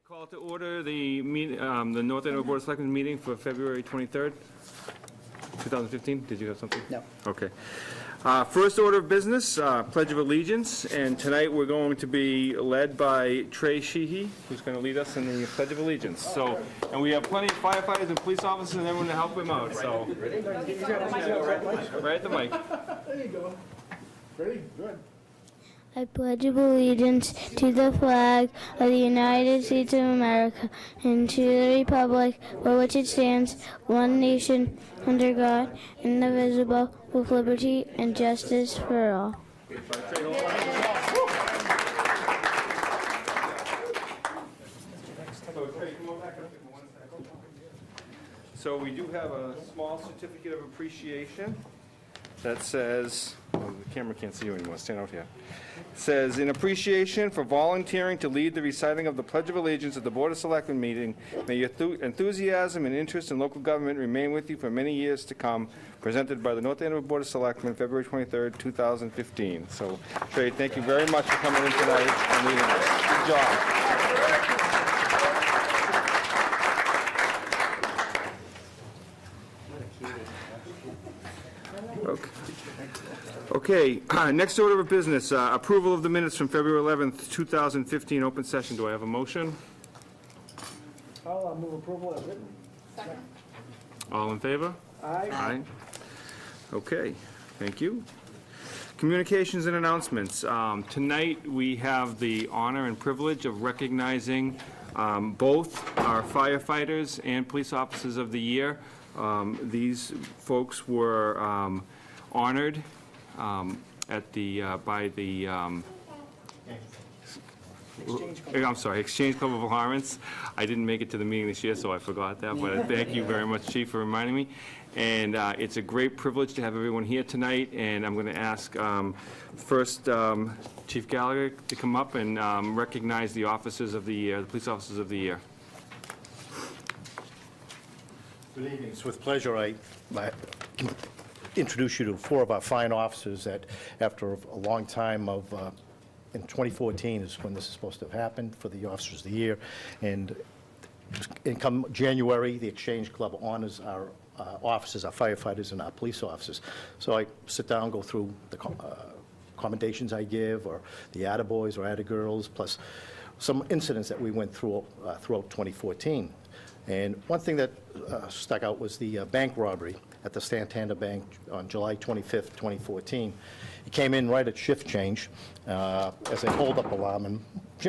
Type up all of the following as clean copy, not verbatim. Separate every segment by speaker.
Speaker 1: Call to order the North Andover Board of Selectmen meeting for February 23rd, 2015. Did you have something?
Speaker 2: No.
Speaker 1: Okay. First order of business, Pledge of Allegiance, and tonight we're going to be led by Trey Sheehy, who's going to lead us in the Pledge of Allegiance. So, and we have plenty of firefighters and police officers and everyone to help him out. So, right at the mic.
Speaker 2: There you go. Ready? Good.
Speaker 3: I pledge allegiance to the flag of the United States of America and to the republic for which it stands, one nation, under God, indivisible, with liberty and justice for all.
Speaker 1: So we do have a small certificate of appreciation that says, oh, the camera can't see you anymore, stand out here. It says, in appreciation for volunteering to lead the reciting of the Pledge of Allegiance at the Board of Selectmen meeting, may your enthusiasm and interest in local government remain with you for many years to come, presented by the North Andover Board of Selectmen, February 23rd, 2015. So, Trey, thank you very much for coming in tonight and leading us. Good job. Okay, next order of business, approval of the minutes from February 11th, 2015, open session. Do I have a motion?
Speaker 2: I'll move approval as written.
Speaker 4: Second.
Speaker 1: All in favor?
Speaker 2: Aye.
Speaker 1: Aye. Okay, thank you. Communications and announcements. Tonight, we have the honor and privilege of recognizing both our firefighters and police officers of the year. These folks were honored at the by the Exchange Club of Lawrence. I didn't make it to the meeting this year, so I forgot that, but thank you very much, Chief, for reminding me. And it's a great privilege to have everyone here tonight, and I'm going to ask first Chief Gallagher to come up and recognize the officers of the year, the police officers of the year.
Speaker 5: Good evening. It's with pleasure I introduce you to four of our fine officers that, after a long time of, in 2014 is when this is supposed to have happened for the Officers of the Year. And come January, the Exchange Club honors our officers, our firefighters, and our police officers. So I sit down, go through the commendations I give, or the attaboys or attagirls, plus some incidents that we went through throughout 2014. And one thing that stuck out was the bank robbery at the Santander Bank on July 25th, 2014. It came in right at shift change as a hold-up alarm. And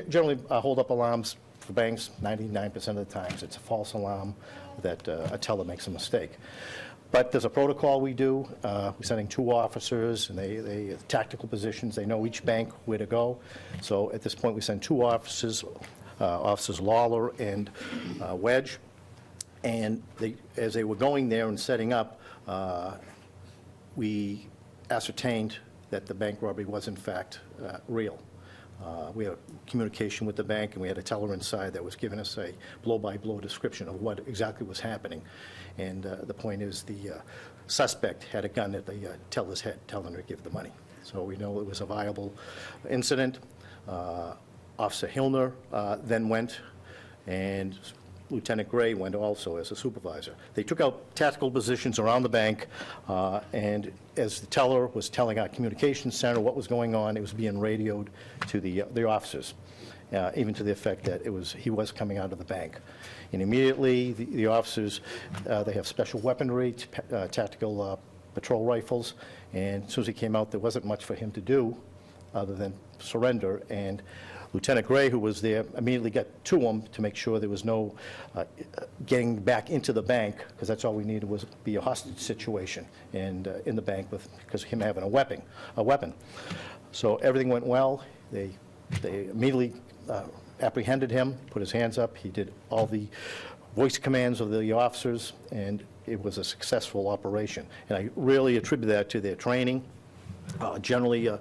Speaker 5: generally, hold-up alarms for banks, 99% of the times, it's a false alarm that a teller makes a mistake. But there's a protocol we do. We're sending two officers, and they tactical positions. They know each bank where to go. So at this point, we send two officers, Officers Lawler and Wedge. And as they were going there and setting up, we ascertained that the bank robbery was in fact real. We had communication with the bank, and we had a teller inside that was giving us a blow-by-blow description of what exactly was happening. And the point is, the suspect had a gun at the teller's head, telling her to give the money. So we know it was a viable incident. Officer Hillner then went, and Lieutenant Gray went also as a supervisor. They took out tactical positions around the bank, and as the teller was telling our communications center what was going on, it was being radioed to the officers, even to the effect that he was coming out of the bank. And immediately, the officers, they have special weaponry, tactical patrol rifles, and as soon as he came out, there wasn't much for him to do other than surrender. And Lieutenant Gray, who was there, immediately got to him to make sure there was no getting back into the bank, because that's all we needed was be a hostage situation and in the bank because of him having a weapon. So everything went well. They immediately apprehended him, put his hands up. He did all the voice commands of the officers, and it was a successful operation. And I really attribute that to their training. Generally,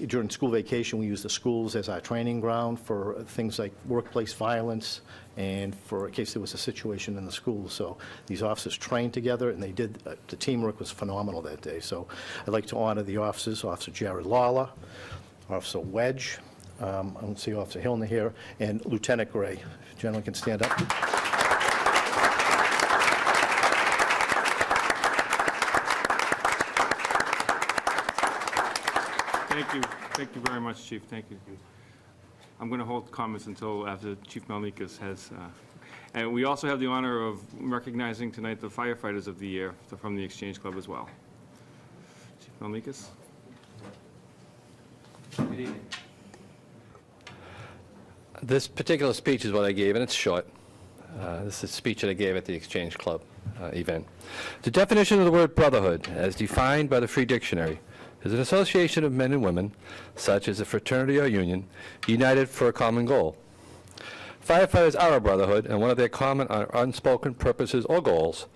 Speaker 5: during school vacation, we use the schools as our training ground for things like workplace violence and for in case there was a situation in the school. So these officers trained together, and they did, the teamwork was phenomenal that day. So I'd like to honor the officers, Officer Jared Lawler, Officer Wedge, I don't see Officer Hillner here, and Lieutenant Gray. If the gentleman can stand up.
Speaker 1: Thank you very much, Chief. Thank you. I'm going to hold comments until after Chief Malnikas has, and we also have the honor of recognizing tonight the firefighters of the year from the Exchange Club as well. Chief Malnikas.
Speaker 4: Good evening. This particular speech is what I gave, and it's short. This is a speech that I gave at the Exchange Club event. The definition of the word brotherhood, as defined by the Free Dictionary, is an association of men and women, such as a fraternity or union, united for a common goal. Firefighters are a brotherhood, and one of their common or unspoken purposes or goals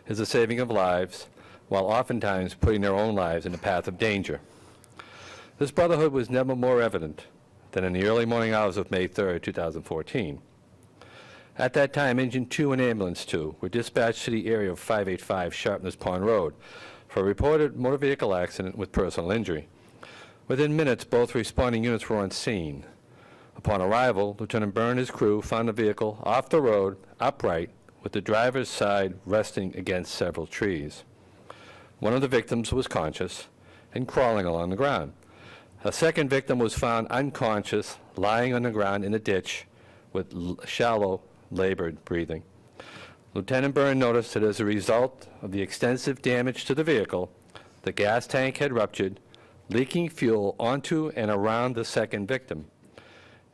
Speaker 4: is the saving of lives, while oftentimes putting their own lives in the path of danger. This brotherhood was never more evident than in the early morning hours of May 3rd, 2014. At that time, Engine 2 and Ambulance 2 were dispatched to the area of 585 Sharpness Pond Road for a reported motor vehicle accident with personal injury. Within minutes, both responding units were on scene. Upon arrival, Lieutenant Byrne and his crew found the vehicle off the road, upright, with the driver's side resting against several trees. One of the victims was conscious and crawling along the ground. A second victim was found unconscious, lying on the ground in a ditch with shallow, labored breathing. Lieutenant Byrne noticed that as a result of the extensive damage to the vehicle, the gas tank had ruptured, leaking fuel onto and around the second victim.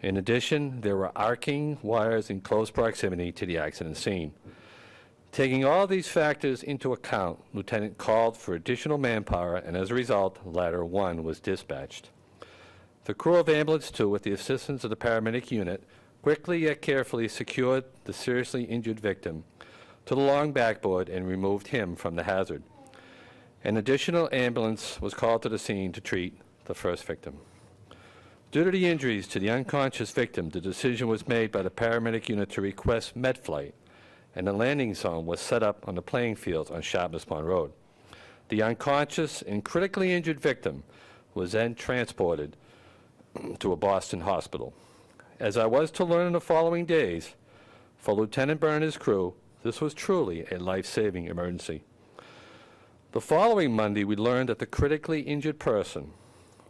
Speaker 4: In addition, there were arcing wires in close proximity to the accident scene. Taking all these factors into account, Lieutenant called for additional manpower, and as a result, Ladder 1 was dispatched. The crew of Ambulance 2, with the assistance of the paramedic unit, quickly yet carefully secured the seriously injured victim to the long backboard and removed him from the hazard. An additional ambulance was called to the scene to treat the first victim. Due to the injuries to the unconscious victim, the decision was made by the paramedic unit to request med flight, and a landing zone was set up on the playing fields on Sharpness Pond Road. The unconscious and critically injured victim was then transported to a Boston hospital. As I was to learn in the following days, for Lieutenant Byrne and his crew, this was truly a life-saving emergency. The following Monday, we learned that the critically injured person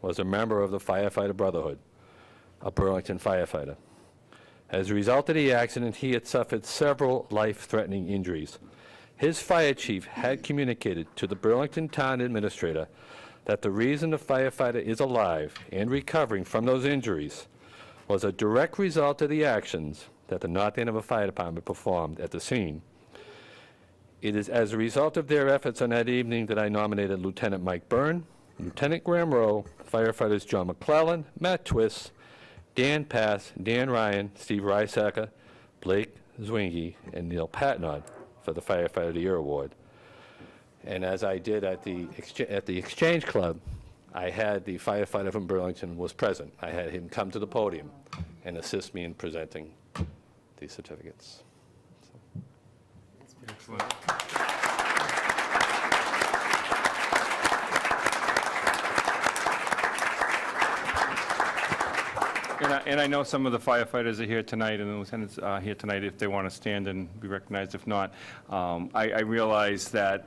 Speaker 4: was a member of the Firefighter Brotherhood, a Burlington firefighter. As a result of the accident, he had suffered several life-threatening injuries. His fire chief had communicated to the Burlington Town Administrator that the reason the firefighter is alive and recovering from those injuries was a direct result of the actions that the North Andover Fire Department performed at the scene. It is as a result of their efforts on that evening that I nominated Lieutenant Mike Byrne, Lieutenant Graham Rowe, firefighters John McClellan, Matt Twist, Dan Pass, Dan Ryan, Steve Reisacker, Blake Zwingy, and Neil Patnod for the Firefighter of the Year Award. And as I did at the Exchange Club, I had the firefighter from Burlington was present. I had him come to the podium and assist me in presenting these certificates.
Speaker 1: Excellent. And I know some of the firefighters are here tonight, and the lieutenants are here tonight if they want to stand and be recognized. If not, I realize that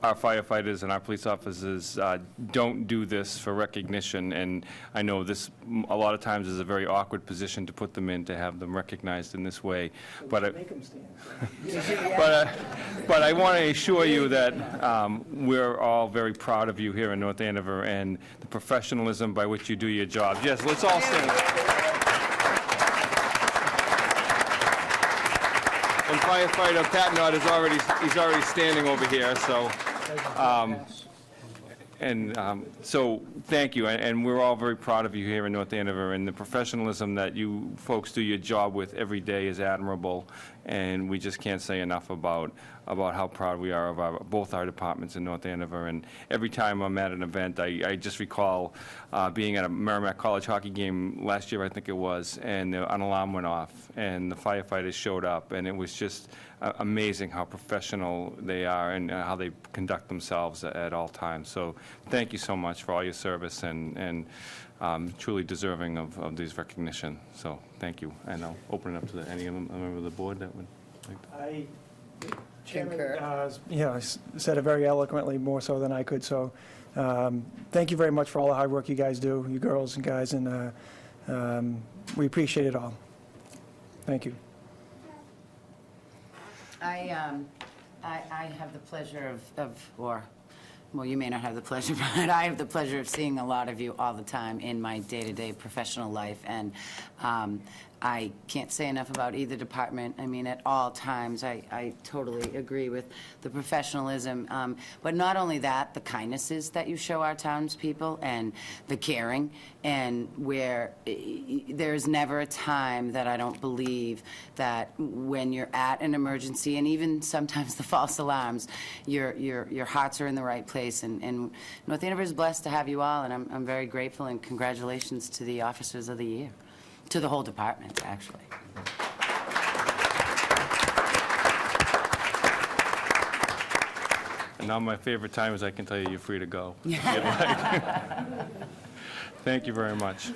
Speaker 1: our firefighters and our police officers don't do this for recognition, and I know this a lot of times is a very awkward position to put them in, to have them recognized in this way. But
Speaker 2: Make them stand.
Speaker 1: but I want to assure you that we're all very proud of you here in North Andover and the professionalism by which you do your job. Yes, let's all stand. And firefighter Patnod is already standing over here, so. So thank you, and we're all very proud of you here in North Andover, and the professionalism that you folks do your job with every day is admirable, and we just can't say enough about about how proud we are of both our departments in North Andover. And every time I'm at an event, I just recall being at a Merrimack College hockey game last year, I think it was, and an alarm went off, and the firefighters showed up, and it was just amazing how professional they are and how they conduct themselves at all times. So thank you so much for all your service, and truly deserving of these recognition. So thank you. And I'll open it up to any of them, a member of the board that would like to.
Speaker 6: Chairman, said it very eloquently, more so than I could, so thank you very much for all the hard work you guys do, you girls and guys, and we appreciate it all. Thank you.
Speaker 7: I have the pleasure well, you may not have the pleasure, but I have the pleasure of seeing a lot of you all the time in my day-to-day professional life, and I can't say enough about either department. I mean, at all times, I totally agree with the professionalism, but not only that, the kindnesses that you show our townspeople and the caring, and where there's never a time that I don't believe that when you're at an emergency, and even sometimes the false alarms, your hearts are in the right place, and North Andover is blessed to have you all, and I'm very grateful, and congratulations to the Officers of the Year. To the whole department, actually.
Speaker 1: And now my favorite time is I can tell you you're free to go. Thank you very much.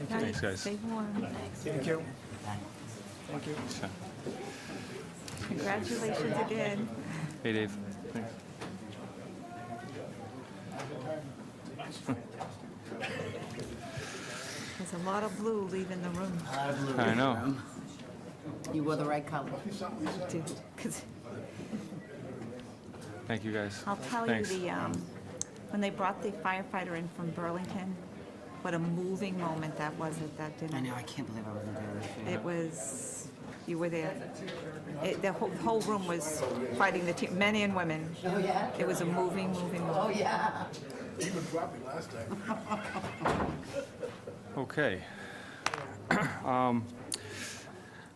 Speaker 1: Thanks, guys.
Speaker 6: Thank you. Thank you.
Speaker 8: Congratulations again.
Speaker 1: Hey, Dave. Thanks.
Speaker 8: There's a lot of blue leaving the room.
Speaker 1: I know.
Speaker 7: You wore the right color.
Speaker 8: Dude, 'cause
Speaker 1: Thank you, guys.
Speaker 8: I'll tell
Speaker 1: Thanks.
Speaker 8: you, when they brought the firefighter in from Burlington, what a moving moment that was at that dinner.
Speaker 7: I know, I can't believe I wasn't there.
Speaker 8: It was, you were there. The whole room was fighting the team, men and women.
Speaker 7: Oh, yeah?
Speaker 8: It was a moving moment.
Speaker 7: Oh, yeah.
Speaker 2: Even dropped me last time.
Speaker 1: Okay.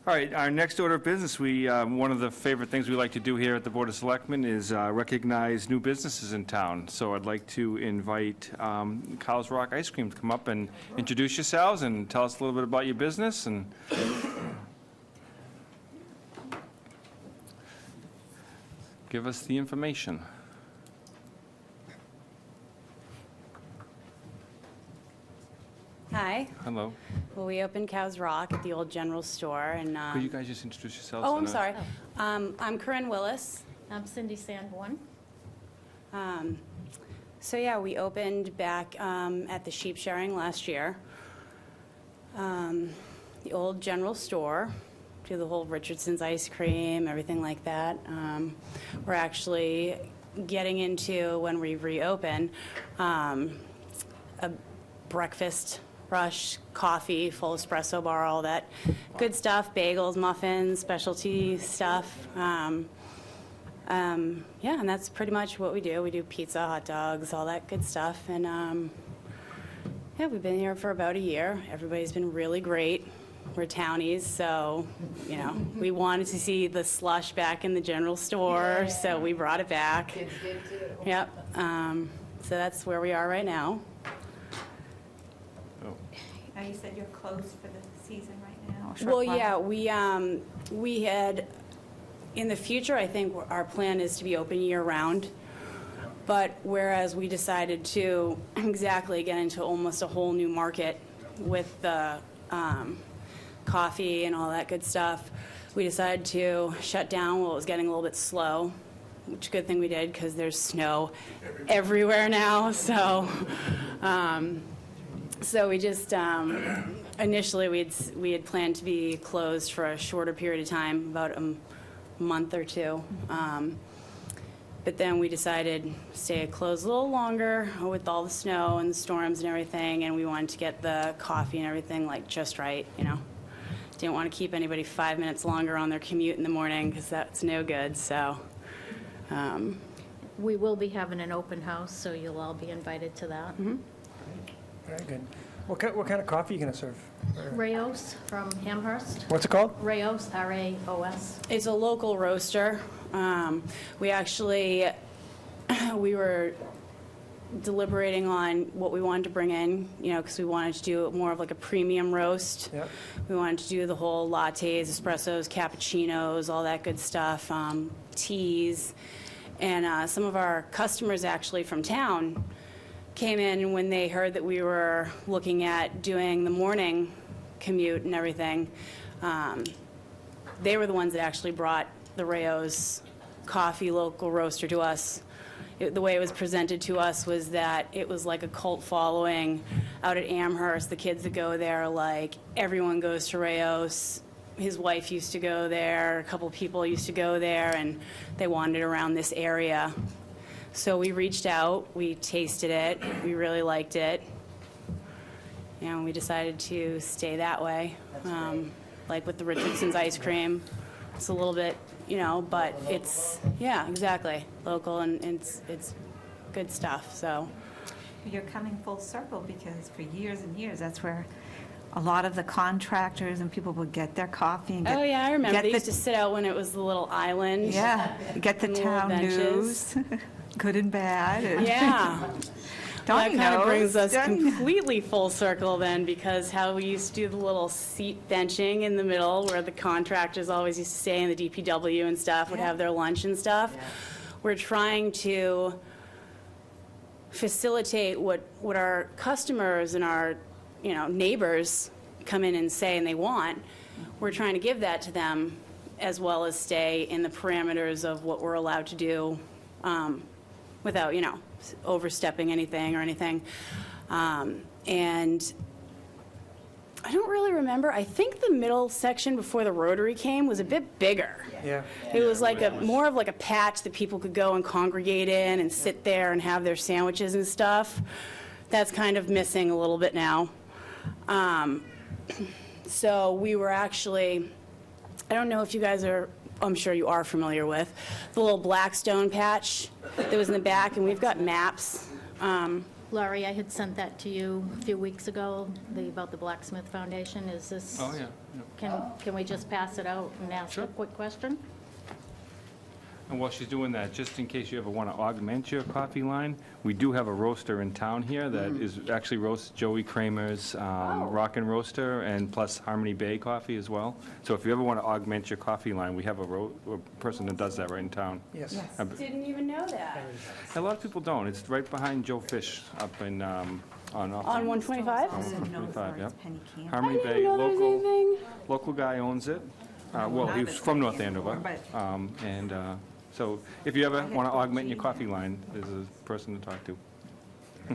Speaker 1: All right, our next order of business, one of the favorite things we like to do here at the Board of Selectmen is recognize new businesses in town. So I'd like to invite Cow's Rock Ice Cream to come up and introduce yourselves and tell us a little bit about your business and give us the information.
Speaker 9: Hi.
Speaker 1: Hello.
Speaker 9: Well, we opened Cow's Rock at the old general store, and
Speaker 1: Could you guys just introduce yourselves?
Speaker 9: oh, I'm
Speaker 1: and,
Speaker 9: sorry. I'm Corinne Willis.
Speaker 10: I'm Cindy Sanborn.
Speaker 9: So yeah, we opened back at the sheep shearing last year. The old general store, do the whole Richardson's ice cream, everything like that. We're actually getting into, when we reopen, a breakfast rush, coffee, full espresso bar, all that good stuff, bagels, muffins, specialty stuff. Yeah, and that's pretty much what we do. We do pizza, hot dogs, all that good stuff. And yeah, we've been here for about a year. Everybody's been really great. We're townies, so, you know, we wanted to see the slush back in the general store, so we brought it back.
Speaker 7: Kids did too.
Speaker 9: Yep. So that's where we are right now.
Speaker 8: You said you're closed for the season right now? or short
Speaker 9: Well,
Speaker 8: while?
Speaker 9: yeah, we had, in the future, I think our plan is to be open year-round. But whereas we decided to exactly get into almost a whole new market with the coffee and all that good stuff, we decided to shut down while it was getting a little bit slow, which is a good thing we did because there's snow everywhere now. So, so we just, initially we had planned to be closed for a shorter period of time, about a month or two. But then we decided to stay closed a little longer with all the snow and the storms and everything, and we wanted to get the coffee and everything like just right, you know. Didn't want to keep anybody 5 minutes longer on their commute in the morning because that's no good, so.
Speaker 10: We will be having an open house, so you'll all be invited to that.
Speaker 6: Very good. What kind of coffee are you going to serve?
Speaker 10: Rayos from Amherst.
Speaker 6: What's it called?
Speaker 10: Rayos, R-A-O-S.
Speaker 9: It's a local roaster. We were deliberating on what we wanted to bring in, because we wanted to do more of like a premium roast.
Speaker 6: Yep.
Speaker 9: We wanted to do the whole lattes, espressos, cappuccinos, all that good stuff, teas. And some of our customers actually from town came in when they heard that we were looking at doing the morning commute and everything. They were the ones that actually brought the Rayos coffee local roaster to us. The way it was presented to us was that it was like a cult following out at Amherst. The kids that go there, like, everyone goes to Rayos. His wife used to go there. A couple people used to go there, and they wandered around this area. So we reached out. We tasted it. We really liked it. And we decided to stay that way. Like with the Richardson's ice cream. It's a little bit, but it's, yeah, exactly, local, and it's good stuff, so.
Speaker 8: You're coming full circle, because for years and years, that's where a lot of the contractors and people would get their coffee and get.
Speaker 9: Oh, yeah, I remember.
Speaker 8: get
Speaker 9: They
Speaker 8: the-
Speaker 9: used to sit out when it was the little island.
Speaker 8: Yeah, get the
Speaker 9: and the little
Speaker 8: town
Speaker 9: benches.
Speaker 8: news, good and bad. and-
Speaker 9: Yeah.
Speaker 8: Donnie
Speaker 9: That kind of
Speaker 8: knows.
Speaker 9: brings us
Speaker 8: Donnie knows.
Speaker 9: completely full circle then, because how we used to do the little seat benching in the middle where the contractors always used to stay in the DPW and stuff, would
Speaker 8: Yeah.
Speaker 9: have their lunch and stuff. We're trying to facilitate what our customers and our, neighbors come in and say and they want. We're trying to give that to them, as well as stay in the parameters of what we're allowed to do, without, overstepping anything or anything. And I don't really remember. I think the middle section before the Rotary came was a bit bigger.
Speaker 6: Yeah.
Speaker 9: It was like more of like a patch that people could go and congregate in and sit there and have their sandwiches and stuff. That's kind of missing a little bit now. So we were actually, I don't know if you guys are, I'm sure you are familiar with, the little Blackstone patch that was in the back, and we've got maps.
Speaker 10: Laurie, I had sent that to you a few weeks ago, about the Blacksmith Foundation. Is this?
Speaker 1: Oh, yeah.
Speaker 10: Can we just pass it out and ask
Speaker 1: Sure.
Speaker 10: a quick question?
Speaker 1: And while she's doing that, just in case you ever want to augment your coffee line, we do have a roaster in town here that is actually roasts Joey Kramer's Rock and Roaster, and plus Harmony Bay coffee as well. So if you ever want to augment your coffee line, we have a person that does that right in town.
Speaker 6: Yes.
Speaker 9: Didn't even know that.
Speaker 1: A lot of people don't. It's right behind Joe Fish up in, on
Speaker 9: On 125?
Speaker 8: Also known for
Speaker 1: 125,
Speaker 8: its
Speaker 1: yep.
Speaker 8: penny candy.
Speaker 1: Harmony
Speaker 9: I
Speaker 1: Bay,
Speaker 9: didn't know there was anything.
Speaker 1: local guy owns it. Well, he was from North Andover.
Speaker 8: But-
Speaker 1: So if you ever want to augment your coffee line, there's a person to talk to.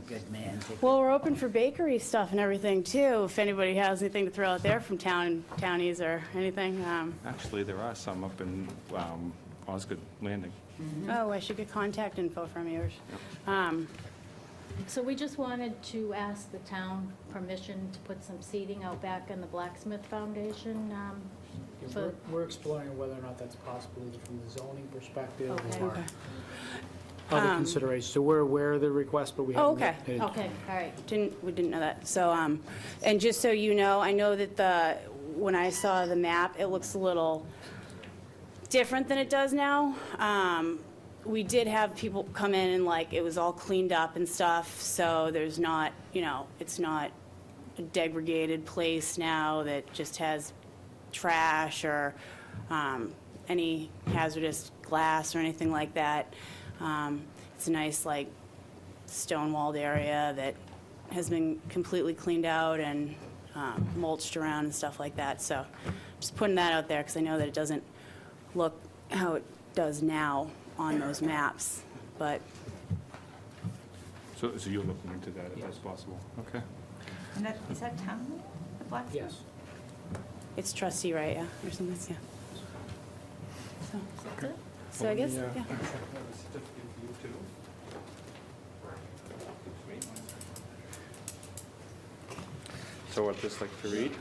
Speaker 7: Good man.
Speaker 9: Well, we're open for bakery stuff and everything, too, if anybody has anything to throw out there from townies or anything.
Speaker 1: Actually, there are some up in Osgood Landing.
Speaker 9: Oh, I should get contact info from yours.
Speaker 10: So we just wanted to ask the town permission to put some seating out back in the Blacksmith Foundation. for-
Speaker 2: We're exploring whether or not that's possible, either from the zoning perspective
Speaker 10: Okay.
Speaker 2: or
Speaker 9: Okay.
Speaker 2: other considerations. So we're aware of the request, but we
Speaker 9: Oh,
Speaker 2: haven't.
Speaker 9: okay.
Speaker 10: Okay, all right.
Speaker 9: We didn't know that. So, and just so you know, I know that when I saw the map, it looks a little different than it does now. We did have people come in and it was all cleaned up and stuff, so there's not, it's not a degraded place now that just has trash or any hazardous glass or anything like that. It's a nice, stone-walled area that has been completely cleaned out and mulched around and stuff like that. So just putting that out there because I know that it doesn't look how it does now on those maps, but
Speaker 1: So you're looking into that if that's possible? Okay.
Speaker 8: And is that town, the Blacksmith?
Speaker 2: Yes.
Speaker 9: it's trustee, right, yeah, or something, yeah. So I guess, yeah.
Speaker 1: So I'd just like to read.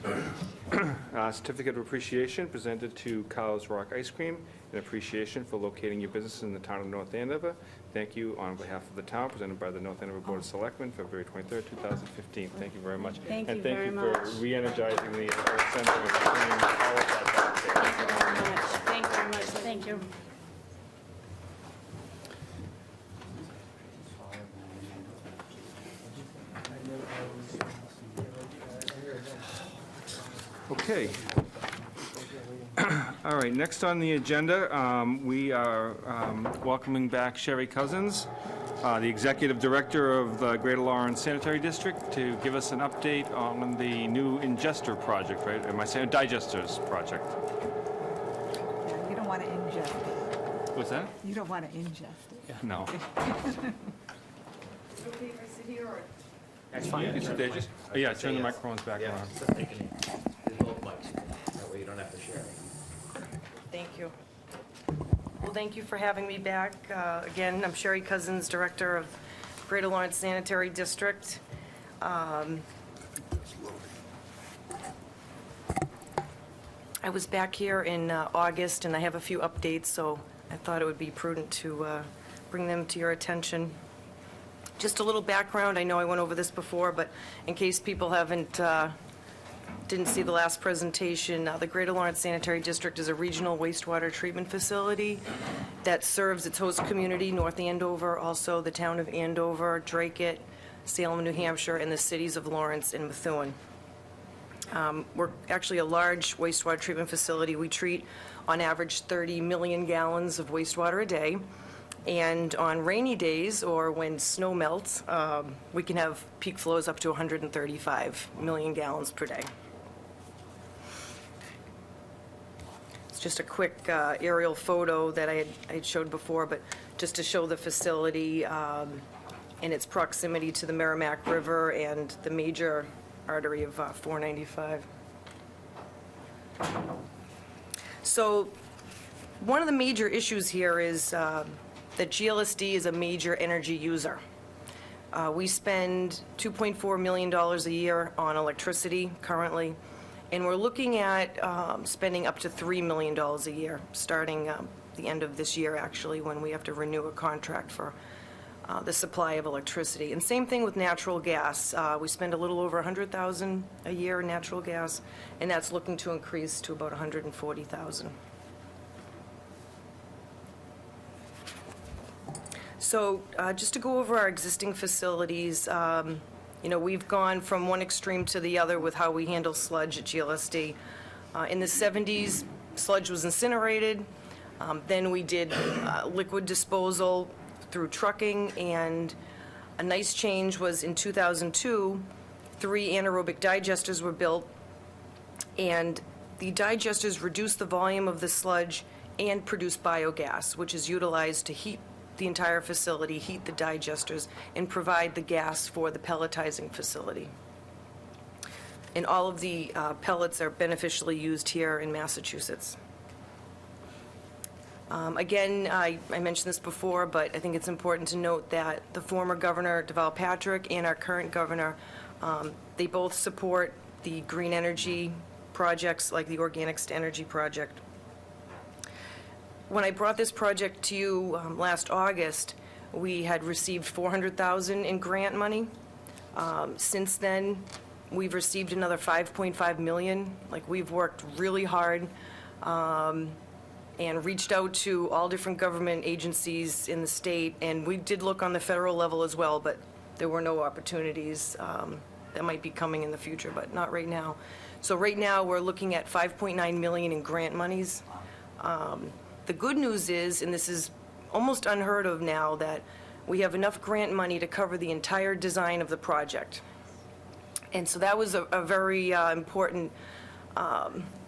Speaker 1: Certificate of appreciation presented to Kyle's Rock Ice Cream in appreciation for locating your business in the town of North Andover. Thank you on behalf of the town, presented by the North Andover Board of Selectmen, February 23rd, 2015. Thank you very much.
Speaker 9: Thank you
Speaker 1: And
Speaker 9: very
Speaker 1: thank you
Speaker 9: much.
Speaker 1: for re-energizing the center and bringing all of that back there.
Speaker 9: Thank you very much. Thank you very much. Thank you.
Speaker 1: Okay. All right, next on the agenda, we are welcoming back Sherry Cousins, the Executive Director of the Greater Lawrence Sanitary District, to give us an update on the new ingester project, right? Am I saying digesters project?
Speaker 8: Yeah, you don't want to ingest it.
Speaker 1: What's that?
Speaker 8: You don't want to ingest it.
Speaker 1: No.
Speaker 2: That's fine.
Speaker 1: Is it there just- oh, yeah, turn the microphones back around.
Speaker 11: That way you don't have to share.
Speaker 12: Thank you. Well, thank you for having me back. Again, I'm Sherry Cousins, Director of Greater Lawrence Sanitary District. I was back here in August, and I have a few updates, so I thought it would be prudent to bring them to your attention. Just a little background, I know I went over this before, but in case people didn't see the last presentation, the Greater Lawrence Sanitary District is a regional wastewater treatment facility that serves its host community, North Andover, also the town of Andover, Dracut, Salem, New Hampshire, and the cities of Lawrence and Methuen. We're actually a large wastewater treatment facility. We treat, on average, 30 million gallons of wastewater a day. And on rainy days, or when snow melts, we can have peak flows up to 135 million gallons per day. It's just a quick aerial photo that I had showed before, but just to show the facility and its proximity to the Merrimack River and the major artery of 495. So one of the major issues here is that GLSD is a major energy user. We spend $2.4 million a year on electricity currently, and we're looking at spending up to $3 million a year, starting the end of this year, actually, when we have to renew a contract for the supply of electricity. And same thing with natural gas. We spend a little over $100,000 a year in natural gas, and that's looking to increase to about $140,000. So just to go over our existing facilities, we've gone from one extreme to the other with how we handle sludge at GLSD. In the 70s, sludge was incinerated. Then we did liquid disposal through trucking, and a nice change was in 2002, 3 anaerobic digesters were built, and the digesters reduce the volume of the sludge and produce biogas, which is utilized to heat the entire facility, heat the digesters, and provide the gas for the pelletizing facility. And all of the pellets are beneficially used here in Massachusetts. Again, I mentioned this before, but I think it's important to note that the former Governor, Deval Patrick, and our current governor, they both support the green energy projects like the Organics to Energy project. When I brought this project to you last August, we had received $400,000 in grant money. Since then, we've received another $5.5 million. Like, we've worked really hard and reached out to all different government agencies in the state, and we did look on the federal level as well, but there were no opportunities that might be coming in the future, but not right now. So right now, we're looking at $5.9 million in grant monies. The good news is, and this is almost unheard of now, that we have enough grant money to cover the entire design of the project. And so that was a very important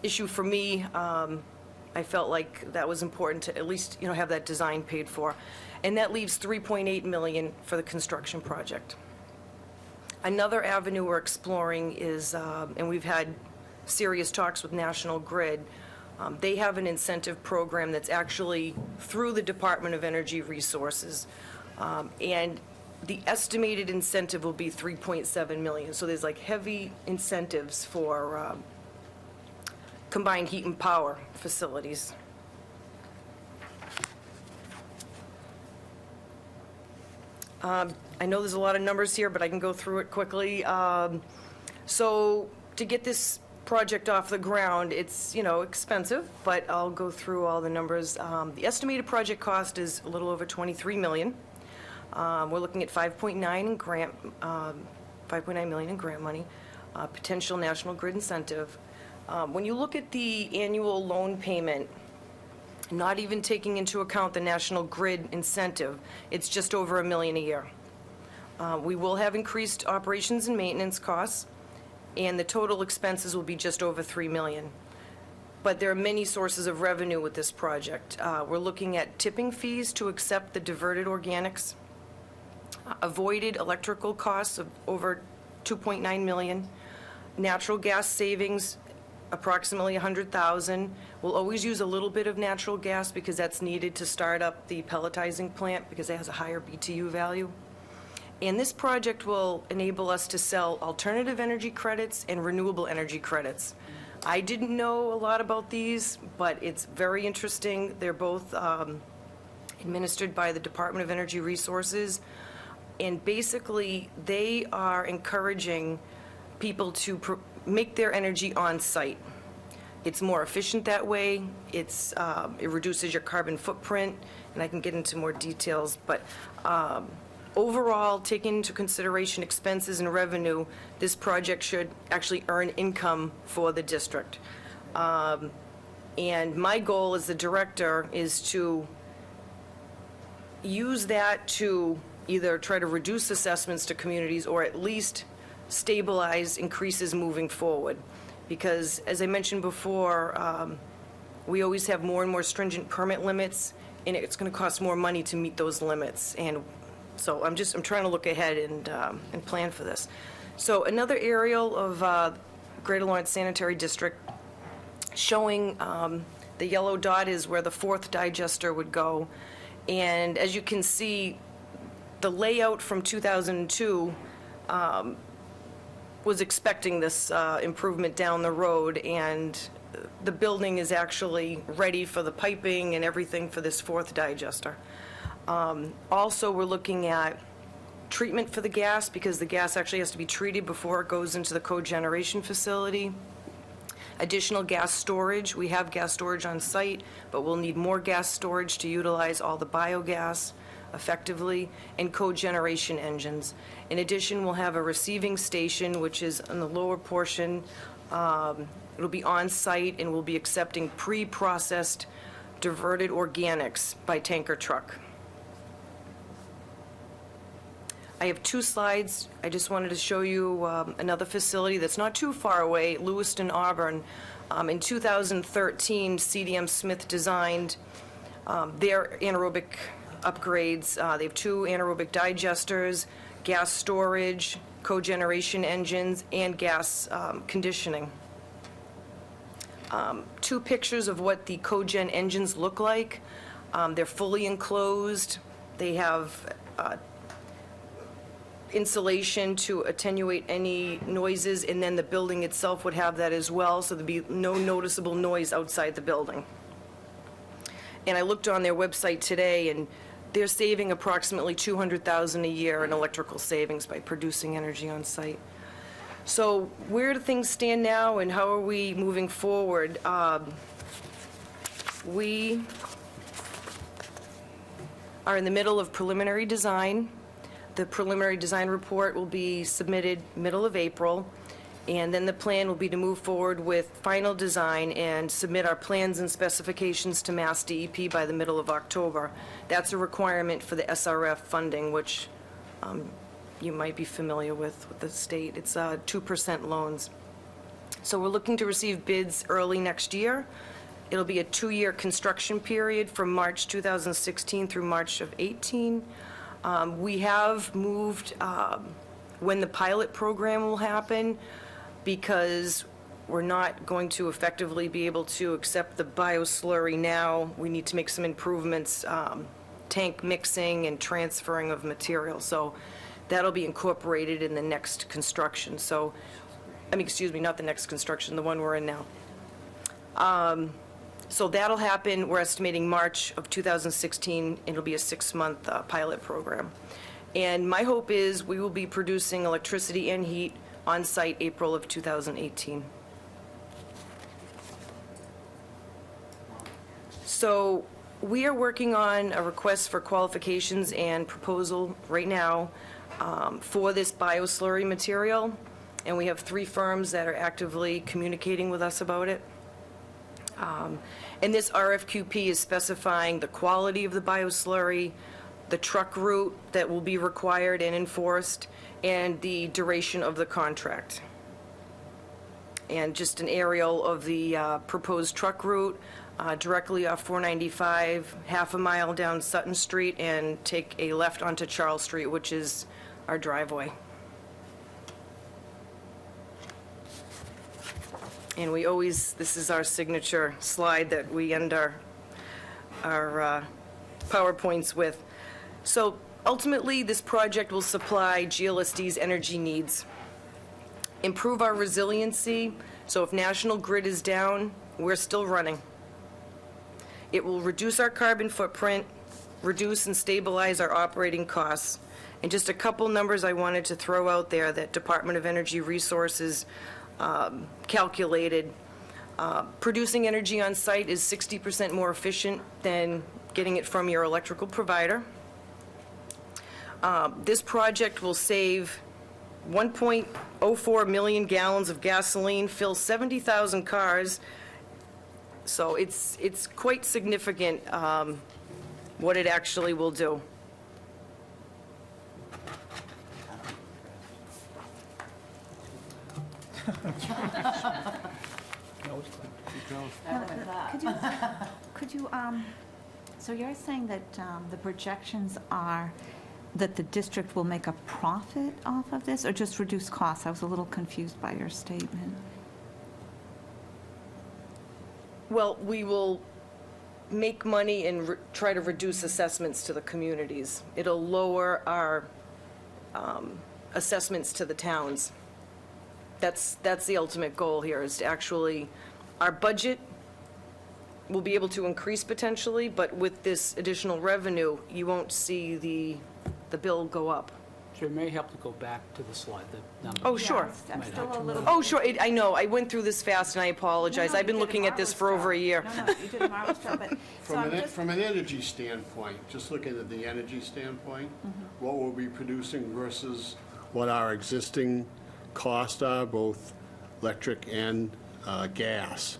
Speaker 12: issue for me. I felt like that was important to at least, have that design paid for. And that leaves $3.8 million for the construction project. Another avenue we're exploring is, and we've had serious talks with National Grid, they have an incentive program that's actually through the Department of Energy Resources. And the estimated incentive will be 3.7 million. So there's like heavy incentives for combined heat and power facilities. I know there's a lot of numbers here, but I can go through it quickly. So to get this project off the ground, it's, expensive, but I'll go through all the numbers. The estimated project cost is a little over 23 million. We're looking at 5.9 million in grant money, potential National Grid incentive. When you look at the annual loan payment, not even taking into account the National Grid incentive, it's just over $1 million a year. We will have increased operations and maintenance costs, and the total expenses will be just over $3 million. But there are many sources of revenue with this project. We're looking at tipping fees to accept the diverted organics, avoided electrical costs of over $2.9 million, natural gas savings, approximately 100,000. We'll always use a little bit of natural gas because that's needed to start up the pelletizing plant because it has a higher BTU value. And this project will enable us to sell alternative energy credits and renewable energy credits. I didn't know a lot about these, but it's very interesting. They're both administered by the Department of Energy Resources. And basically, they are encouraging people to make their energy on-site. It's more efficient that way. It reduces your carbon footprint, and I can get into more details. But overall, taking into consideration expenses and revenue, this project should actually earn income for the district. And my goal as the director is to use that to either try to reduce assessments to communities or at least stabilize increases moving forward. Because, as I mentioned before, we always have more and more stringent permit limits, and it's going to cost more money to meet those limits. And so I'm trying to look ahead and plan for this. So another aerial of Greater Lawrence Sanitary District showing the yellow dot is where the fourth digester would go. And as you can see, the layout from 2002 was expecting this improvement down the road, and the building is actually ready for the piping and everything for this fourth digester. Also, we're looking at treatment for the gas, because the gas actually has to be treated before it goes into the cogeneration facility. Additional gas storage. We have gas storage on site, but we'll need more gas storage to utilize all the biogas effectively, and cogeneration engines. In addition, we'll have a receiving station, which is on the lower portion. It'll be on site, and we'll be accepting pre-processed diverted organics by tanker truck. I have 2 slides. I just wanted to show you another facility that's not too far away, Lewiston, Auburn. In 2013, CDM Smith designed their anaerobic upgrades. They have 2 anaerobic digesters, gas storage, cogeneration engines, and gas conditioning. 2 pictures of what the cogen engines look like. They're fully enclosed. They have insulation to attenuate any noises, and then the building itself would have that as well, so there'd be no noticeable noise outside the building. And I looked on their website today, and they're saving approximately $200,000 a year in electrical savings by producing energy on site. So where do things stand now, and how are we moving forward? We are in the middle of preliminary design. The preliminary design report will be submitted middle of April, and then the plan will be to move forward with final design and submit our plans and specifications to Mass DEP by the middle of October. That's a requirement for the SRF funding, which you might be familiar with the state. It's 2% loans. So we're looking to receive bids early next year. It'll be a 2-year construction period from March 2016 through March of 18. We have moved when the pilot program will happen, because we're not going to effectively be able to accept the bioslurry now. We need to make some improvements tank mixing and transferring of material. So that'll be incorporated in the next construction. So, excuse me, not the next construction, the one we're in now. So that'll happen, we're estimating March of 2016. It'll be a 6-month pilot program. And my hope is we will be producing electricity and heat on site April of 2018. So we are working on a request for qualifications and proposal right now for this bioslurry material, and we have 3 firms that are actively communicating with us about it. And this RFQP is specifying the quality of the bioslurry, the truck route that will be required and enforced, and the duration of the contract. And just an aerial of the proposed truck route, directly off 495, half a mile down Sutton Street, and take a left onto Charles Street, which is our driveway. And we always, this is our signature slide that we end our PowerPoints with. So ultimately, this project will supply GLSD's energy needs, improve our resiliency, so if National Grid is down, we're still running. It will reduce our carbon footprint, reduce and stabilize our operating costs. And just a couple numbers I wanted to throw out there that Department of Energy Resources calculated. Producing energy on site is 60% more efficient than getting it from your electrical provider. This project will save 1.04 million gallons of gasoline, fill 70,000 cars. So it's quite significant what it actually will do.
Speaker 8: So you're saying that the projections are that the district will make a profit off of this, or just reduce costs? I was a little confused by your statement.
Speaker 12: Well, we will make money and try to reduce assessments to the communities. It'll lower our assessments to the towns. That's the ultimate goal here, is to actually, our budget will be able to increase potentially, but with this additional revenue, you won't see the bill go up.
Speaker 2: So it may help to go back to the slide.
Speaker 12: Oh, sure.
Speaker 8: I'm still a little.
Speaker 12: Oh, sure, I know, I went through this fast and I apologize.
Speaker 8: No,
Speaker 12: I've been
Speaker 8: you did a
Speaker 12: looking at this for
Speaker 8: marvelous
Speaker 12: over a
Speaker 8: job.
Speaker 12: year.
Speaker 8: No, you did a marvelous job, but, so I'm just,
Speaker 11: From an energy standpoint, just looking at the energy standpoint, what we'll be producing versus what our existing costs are, both electric and gas,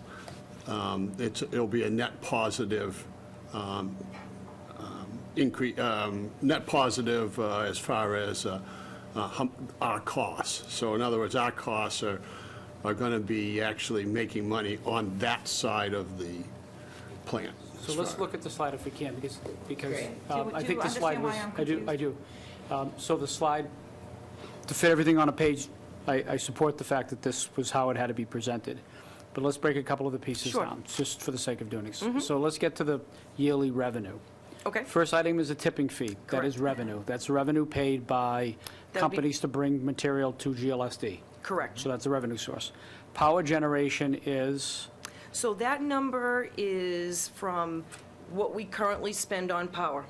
Speaker 11: it'll be a net positive increase, net positive as far as our costs. So in other words, our costs are going to be actually making money on that side of the plant.
Speaker 2: So let's look at the slide if we can, because
Speaker 8: Do
Speaker 2: I
Speaker 8: you
Speaker 2: think the slide
Speaker 8: understand
Speaker 2: was...
Speaker 8: why I'm
Speaker 2: I do.
Speaker 8: confused?
Speaker 2: So the slide, to fit everything on a page, I support the fact that this was how it had to be presented. But let's break a couple of the pieces
Speaker 12: Sure.
Speaker 2: down, just for the sake of doing it. So let's get to the yearly revenue.
Speaker 12: Okay,
Speaker 2: First item is a tipping fee. That is
Speaker 12: Correct.
Speaker 2: revenue. That's revenue paid by
Speaker 12: That'd be-
Speaker 2: companies to bring material to GLSD.
Speaker 12: correct.
Speaker 2: So that's a revenue source. Power generation is,
Speaker 12: So that number is from what we currently spend on power.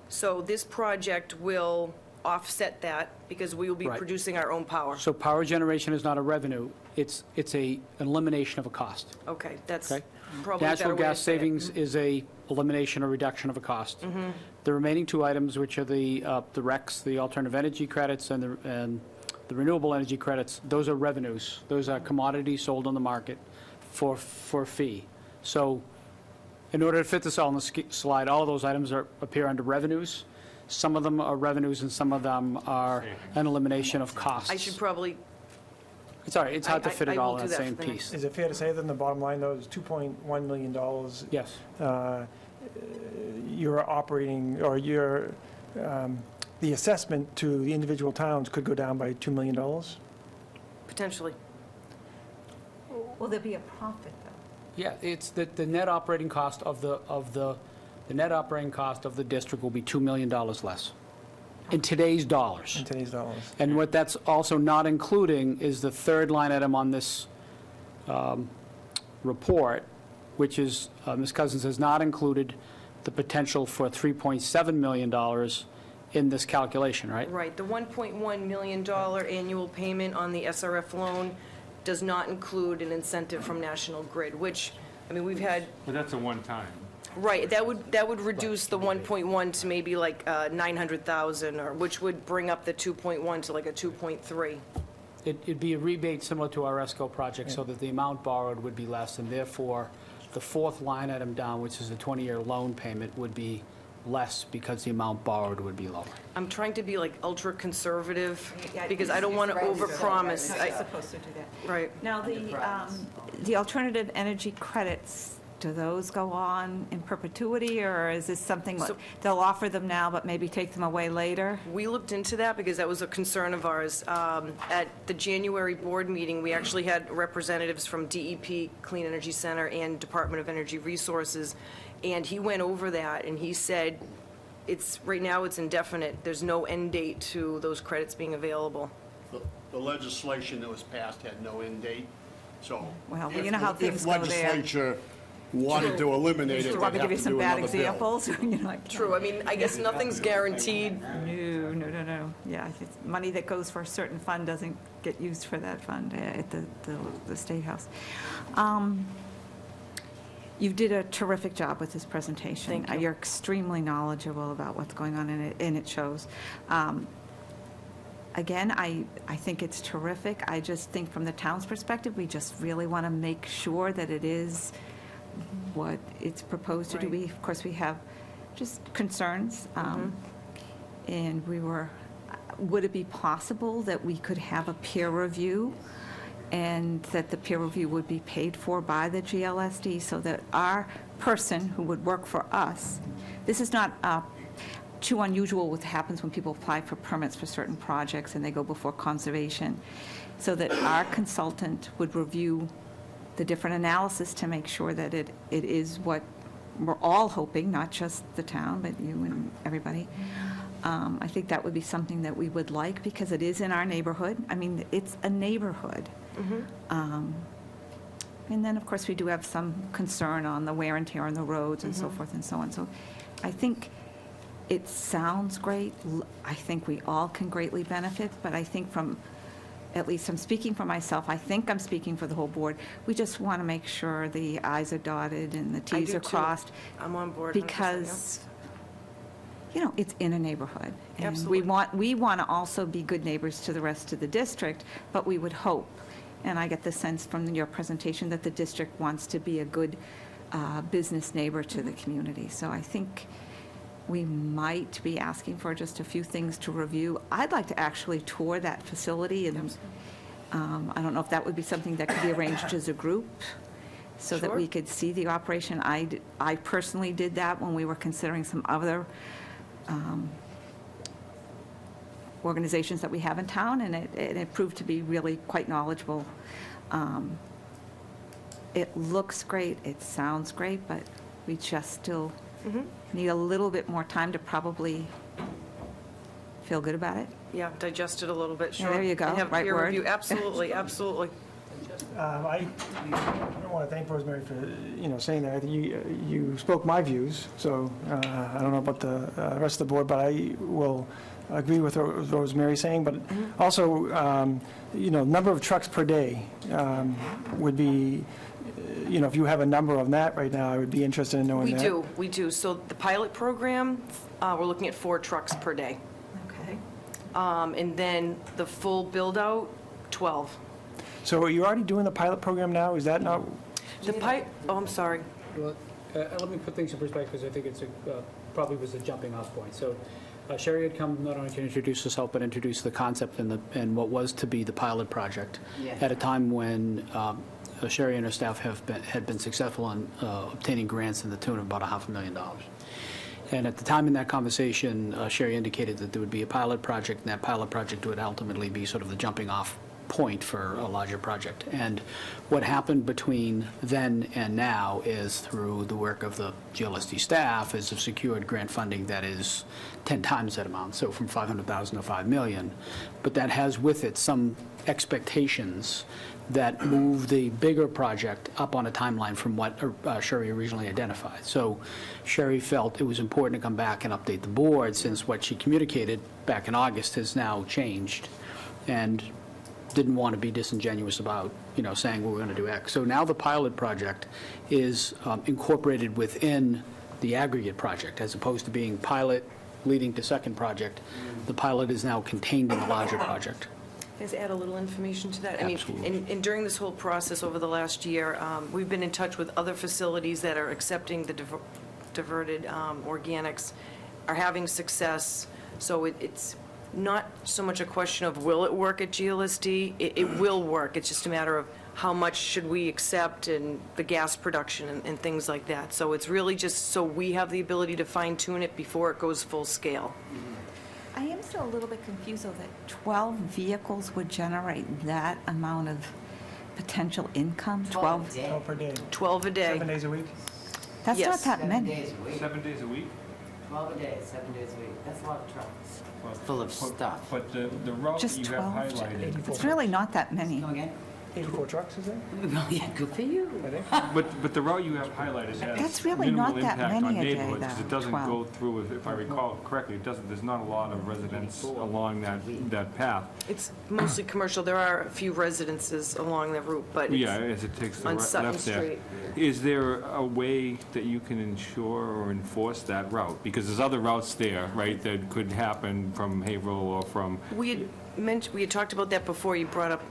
Speaker 12: So this project will offset that because we will be
Speaker 2: Right.
Speaker 12: producing our own power.
Speaker 2: so power generation is not a revenue, it's an elimination of a cost.
Speaker 12: Okay, that's
Speaker 2: Okay.
Speaker 12: probably a better
Speaker 2: Natural
Speaker 12: way to
Speaker 2: gas
Speaker 12: say it.
Speaker 2: savings is a elimination or reduction of a cost.
Speaker 12: Mm-hmm.
Speaker 2: The remaining two items, which are the RECs, the alternative energy credits, and the renewable energy credits, those are revenues. Those are commodities sold on the market for a fee. So in order to fit this all on the slide, all of those items appear under revenues. Some of them are revenues and some of them are an elimination of costs.
Speaker 12: I should probly,
Speaker 2: It's all right, it's hard to fit
Speaker 12: I
Speaker 2: it all
Speaker 12: will
Speaker 2: in
Speaker 12: do
Speaker 2: that
Speaker 12: that
Speaker 2: same
Speaker 12: for the
Speaker 2: piece.
Speaker 6: is it fair to say then the bottom line, though, is $2.1 million?
Speaker 2: Yes.
Speaker 6: Your operating, or your, the assessment to the individual towns could go down by $2 million?
Speaker 12: potentially.
Speaker 8: will there be a profit, though?
Speaker 2: Yeah, it's the net operating cost of the the net operating cost of the district will be $2 million less in today's dollars.
Speaker 6: In today's dollars.
Speaker 2: And what that's also not including is the third line item on this report, which is, Ms. Cousins has not included the potential for $3.7 million in this calculation, right?
Speaker 12: Right, the $1.1 million annual payment on the SRF loan does not include an incentive from National Grid, which, I mean, we've had,
Speaker 1: But that's a one-time.
Speaker 12: right, that would reduce the 1.1 to maybe like 900,000, or, which would bring up the 2.1 to like a 2.3.
Speaker 2: It'd be a rebate similar to our ESCO project, so that the amount borrowed would be less, and therefore, the fourth line item down, which is a 20-year loan payment, would be less because the amount borrowed would be lower.
Speaker 12: I'm trying to be like ultra-conservative, because I don't want to overpromise.
Speaker 8: You're supposed to do that.
Speaker 12: Right.
Speaker 8: Now, the alternative energy credits, do those go on in perpetuity, or is this something that they'll offer them now but maybe take them away later?
Speaker 12: We looked into that because that was a concern of ours. At the January board meeting, we actually had representatives from DEP, Clean Energy Center, and Department of Energy Resources, and he went over that, and he said, right now it's indefinite. There's no end date to those credits being available.
Speaker 11: The legislation that was passed had no end date, so.
Speaker 8: Well, you know how things go there.
Speaker 11: If legislature wanted to eliminate it,
Speaker 8: Do
Speaker 11: they'd
Speaker 8: you want me to
Speaker 11: have
Speaker 8: give you
Speaker 11: to
Speaker 8: some
Speaker 11: do
Speaker 8: bad
Speaker 11: another bill.
Speaker 8: examples? You know, like,
Speaker 12: True, I mean, I guess nothing's guaranteed.
Speaker 8: No. Yeah, it's money that goes for a certain fund doesn't get used for that fund at the State House. You did a terrific job with this presentation.
Speaker 12: Thank you.
Speaker 8: You're extremely knowledgeable about what's going on in it, and it shows. Again, I think it's terrific. I just think from the town's perspective, we just really want to make sure that it is what it's proposed to do.
Speaker 12: Right.
Speaker 8: Of course, we have just concerns. And would it be possible that we could have a peer review, and that the peer review would be paid for by the GLSD, so that our person who would work for us, this is not too unusual what happens when people apply for permits for certain projects and they go before conservation, so that our consultant would review the different analysis to make sure that it is what we're all hoping, not just the town, but you and everybody. I think that would be something that we would like, because it is in our neighborhood. I mean, it's a neighborhood. And then, of course, we do have some concern on the wear and tear on the roads and so forth and so on. So I think it sounds great. I think we all can greatly benefit, but I think at least I'm speaking for myself, I think I'm speaking for the whole board, we just want to make sure the i's are dotted and the t's are crossed.
Speaker 12: I'm on board 100%,
Speaker 8: Because, it's in a neighborhood. And
Speaker 12: Absolutely.
Speaker 8: we want to also be good neighbors to the rest of the district, but we would hope, and I get the sense from your presentation, that the district wants to be a good business neighbor to the community. So I think we might be asking for just a few things to review. I'd like to actually tour that facility, and I don't know if that would be something that could be arranged as a group, so that
Speaker 12: Sure.
Speaker 8: we could see the operation. I personally did that when we were considering some other organizations that we have in town, and it proved to be really quite knowledgeable. It looks great, it sounds great, but we just still need a little bit more time to probably feel good about it.
Speaker 12: Yeah, digest it a little bit,
Speaker 8: Yeah,
Speaker 12: sure.
Speaker 8: there you go,
Speaker 12: And have
Speaker 8: right
Speaker 12: peer
Speaker 8: word.
Speaker 12: review. Absolutely, absolutely.
Speaker 6: I want to thank Rosemary for, saying that. I think you spoke my views, so I don't know about the rest of the board, but I will agree with what Rosemary saying. But also, number of trucks per day would be, if you have a number on that right now, I would be interested in knowing that.
Speaker 12: We do. So the pilot program, we're looking at 4 trucks per day.
Speaker 8: Okay.
Speaker 12: And then the full build-out, 12.
Speaker 6: So are you already doing the pilot program now? Is that not?
Speaker 12: I'm sorry.
Speaker 2: Well, let me put things in perspective, because I think it's probably was a jumping off point. So Sherry had come not only to introduce herself, but introduce the concept and what was to be the pilot project at a time when Sherry and her staff had been successful in obtaining grants in the tune of about $500,000. And at the time in that conversation, Sherry indicated that there would be a pilot project, and that pilot project would ultimately be sort of the jumping off point for a larger project. And what happened between then and now is, through the work of the GLSD staff, is have secured grant funding that is 10 times that amount, so from $500,000 to $5 million. But that has with it some expectations that move the bigger project up on a timeline from what Sherry originally identified. So Sherry felt it was important to come back and update the board, since what she communicated back in August has now changed, and didn't want to be disingenuous about, saying we're going to do X. So now the pilot project is incorporated within the aggregate project, as opposed to being pilot leading to second project. The pilot is now contained in the larger project.
Speaker 12: Just add a little information to that.
Speaker 2: Absolutely.
Speaker 12: I mean, and during this whole process over the last year, we've been in touch with other facilities that are accepting the diverted organics, are having success. So it's not so much a question of will it work at GLSD. It will work. It's just a matter of how much should we accept, and the gas production and things like that. So it's really just so we have the ability to fine tune it before it goes full scale.
Speaker 8: I am still a little bit confused, though, that 12 vehicles would generate that amount of potential income? 12?
Speaker 6: 12 per day.
Speaker 12: 12 a day.
Speaker 6: 7 days a week?
Speaker 8: That's not
Speaker 12: Yes.
Speaker 8: that
Speaker 7: 7
Speaker 8: many.
Speaker 7: days a week.
Speaker 1: 7 days a week?
Speaker 7: 12 a day, 7 days a week. That's a lot of trucks, full of stuff.
Speaker 1: But the route that
Speaker 8: Just
Speaker 1: you have
Speaker 8: 12?
Speaker 1: highlighted,
Speaker 8: It's really not that many.
Speaker 7: Go again?
Speaker 6: 84 trucks, is there?
Speaker 7: Yeah, good for you.
Speaker 1: but the route you have highlighted has
Speaker 8: That's really
Speaker 1: minimal
Speaker 8: not that
Speaker 1: impact on
Speaker 8: many a day,
Speaker 1: neighborhoods, 'cause
Speaker 8: though,
Speaker 1: it doesn't
Speaker 8: 12.
Speaker 1: go through, if I recall correctly, there's not a lot of residents along that path.
Speaker 12: It's mostly commercial. There are a few residences along the route, but
Speaker 1: Yeah,
Speaker 12: it's
Speaker 1: as it takes the
Speaker 12: on Sutton
Speaker 1: left there.
Speaker 12: Street.
Speaker 1: Is there a way that you can ensure or enforce that route? Because there's other routes there, right, that could happen from Haverhill or from,
Speaker 12: We had talked about that before. You brought up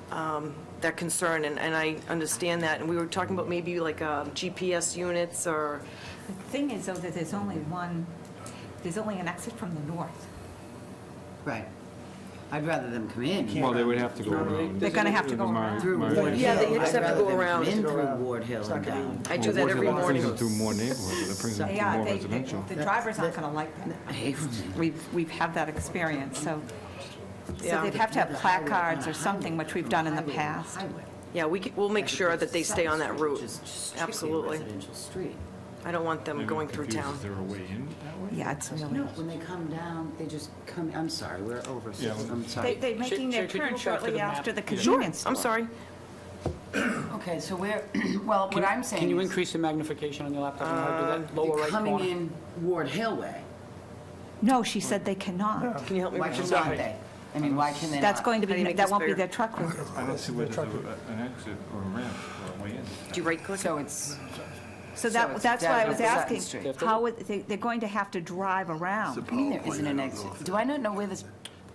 Speaker 12: that concern, and I understand that. And we were talking about maybe like GPS units or,
Speaker 8: The thing is, though, that there's only an exit from the north.
Speaker 7: Right. I'd rather them come in.
Speaker 1: well, they would have to go around.
Speaker 8: They're going to have to go
Speaker 1: Through
Speaker 8: around.
Speaker 7: Through Ward Hill.
Speaker 12: Yeah, they just have to
Speaker 7: I'd
Speaker 12: go
Speaker 7: rather them
Speaker 12: around.
Speaker 7: come in through Ward Hill and down.
Speaker 12: I do that every
Speaker 1: Brings
Speaker 12: morning.
Speaker 1: them through more neighborhoods, it brings them through
Speaker 8: Yeah,
Speaker 1: more
Speaker 8: they-
Speaker 1: residential.
Speaker 8: the drivers aren't going to like that. We've had that experience, so
Speaker 12: Yeah.
Speaker 8: they'd have to have placards or something, which we've done in the past.
Speaker 12: Yeah, we'll make sure that they stay on that route.
Speaker 7: Just strictly
Speaker 12: Absolutely.
Speaker 7: residential street.
Speaker 12: I don't want them
Speaker 1: Maybe
Speaker 12: going through
Speaker 1: confused,
Speaker 12: town.
Speaker 1: Is there a way in that way?
Speaker 8: Yeah, it's really,
Speaker 7: No, when they come down, they just come, I'm sorry, we're over,
Speaker 1: Yeah,
Speaker 7: I'm sorry.
Speaker 8: they're making their
Speaker 2: Could you
Speaker 8: turn
Speaker 2: go back to
Speaker 8: shortly
Speaker 2: the map?
Speaker 8: after the
Speaker 2: Yeah.
Speaker 8: convenience store.
Speaker 12: I'm sorry.
Speaker 7: Okay, so we're, well, what I'm saying
Speaker 2: Can you
Speaker 7: is,
Speaker 2: increase the magnification on your laptop and how to do that? Lower
Speaker 7: they're
Speaker 2: right
Speaker 7: coming
Speaker 2: corner?
Speaker 7: in Ward Hill way.
Speaker 8: No, she said they cannot.
Speaker 12: Can you help me
Speaker 7: Why
Speaker 12: with this?
Speaker 7: cannot they? I mean, why can they not?
Speaker 8: That's going to
Speaker 12: How do you
Speaker 8: be,
Speaker 12: make
Speaker 8: that
Speaker 12: this
Speaker 8: won't be
Speaker 12: bigger?
Speaker 8: their truck route.
Speaker 1: I don't see where there's an exit or a ramp or a way in.
Speaker 12: Do you right-click?
Speaker 7: So it's,
Speaker 8: So
Speaker 7: So it's
Speaker 8: that's why I was
Speaker 7: down Sutton
Speaker 8: asking,
Speaker 7: Street.
Speaker 8: how would, they're going to have to drive around.
Speaker 7: I mean, there isn't an exit. Do I not know where this,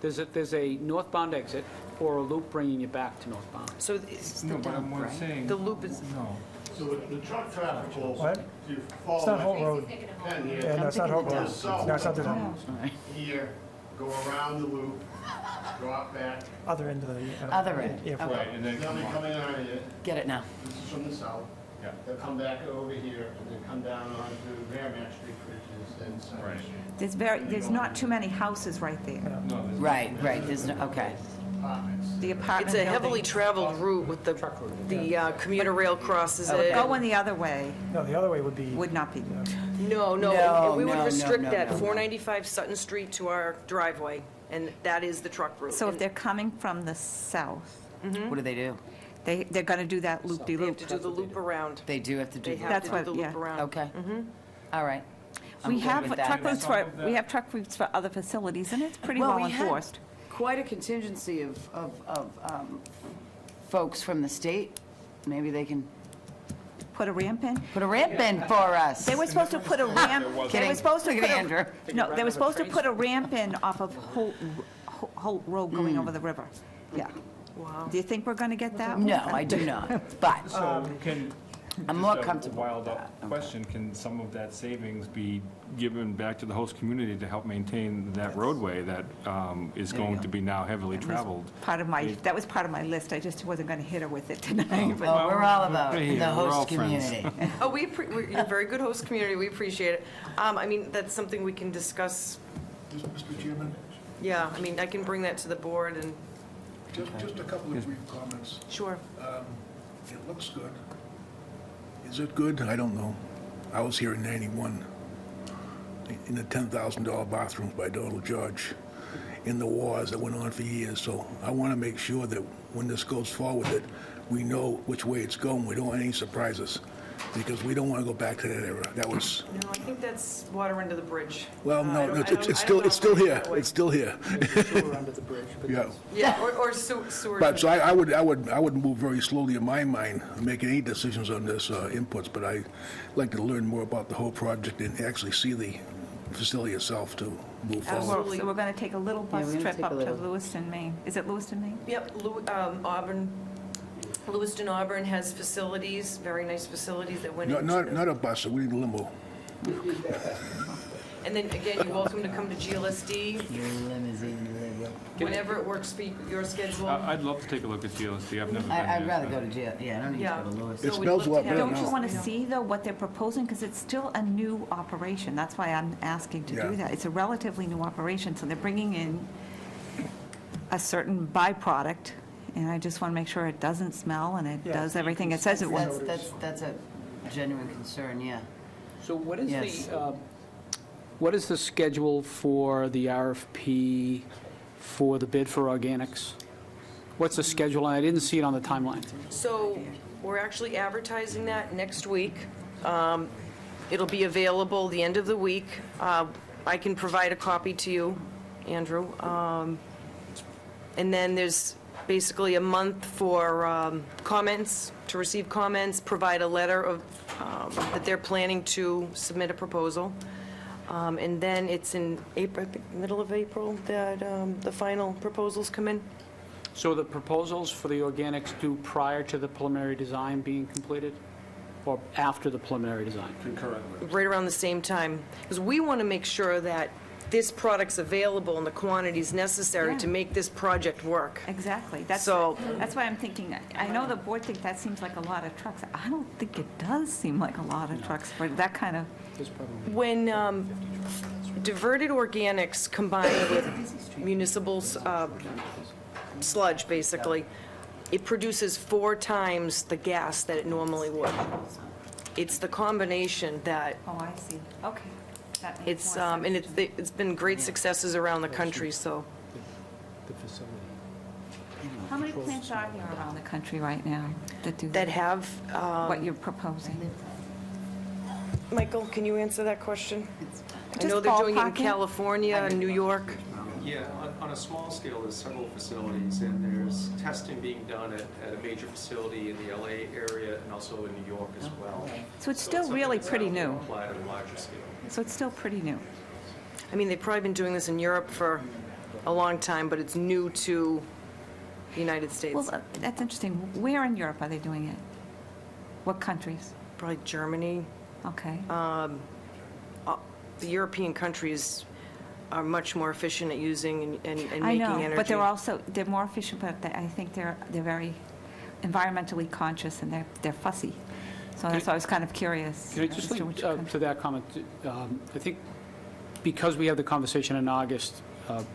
Speaker 2: There's a northbound exit or a loop bringing you back to northbound.
Speaker 12: So it's
Speaker 1: No, but I'm saying.
Speaker 12: the loop is,
Speaker 1: No.
Speaker 11: So the truck traffic flows,
Speaker 6: What?
Speaker 11: if you
Speaker 6: It's
Speaker 11: follow
Speaker 6: not
Speaker 11: that
Speaker 6: Holt Road.
Speaker 11: pen
Speaker 6: Yeah,
Speaker 11: here,
Speaker 6: no, it's not Holt Road.
Speaker 11: south,
Speaker 6: No, it's not the
Speaker 11: here, go around the loop, drop back,
Speaker 6: other end of the
Speaker 7: Other end,
Speaker 6: airport.
Speaker 1: Right, and then
Speaker 11: they'll
Speaker 1: come
Speaker 11: be
Speaker 1: on.
Speaker 11: coming out of here,
Speaker 7: get it now.
Speaker 11: this is from the south.
Speaker 1: Yeah.
Speaker 11: They'll come back over here, and then come down onto Merrimack Street, which is then Sutton
Speaker 1: Right.
Speaker 11: Street.
Speaker 8: There's not too many houses right there.
Speaker 1: No, there's
Speaker 7: Right, there's no, okay.
Speaker 11: Apartments.
Speaker 8: The apartment
Speaker 12: it's a heavily
Speaker 8: building.
Speaker 12: traveled route with the commuter rail crosses it.
Speaker 8: Going the other way
Speaker 6: No, the other way would be,
Speaker 8: would not be.
Speaker 12: No,
Speaker 7: No,
Speaker 12: and we would
Speaker 7: no,
Speaker 12: restrict
Speaker 7: no,
Speaker 12: that
Speaker 7: no.
Speaker 12: 495 Sutton Street to our driveway, and that is the truck route.
Speaker 8: So if
Speaker 12: And
Speaker 8: they're coming from the south,
Speaker 7: What do they do?
Speaker 8: they're going to do that
Speaker 12: They have
Speaker 8: loop-de-loop.
Speaker 12: to do the loop around.
Speaker 7: They do have to do
Speaker 12: They
Speaker 7: that?
Speaker 12: have
Speaker 8: That's
Speaker 12: to do
Speaker 8: what-
Speaker 12: the loop
Speaker 8: yeah.
Speaker 12: around.
Speaker 7: Okay. All right. I'm
Speaker 8: We
Speaker 7: good
Speaker 8: have
Speaker 7: with that.
Speaker 8: truck routes we have truck routes for other facilities, and it's pretty
Speaker 7: Well,
Speaker 8: well
Speaker 7: we had
Speaker 8: enforced.
Speaker 7: quite a contingency of folks from the state. Maybe they can
Speaker 8: Put a ramp in.
Speaker 7: put a ramp in for us.
Speaker 8: They were supposed to put a ramp, they
Speaker 7: Kidding.
Speaker 8: were supposed to
Speaker 7: Look
Speaker 8: put
Speaker 7: at
Speaker 8: a,
Speaker 7: Andrew.
Speaker 8: no, they were supposed to put a ramp in off of Holt Road going over the river. Yeah.
Speaker 12: Wow.
Speaker 8: Do you think we're going to get that?
Speaker 7: No, I do not. But
Speaker 1: So can.
Speaker 7: I'm more
Speaker 1: just a
Speaker 7: comfortable with
Speaker 1: Wild
Speaker 7: that.
Speaker 1: up question, can some of that savings be given back to the host community to help maintain that roadway that is
Speaker 7: There you
Speaker 1: going
Speaker 7: go.
Speaker 1: to be now heavily traveled?
Speaker 8: That was part of my list. I just wasn't going to hit her with it tonight. but-
Speaker 7: well, we're all about
Speaker 1: Hey,
Speaker 7: the
Speaker 1: we're all
Speaker 7: host
Speaker 1: friends.
Speaker 7: community.
Speaker 12: Oh, you're a very good host community, we appreciate it. I mean, that's something we can discuss.
Speaker 11: Mr. Chairman?
Speaker 12: Yeah, I mean, I can bring that to the board, and
Speaker 13: Just a couple of brief comments.
Speaker 12: Sure.
Speaker 13: It looks good. Is it good? I don't know. I was here in '91 in the $10,000 bathrooms by Donald George in the wars that went on for years. So I want to make sure that when this goes forward, that we know which way it's going. We don't want any surprises, because we don't want to go back to that era. That was,
Speaker 12: No, I think that's water under the bridge.
Speaker 13: well,
Speaker 12: I
Speaker 13: no,
Speaker 12: don't-
Speaker 13: it's
Speaker 12: I don't-
Speaker 13: it's
Speaker 12: I
Speaker 13: still
Speaker 12: don't
Speaker 13: it's still
Speaker 12: operate
Speaker 13: here.
Speaker 12: that way.
Speaker 13: It's still here.
Speaker 2: Sewer under the bridge, but
Speaker 13: Yeah.
Speaker 12: Yeah, or sewer.
Speaker 13: But so I would move very slowly in my mind, making any decisions on this inputs. But I like to learn more about the whole project and actually see the facility itself to move forward.
Speaker 12: Absolutely.
Speaker 8: So we're going to take a little
Speaker 7: Yeah,
Speaker 8: bus
Speaker 7: we're gonna
Speaker 8: trip
Speaker 7: take a
Speaker 8: up to
Speaker 7: little-
Speaker 8: Lewiston, Maine. Is it Lewiston, Maine?
Speaker 12: Yep, Auburn, Lewiston, Auburn has facilities, very nice facilities that went into
Speaker 13: Not a bus. We need a limo.
Speaker 12: And then again, you're welcome to come to GLSD
Speaker 7: Your limousine,
Speaker 12: whenever it works for your schedule.
Speaker 1: I'd love to take a look at GLSD. I've never been there.
Speaker 7: I'd rather go to jail, yeah, I don't need to
Speaker 12: Yeah.
Speaker 7: go to Lewis.
Speaker 13: It
Speaker 12: So we'd
Speaker 13: smells
Speaker 12: love
Speaker 13: a lot
Speaker 12: to have-
Speaker 13: better
Speaker 8: Don't you
Speaker 13: now.
Speaker 8: want to see, though, what they're proposing? Because it's still a new operation. That's why I'm asking to
Speaker 13: Yeah.
Speaker 8: do that. It's a relatively new operation, so they're bringing in a certain byproduct, and I just want to make sure it doesn't smell and it
Speaker 2: Yeah.
Speaker 8: does everything it says it will.
Speaker 7: That's a genuine concern, yeah.
Speaker 2: So what is
Speaker 7: Yes.
Speaker 2: what is the schedule for the RFP for the bid for organics? What's the schedule? I didn't see it on the timeline.
Speaker 12: So we're actually advertising that next week. It'll be available the end of the week. I can provide a copy to you, Andrew. And then there's basically a month for comments, to receive comments, provide a letter of, that they're planning to submit a proposal. And then it's in April, I think, middle of April, that the final proposals come in.
Speaker 2: So the proposals for the organics due prior to the preliminary design being completed, or after the preliminary design?
Speaker 12: Right around the same time, because we want to make sure that this product's available in the quantities necessary
Speaker 8: Yeah.
Speaker 12: to make this project work.
Speaker 8: Exactly. That's why I'm thinking, I know the board thinks that seems like a lot of trucks. I don't think it does seem like a lot of trucks for that kind of,
Speaker 12: When diverted organics combined with municipal sludge, basically, it produces 4 times the gas that it normally would. It's the combination that,
Speaker 8: oh, I see. Okay. That makes
Speaker 12: it's,
Speaker 8: more sense.
Speaker 12: and it's been great successes around the country, so.
Speaker 2: The facility.
Speaker 8: How many plants are there around the country right now that do
Speaker 12: That have,
Speaker 8: what you're proposing?
Speaker 12: Michael, can you answer that question? I
Speaker 8: Just
Speaker 12: know they're doing it in
Speaker 8: ballparking.
Speaker 12: California and New York.
Speaker 14: Yeah, on a small scale, there's several facilities, and there's testing being done at a major facility in the LA area and also in New York as well.
Speaker 8: So it's still
Speaker 14: something
Speaker 8: really
Speaker 14: that's
Speaker 8: pretty
Speaker 14: now being
Speaker 8: new.
Speaker 14: applied at a larger scale.
Speaker 8: So it's still pretty new.
Speaker 12: I mean, they've probably been doing this in Europe for a long time, but it's new to the United States.
Speaker 8: Well, that's interesting. Where in Europe are they doing it? What countries?
Speaker 12: Probably Germany.
Speaker 8: Okay.
Speaker 12: The European countries are much more efficient at using and
Speaker 8: I
Speaker 12: making
Speaker 8: know,
Speaker 12: energy.
Speaker 8: but they're more efficient, but I think they're very environmentally conscious and they're fussy. So that's why I was kind of curious.
Speaker 2: Can I just
Speaker 8: as to
Speaker 2: link
Speaker 8: which country.
Speaker 2: to that comment? I think because we have the conversation in August,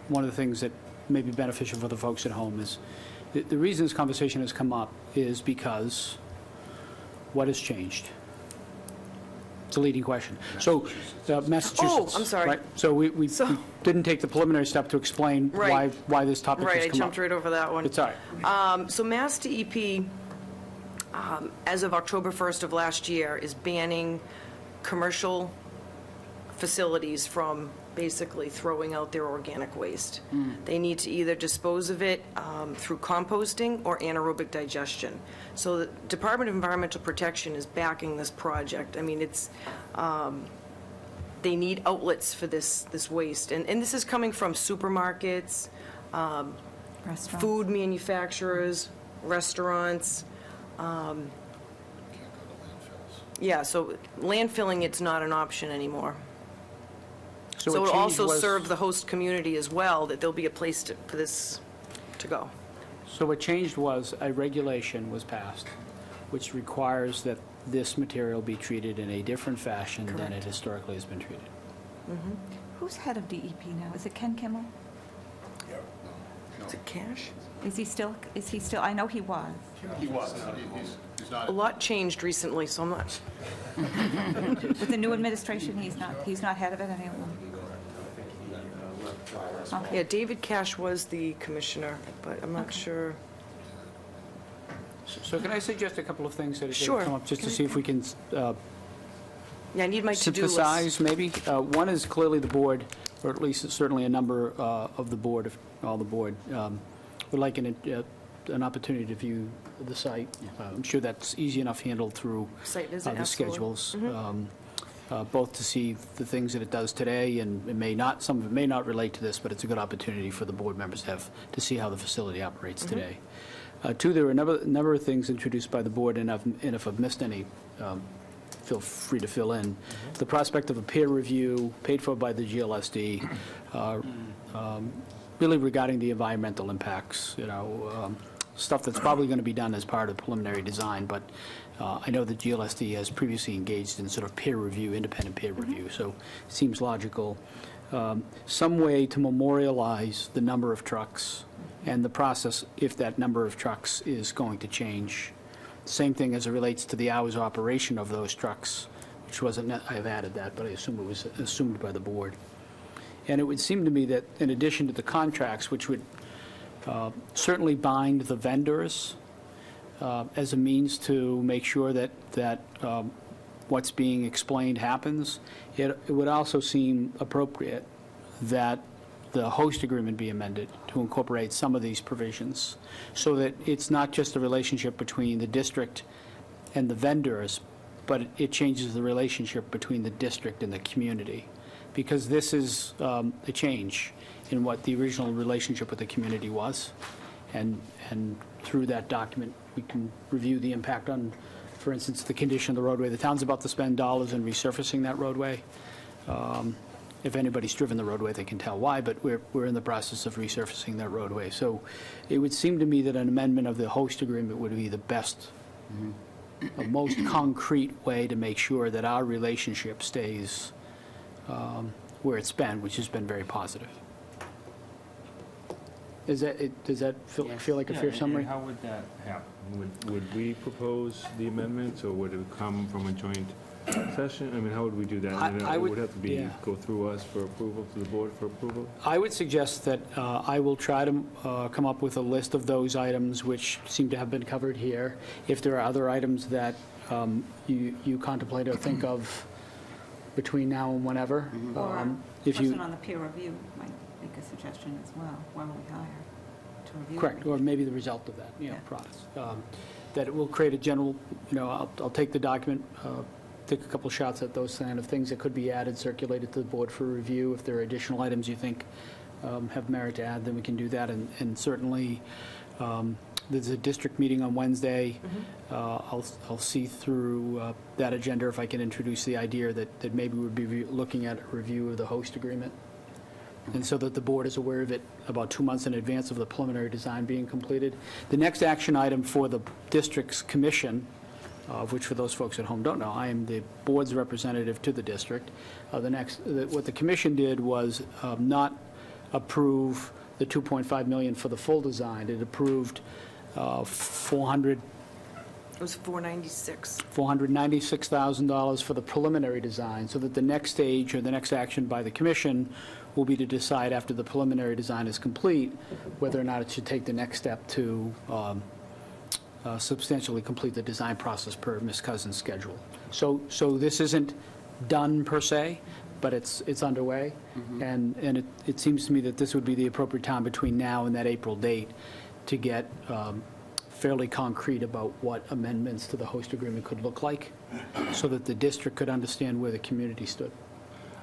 Speaker 2: one of the things that may be beneficial for the folks at home is, the reason this conversation has come up is because what has changed? It's a leading question. So Massachusetts.
Speaker 12: Oh, I'm sorry.
Speaker 2: Right? So we
Speaker 12: So-
Speaker 2: didn't take the preliminary step to explain
Speaker 12: Right.
Speaker 2: why this topic has
Speaker 12: Right, I
Speaker 2: come up.
Speaker 12: jumped right over that one.
Speaker 2: It's all right.
Speaker 12: So Mass DEP, as of October 1st of last year, is banning commercial facilities from basically throwing out their organic waste. They need to either dispose of it through composting or anaerobic digestion. So the Department of Environmental Protection is backing this project. I mean, it's, they need outlets for this waste. And this is coming from supermarkets,
Speaker 8: Restaurants.
Speaker 12: food manufacturers, restaurants. Yeah, so landfilling, it's not an option anymore. So
Speaker 2: a
Speaker 12: it'll
Speaker 2: change
Speaker 12: also
Speaker 2: was-
Speaker 12: serve the host community as well, that there'll be a place for this to go.
Speaker 2: So what changed was a regulation was passed, which requires that this material be treated in a different fashion than it
Speaker 12: Correct.
Speaker 2: historically has been treated.
Speaker 8: Who's head of DEP now? Is it Ken Kimmel?
Speaker 12: Is it Cash?
Speaker 8: Is he still, I know he was.
Speaker 11: He was. He's not.
Speaker 12: A lot changed recently, so I'm not.
Speaker 8: With the new administration, he's not head of it anymore. Okay.
Speaker 12: Yeah, David Cash was the commissioner, but I'm not sure.
Speaker 2: So can I suggest a couple of things that
Speaker 12: Sure.
Speaker 2: have come up, just to see if we can
Speaker 12: Yeah, I need my to-do list.
Speaker 2: synthesize, maybe? One is clearly the board, or at least certainly a number of the board, if all the board, would like an opportunity to view the site. I'm sure that's easy enough handled through
Speaker 12: Site visit,
Speaker 2: the
Speaker 12: absolutely.
Speaker 2: schedules, both to see the things that it does today, and it may not, some of it may not relate to this, but it's a good opportunity for the board members to see how the facility operates today. Two, there were a number of things introduced by the board, and if I've missed any, feel free to fill in. The prospect of a peer review paid for by the GLSD, really regarding the environmental impacts, stuff that's probably going to be done as part of preliminary design, but I know the GLSD has previously engaged in sort of peer review, independent peer review, so it seems logical. Some way to memorialize the number of trucks and the process if that number of trucks is going to change. Same thing as it relates to the hours of operation of those trucks, which wasn't, I have added that, but I assume it was assumed by the board. And it would seem to me that in addition to the contracts, which would certainly bind the vendors as a means to make sure that what's being explained happens, it would also seem appropriate that the host agreement be amended to incorporate some of these provisions, so that it's not just a relationship between the district and the vendors, but it changes the relationship between the district and the community. Because this is a change in what the original relationship with the community was. And through that document, we can review the impact on, for instance, the condition of the roadway. The town's about to spend dollars in resurfacing that roadway. If anybody's driven the roadway, they can tell why, but we're in the process of resurfacing that roadway. So it would seem to me that an amendment of the host agreement would be the best, the most concrete way to make sure that our relationship stays where it's been, which has been very positive. Does that feel like a fair summary?
Speaker 1: And how would that happen? Would we propose the amendments, or would it come from a joint session? I mean, how would we do that?
Speaker 2: I
Speaker 1: It
Speaker 2: would-
Speaker 1: would have to be,
Speaker 2: yeah.
Speaker 1: go through us for approval, to the board for approval?
Speaker 2: I would suggest that I will try to come up with a list of those items which seem to have been covered here. If there are other items that you contemplate or think of between now and whenever.
Speaker 8: Or
Speaker 2: if
Speaker 8: person
Speaker 2: you
Speaker 8: on the peer review might make a suggestion as well, when we hire to review.
Speaker 2: Correct, or maybe the result of that,
Speaker 8: Yeah.
Speaker 2: process. That it will create a general, I'll take the document, take a couple shots at those kind of things that could be added, circulated to the board for review. If there are additional items you think have merit to add, then we can do that. And certainly, there's a district meeting on Wednesday. I'll see through that agenda if I can introduce the idea that maybe we'd be looking at a review of the host agreement. And so that the board is aware of it about 2 months in advance of the preliminary design being completed. The next action item for the district's commission, of which for those folks at home don't know, I am the board's representative to the district. What the commission did was not approve the $2.5 million for the full design. It approved
Speaker 12: It was
Speaker 2: $496,000 for the preliminary design, so that the next stage or the next action by the commission will be to decide after the preliminary design is complete whether or not it should take the next step to substantially complete the design process per Ms. Cousins' schedule. So this isn't done per se, but it's underway, and it seems to me that this would be the appropriate time between now and that April date to get fairly concrete about what amendments to the host agreement could look like, so that the district could understand where the community stood.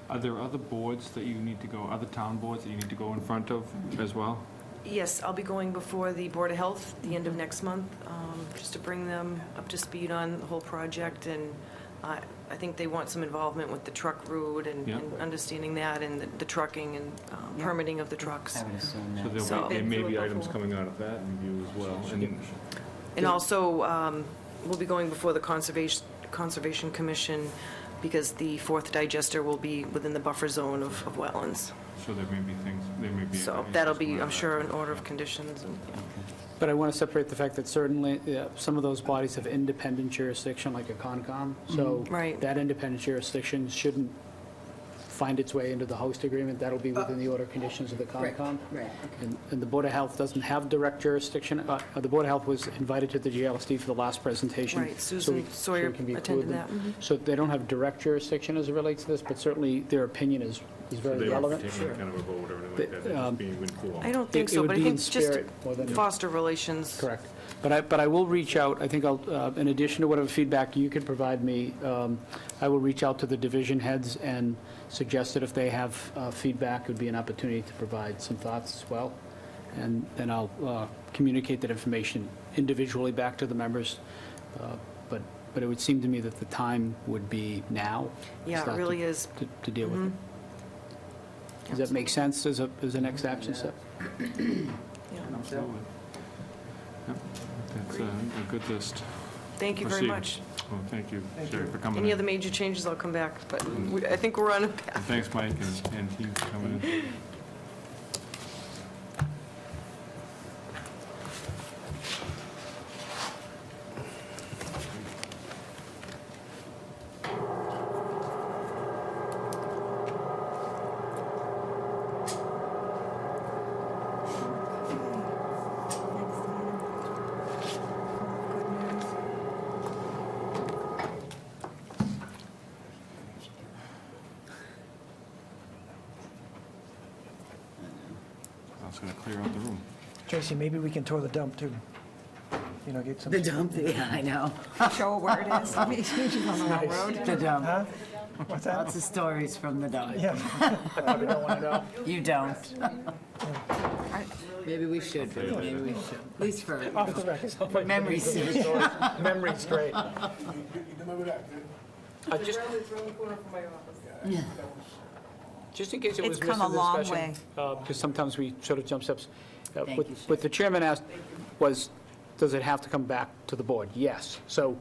Speaker 1: Are there other boards that you need to go, other town boards that you need to go in front of as well?
Speaker 12: Yes, I'll be going before the Board of Health at the end of next month, just to bring them up to speed on the whole project, and I think they want some involvement with the truck route and understanding that, and the trucking and permitting of the trucks.
Speaker 1: So there may be items coming out of that review as well.
Speaker 12: And also, we'll be going before the Conservation Commission, because the fourth digester will be within the buffer zone of wetlands.
Speaker 1: So there may be things, there may be.
Speaker 12: So that'll be, I'm sure, an order of conditions. And
Speaker 2: But I want to separate the fact that certainly some of those bodies have independent jurisdiction, like a Concom. So
Speaker 12: Right.
Speaker 2: that independent jurisdiction shouldn't find its way into the host agreement. That'll be within the order of conditions of the Concom.
Speaker 7: Right.
Speaker 2: And the Board of Health doesn't have direct jurisdiction. The Board of Health was invited to the GLSD for the last presentation.
Speaker 12: Right,
Speaker 2: so
Speaker 12: Susan
Speaker 2: we
Speaker 12: Sawyer
Speaker 2: can be
Speaker 12: attended
Speaker 2: included.
Speaker 12: that. Mhm.
Speaker 2: So they don't have direct jurisdiction as it relates to this, but certainly their opinion is very relevant.
Speaker 1: Kind of a vote or anything like that, they're just being informed.
Speaker 12: I don't think
Speaker 2: It
Speaker 12: so,
Speaker 2: would
Speaker 12: but I
Speaker 2: be
Speaker 12: think
Speaker 2: in
Speaker 12: just
Speaker 2: spirit more than-
Speaker 12: foster relations.
Speaker 2: Correct. But I will reach out, I think I'll, in addition to whatever feedback you could provide me, I will reach out to the division heads and suggest that if they have feedback, it would be an opportunity to provide some thoughts as well. And then I'll communicate that information individually back to the members. But it would seem to me that the time would be now.
Speaker 12: Yeah, it
Speaker 2: start
Speaker 12: really
Speaker 2: to-
Speaker 12: is.
Speaker 2: To deal with it. Does that make sense as a next action step?
Speaker 1: Absolutely. Yep, that's a good list.
Speaker 12: Thank you very
Speaker 1: Proceed.
Speaker 12: much.
Speaker 1: Well, thank you, Sherry, for coming
Speaker 12: Any
Speaker 1: in.
Speaker 12: other major changes, I'll come back, but I think we're on a
Speaker 1: And
Speaker 12: path.
Speaker 1: thanks, Mike, and team for coming in. I was going to clear out the room.
Speaker 6: Tracy, maybe we can tour the dump, too. You know, get some...
Speaker 7: The dump, yeah, I know.
Speaker 8: Show where it is. Let me change it on the wrong road.
Speaker 7: The dump.
Speaker 6: Huh? What's that?
Speaker 7: Lots of stories from the dump.
Speaker 6: Yeah.
Speaker 2: I probably don't want to know.
Speaker 7: You don't. Maybe we should, maybe we should. At least for
Speaker 6: Off the record.
Speaker 7: memory's sake.
Speaker 2: Memory's great. Just in case it was
Speaker 8: It's
Speaker 2: missed
Speaker 8: come
Speaker 2: in
Speaker 8: a long
Speaker 2: discussion, because sometimes we sort of jump steps.
Speaker 7: Thank
Speaker 2: What
Speaker 7: you,
Speaker 2: what the chairman asked was, does it have to come back to the board? Yes. So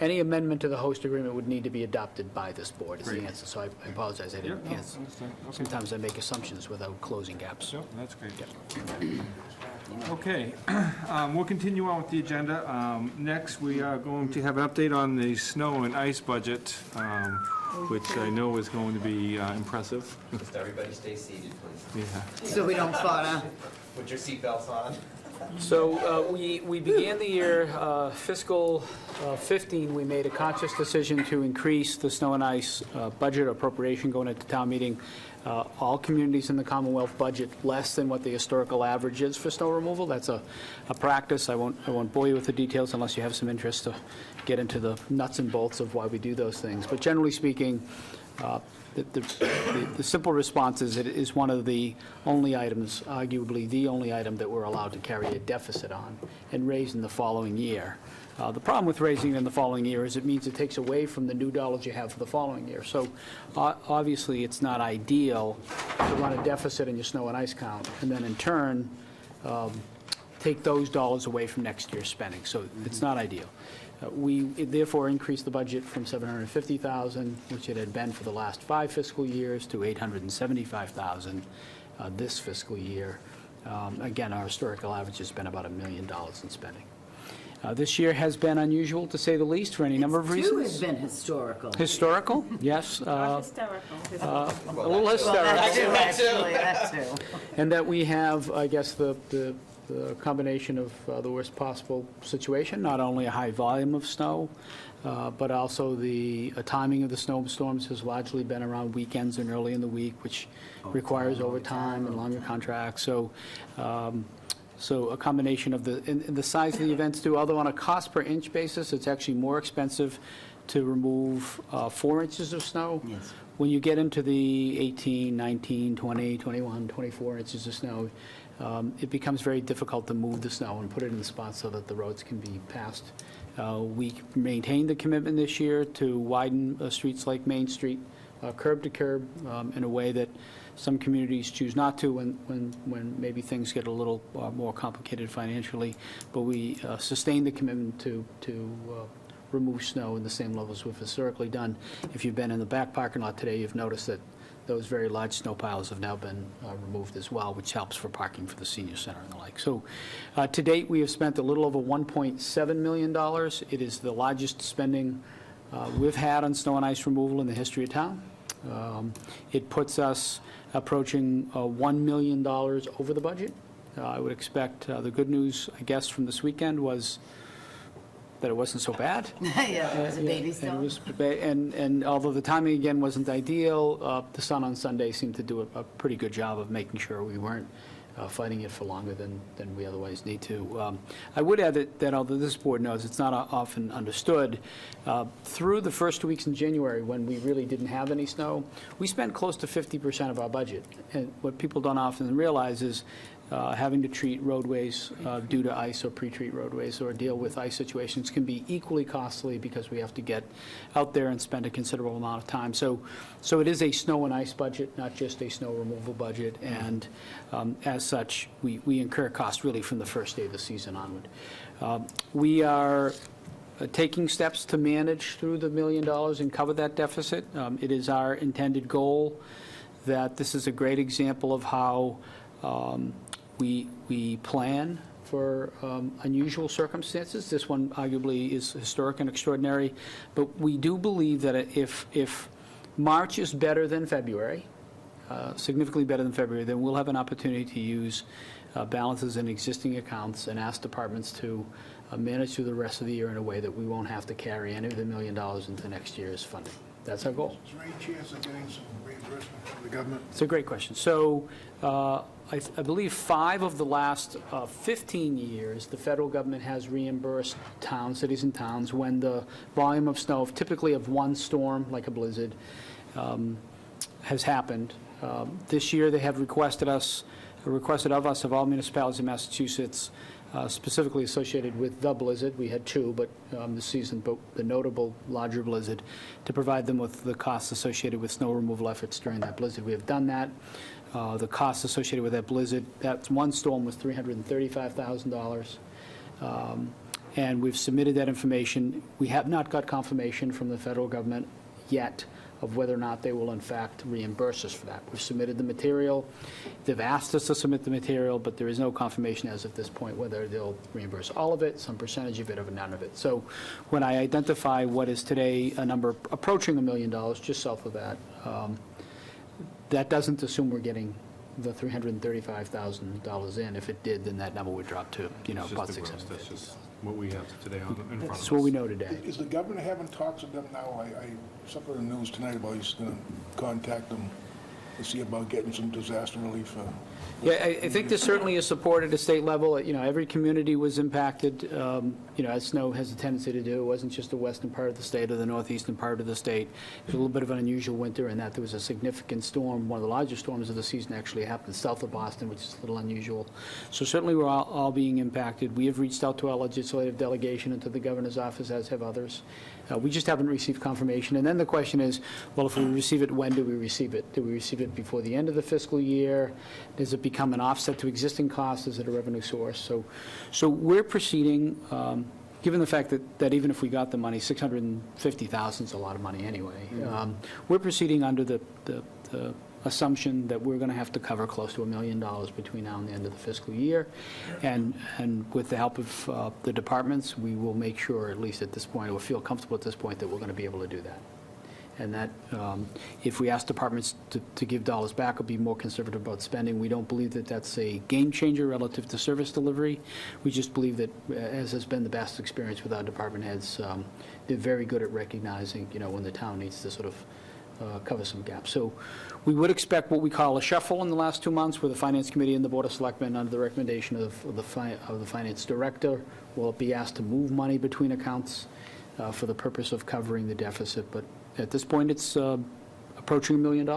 Speaker 2: any amendment to the host agreement would need to be adopted by this board is the answer. So I apologize, I didn't
Speaker 1: Yeah, no,
Speaker 2: answer.
Speaker 1: understand. Okay.
Speaker 2: Sometimes I make assumptions without closing gaps.
Speaker 1: Yep, that's great. Okay, we'll continue on with the agenda. Next, we are going to have an update on the snow and ice budget, which I know is going to be impressive.
Speaker 15: Just everybody stay seated, please.
Speaker 1: Yeah.
Speaker 7: So we don't fall down.
Speaker 15: Put your seatbelts on.
Speaker 2: So we began the year fiscal 15, we made a conscious decision to increase the snow and ice budget appropriation going into town meeting. All communities in the Commonwealth budget less than what the historical average is for snow removal. That's a practice. I won't bore you with the details unless you have some interest to get into the nuts and bolts of why we do those things. But generally speaking, the simple response is it is one of the only items, arguably the only item that we're allowed to carry a deficit on and raise in the following year. The problem with raising in the following year is it means it takes away from the new dollars you have for the following year. So obviously, it's not ideal to run a deficit in your snow and ice count and then in turn take those dollars away from next year's spending. So it's not ideal. We therefore increased the budget from $750,000, which it had been for the last 5 fiscal years, to $875,000 this fiscal year. Again, our historical average has been about $1 million in spending. This year has been unusual, to say the least, for any number of reasons.
Speaker 7: Two has been historical.
Speaker 2: Historical, yes.
Speaker 8: Hysterical.
Speaker 2: A little
Speaker 7: Well,
Speaker 2: hysterical.
Speaker 7: that too, actually, that too.
Speaker 2: And that we have, I guess, the combination of the worst possible situation, not only a high volume of snow, but also the timing of the snowstorms has largely been around weekends and early in the week, which requires overtime and longer contracts. So a combination of the size of the events too, although on a cost per inch basis, it's actually more expensive to remove 4 inches of snow.
Speaker 7: Yes.
Speaker 2: When you get into the 18, 19, 20, 21, 24 inches of snow, it becomes very difficult to move the snow and put it in the spot so that the roads can be passed. We maintained the commitment this year to widen streets like Main Street, curb to curb, in a way that some communities choose not to when maybe things get a little more complicated financially. But we sustained the commitment to remove snow in the same levels we've historically done. If you've been in the back parking lot today, you've noticed that those very large snow piles have now been removed as well, which helps for parking for the senior center and the like. So to date, we have spent a little over $1.7 million. It is the largest spending we've had on snow and ice removal in the history of town. It puts us approaching $1 million over the budget. I would expect the good news, I guess, from this weekend was that it wasn't so bad.
Speaker 7: Yeah, it was a baby still.
Speaker 2: And although the timing again wasn't ideal, the sun on Sunday seemed to do a pretty good job of making sure we weren't fighting it for longer than we otherwise need to. I would add that although this board knows it's not often understood, through the first 2 weeks in January when we really didn't have any snow, we spent close to 50% of our budget. And what people don't often realize is having to treat roadways due to ice or pre-treat roadways or deal with ice situations can be equally costly because we have to get out there and spend a considerable amount of time. So it is a snow and ice budget, not just a snow removal budget, and as such, we incur costs really from the first day of the season onward. We are taking steps to manage through the $1 million and cover that deficit. It is our intended goal that this is a great example of how we plan for unusual circumstances. This one arguably is historic and extraordinary, but we do believe that if March is better than February, significantly better than February, then we'll have an opportunity to use balances in existing accounts and ask departments to manage through the rest of the year in a way that we won't have to carry any of the $1 million into next year's funding. That's our goal.
Speaker 13: Is there any chance of getting some reimbursement from the government?
Speaker 2: It's a great question. So I believe 5 of the last 15 years, the federal government has reimbursed towns, cities and towns, when the volume of snow, typically of one storm, like a blizzard, has happened. This year, they have requested of us, of all municipalities in Massachusetts, specifically associated with the blizzard. We had 2, but this season, but the notable larger blizzard, to provide them with the costs associated with snow removal efforts during that blizzard. We have done that. The costs associated with that blizzard, that one storm was $335,000. And we've submitted that information. We have not got confirmation from the federal government yet of whether or not they will in fact reimburse us for that. We've submitted the material. They've asked us to submit the material, but there is no confirmation as of this point whether they'll reimburse all of it, some percentage of it, or none of it. So when I identify what is today a number approaching $1 million, just south of that, that doesn't assume we're getting the $335,000 in. If it did, then that number would drop to, about $650,000.
Speaker 16: That's just what we have today in front of us.
Speaker 2: That's what we know today.
Speaker 13: Is the governor having talks with them now? I saw in the news tonight about he's going to contact them to see about getting some disaster relief.
Speaker 2: Yeah, I think there certainly is support at a state level. Every community was impacted, as snow has a tendency to do. It wasn't just the western part of the state or the northeastern part of the state. It was a little bit of an unusual winter in that there was a significant storm. One of the largest storms of the season actually happened south of Boston, which is a little unusual. So certainly we're all being impacted. We have reached out to our legislative delegation and to the governor's office, as have others. We just haven't received confirmation. And then the question is, well, if we receive it, when do we receive it? Do we receive it before the end of the fiscal year? Does it become an offset to existing costs? Is it a revenue source? So we're proceeding, given the fact that even if we got the money, $650,000 is a lot of money anyway. We're proceeding under the assumption that we're going to have to cover close to $1 million between now and the end of the fiscal year. And with the help of the departments, we will make sure, at least at this point, or feel comfortable at this point, that we're going to be able to do that. And that if we ask departments to give dollars back or be more conservative about spending, we don't believe that that's a game changer relative to service delivery. We just believe that, as has been the best experience with our department heads, they're very good at recognizing, when the town needs to sort of cover some gaps. So we would expect what we call a shuffle in the last 2 months, where the Finance Committee and the Board of Selectmen, under the recommendation of the Finance Director, will be asked to move money between accounts for the purpose of covering the deficit. But at this point, it's approaching $1 million,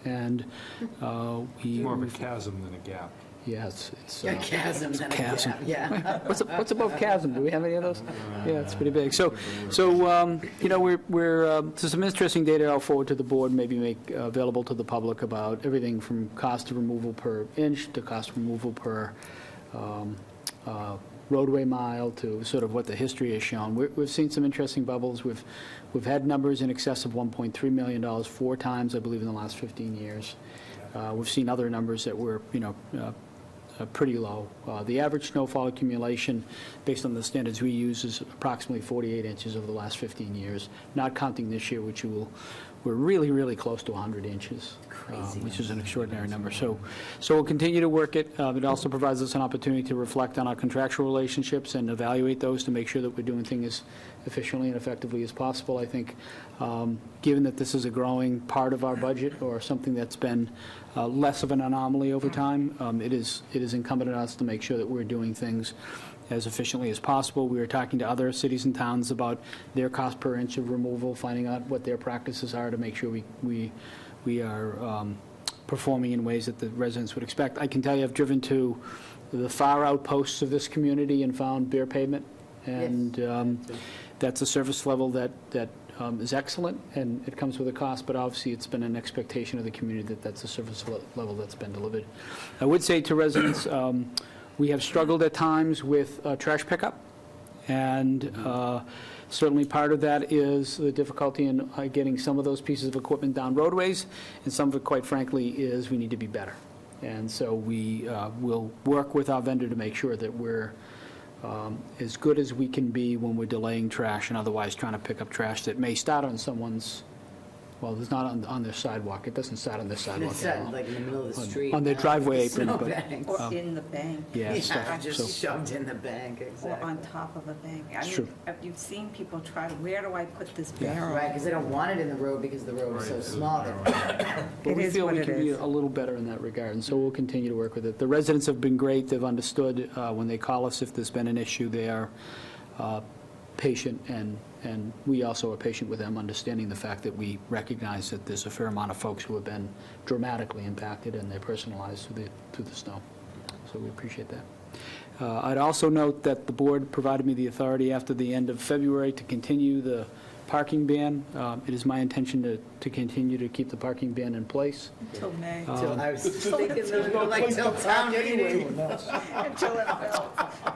Speaker 2: and
Speaker 16: It's more of a chasm than a gap.
Speaker 2: Yeah, it's
Speaker 7: A chasm than a
Speaker 2: chasm.
Speaker 7: gap, yeah.
Speaker 2: What's above chasm? Do we have any of those? Yeah, it's pretty big. So we're to some interesting data I'll forward to the board, maybe make available to the public about everything from cost of removal per inch to cost of removal per roadway mile to sort of what the history has shown. We've seen some interesting bubbles. We've had numbers in excess of $1.3 million 4 times, I believe, in the last 15 years. We've seen other numbers that were, pretty low. The average snowfall accumulation, based on the standards we use, is approximately 48 inches over the last 15 years, not counting this year, which we're really, really close to 100 inches, which is an extraordinary number. So we'll continue to work it. It also provides us an opportunity to reflect on our contractual relationships and evaluate those to make sure that we're doing things as efficiently and effectively as possible. I think, given that this is a growing part of our budget or something that's been less of an anomaly over time, it is incumbent on us to make sure that we're doing things as efficiently as possible. We are talking to other cities and towns about their cost per inch of removal, finding out what their practices are to make sure we are performing in ways that the residents would expect. I can tell you I've driven to the far outposts of this community and found bare pavement, and that's a service level that is excellent, and it comes with a cost, but obviously it's been an expectation of the community that that's a service level that's been delivered. I would say to residents, we have struggled at times with trash pickup, and certainly part of that is the difficulty in getting some of those pieces of equipment down roadways, and some of it, quite frankly, is we need to be better. And so we will work with our vendor to make sure that we're as good as we can be when we're delaying trash and otherwise trying to pick up trash that may start on someone's, well, it's not on their sidewalk. It doesn't start on their sidewalk
Speaker 7: It's
Speaker 2: at all.
Speaker 7: like in the middle of the street.
Speaker 2: On their driveway apron. but,
Speaker 7: Snowbanks.
Speaker 8: Or in the bank.
Speaker 2: Yeah, stuff.
Speaker 7: Just shoved in the bank,
Speaker 8: Or
Speaker 7: exactly.
Speaker 8: on top of a bank. I
Speaker 2: It's
Speaker 8: mean,
Speaker 2: true.
Speaker 8: have you seen people try to, where do I put this barrel?
Speaker 7: Right, because they don't want it in the road because the road is so small.
Speaker 2: But
Speaker 8: It
Speaker 2: we
Speaker 8: is
Speaker 2: feel
Speaker 8: what
Speaker 2: we
Speaker 8: it
Speaker 2: can be
Speaker 8: is.
Speaker 2: a little better in that regard, and so we'll continue to work with it. The residents have been great. They've understood when they call us if there's been an issue. They are patient, and we also are patient with them, understanding the fact that we recognize that there's a fair amount of folks who have been dramatically impacted in their personal lives through the snow. So we appreciate that. I'd also note that the board provided me the authority after the end of February to continue the parking ban. It is my intention to continue to keep the parking ban in place.
Speaker 8: Until May.
Speaker 7: I was thinking like till town meeting.
Speaker 8: Until it melts.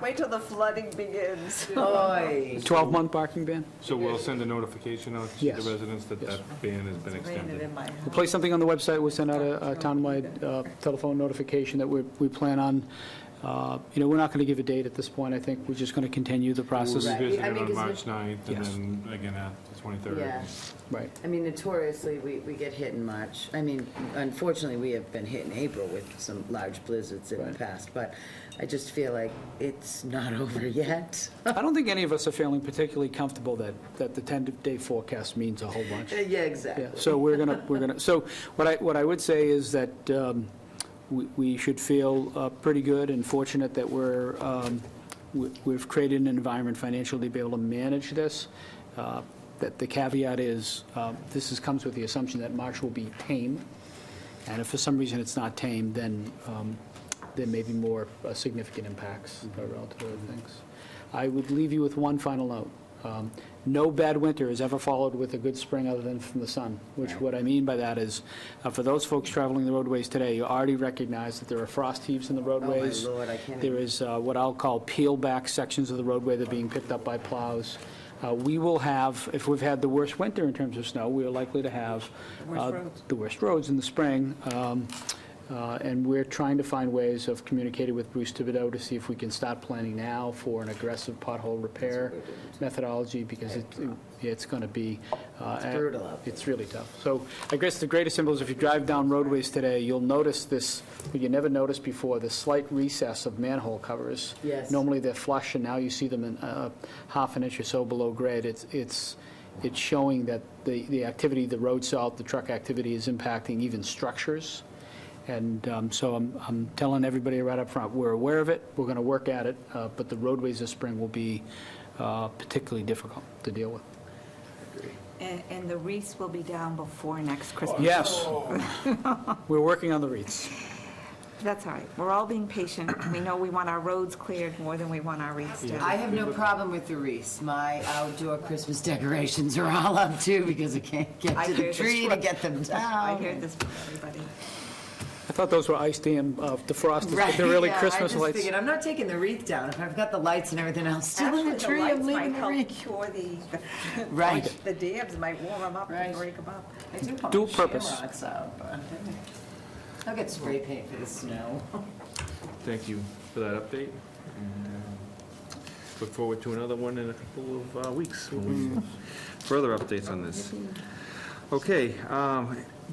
Speaker 8: Wait till the flooding begins.
Speaker 2: 12-month parking ban?
Speaker 16: So we'll send a notification out to
Speaker 2: Yes.
Speaker 16: the residents that that ban has been extended.
Speaker 2: We'll place something on the website. We'll send out a townwide telephone notification that we plan on. We're not going to give a date at this point. I think we're just going to continue the process.
Speaker 16: We'll revisit
Speaker 7: I
Speaker 16: it
Speaker 7: mean,
Speaker 16: on
Speaker 7: 'cause
Speaker 16: March 9th, and
Speaker 2: Yes.
Speaker 16: then again at the 23rd.
Speaker 7: Yeah.
Speaker 2: Right.
Speaker 7: I mean, notoriously, we get hit in March. I mean, unfortunately, we have been hit in April with some large blizzards in the past, but I just feel like it's not over yet.
Speaker 2: I don't think any of us are feeling particularly comfortable that the 10-day forecast means a whole bunch.
Speaker 7: Yeah, exactly.
Speaker 2: Yeah, so we're gonna. So what I would say is that we should feel pretty good and fortunate that we've created an environment financially to be able to manage this. That the caveat is this comes with the assumption that March will be tame, and if for some reason it's not tame, then there may be more significant impacts relative to other things. I would leave you with one final note. No bad winter has ever followed with a good spring other than from the sun, which what I mean by that is, for those folks traveling the roadways today, you already recognize that there are frost heaves in the roadways.
Speaker 7: Oh, my Lord, I can't
Speaker 2: There is what I'll call peel-back sections of the roadway that are being picked up by plows. We will have, if we've had the worst winter in terms of snow, we are likely to have the worst roads in the spring. And we're trying to find ways of communicating with Bruce Thibodeau to see if we can start planning now for an aggressive pothole repair methodology, because it's going to be
Speaker 7: brutal out there.
Speaker 2: It's really tough. So I guess the greatest symbol is if you drive down roadways today, you'll notice this, what you never noticed before, the slight recess of manhole covers.
Speaker 7: Yes.
Speaker 2: Normally they're flush, and now you see them in half an inch or so below grade. It's showing that the activity, the road salt, the truck activity is impacting even structures. And so I'm telling everybody right up front, we're aware of it, we're going to work at it, but the roadways this spring will be particularly difficult to deal with.
Speaker 8: And the wreaths will be down before next Christmas.
Speaker 2: Yes. We're working on the wreaths.
Speaker 8: That's all right. We're all being patient. We know we want our roads cleared more than we want our wreaths down.
Speaker 7: I have no problem with the wreaths. My outdoor Christmas decorations are all up too because I can't get
Speaker 8: I
Speaker 7: to
Speaker 8: hear
Speaker 7: the
Speaker 8: this
Speaker 7: tree to
Speaker 8: from-
Speaker 7: get them down.
Speaker 8: I hear this from everybody.
Speaker 2: I thought those were ice dam defrosters, but they're really Christmas
Speaker 7: I just
Speaker 2: lights.
Speaker 7: figured, I'm not taking the wreath down. If I've got the lights and everything else still in the tree, I'm leaving the wreath.
Speaker 8: Cure
Speaker 7: Right.
Speaker 8: the dams might warm them up
Speaker 7: Right.
Speaker 8: and break them up.
Speaker 7: I do want
Speaker 2: Dual purpose.
Speaker 7: shamrocks out, but I'll get spray paint for the snow.
Speaker 16: Thank you for that update. And, look forward to another one in a couple of weeks. when we- Further updates on this. Okay,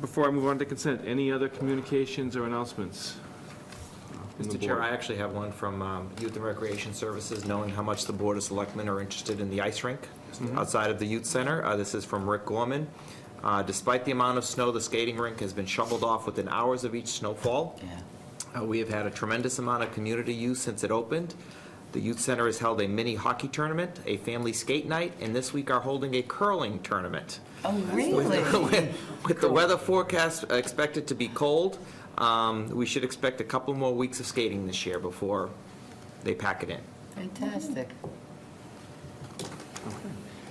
Speaker 16: before I move on to consent, any other communications or announcements? from the
Speaker 15: Mr. Chair,
Speaker 16: board?
Speaker 15: I actually have one from Youth and Recreation Services, knowing how much the Board of Selectmen are interested in the ice rink outside of the Youth Center. This is from Rick Gorman. Despite the amount of snow, the skating rink has been shoveled off within hours of each snowfall.
Speaker 7: Yeah.
Speaker 15: We have had a tremendous amount of community use since it opened. The Youth Center has held a mini hockey tournament, a family skate night, and this week are holding a curling tournament.
Speaker 7: Oh, really?
Speaker 15: With the weather forecast expected to be cold, we should expect a couple more weeks of skating this year before they pack it in.
Speaker 7: Fantastic.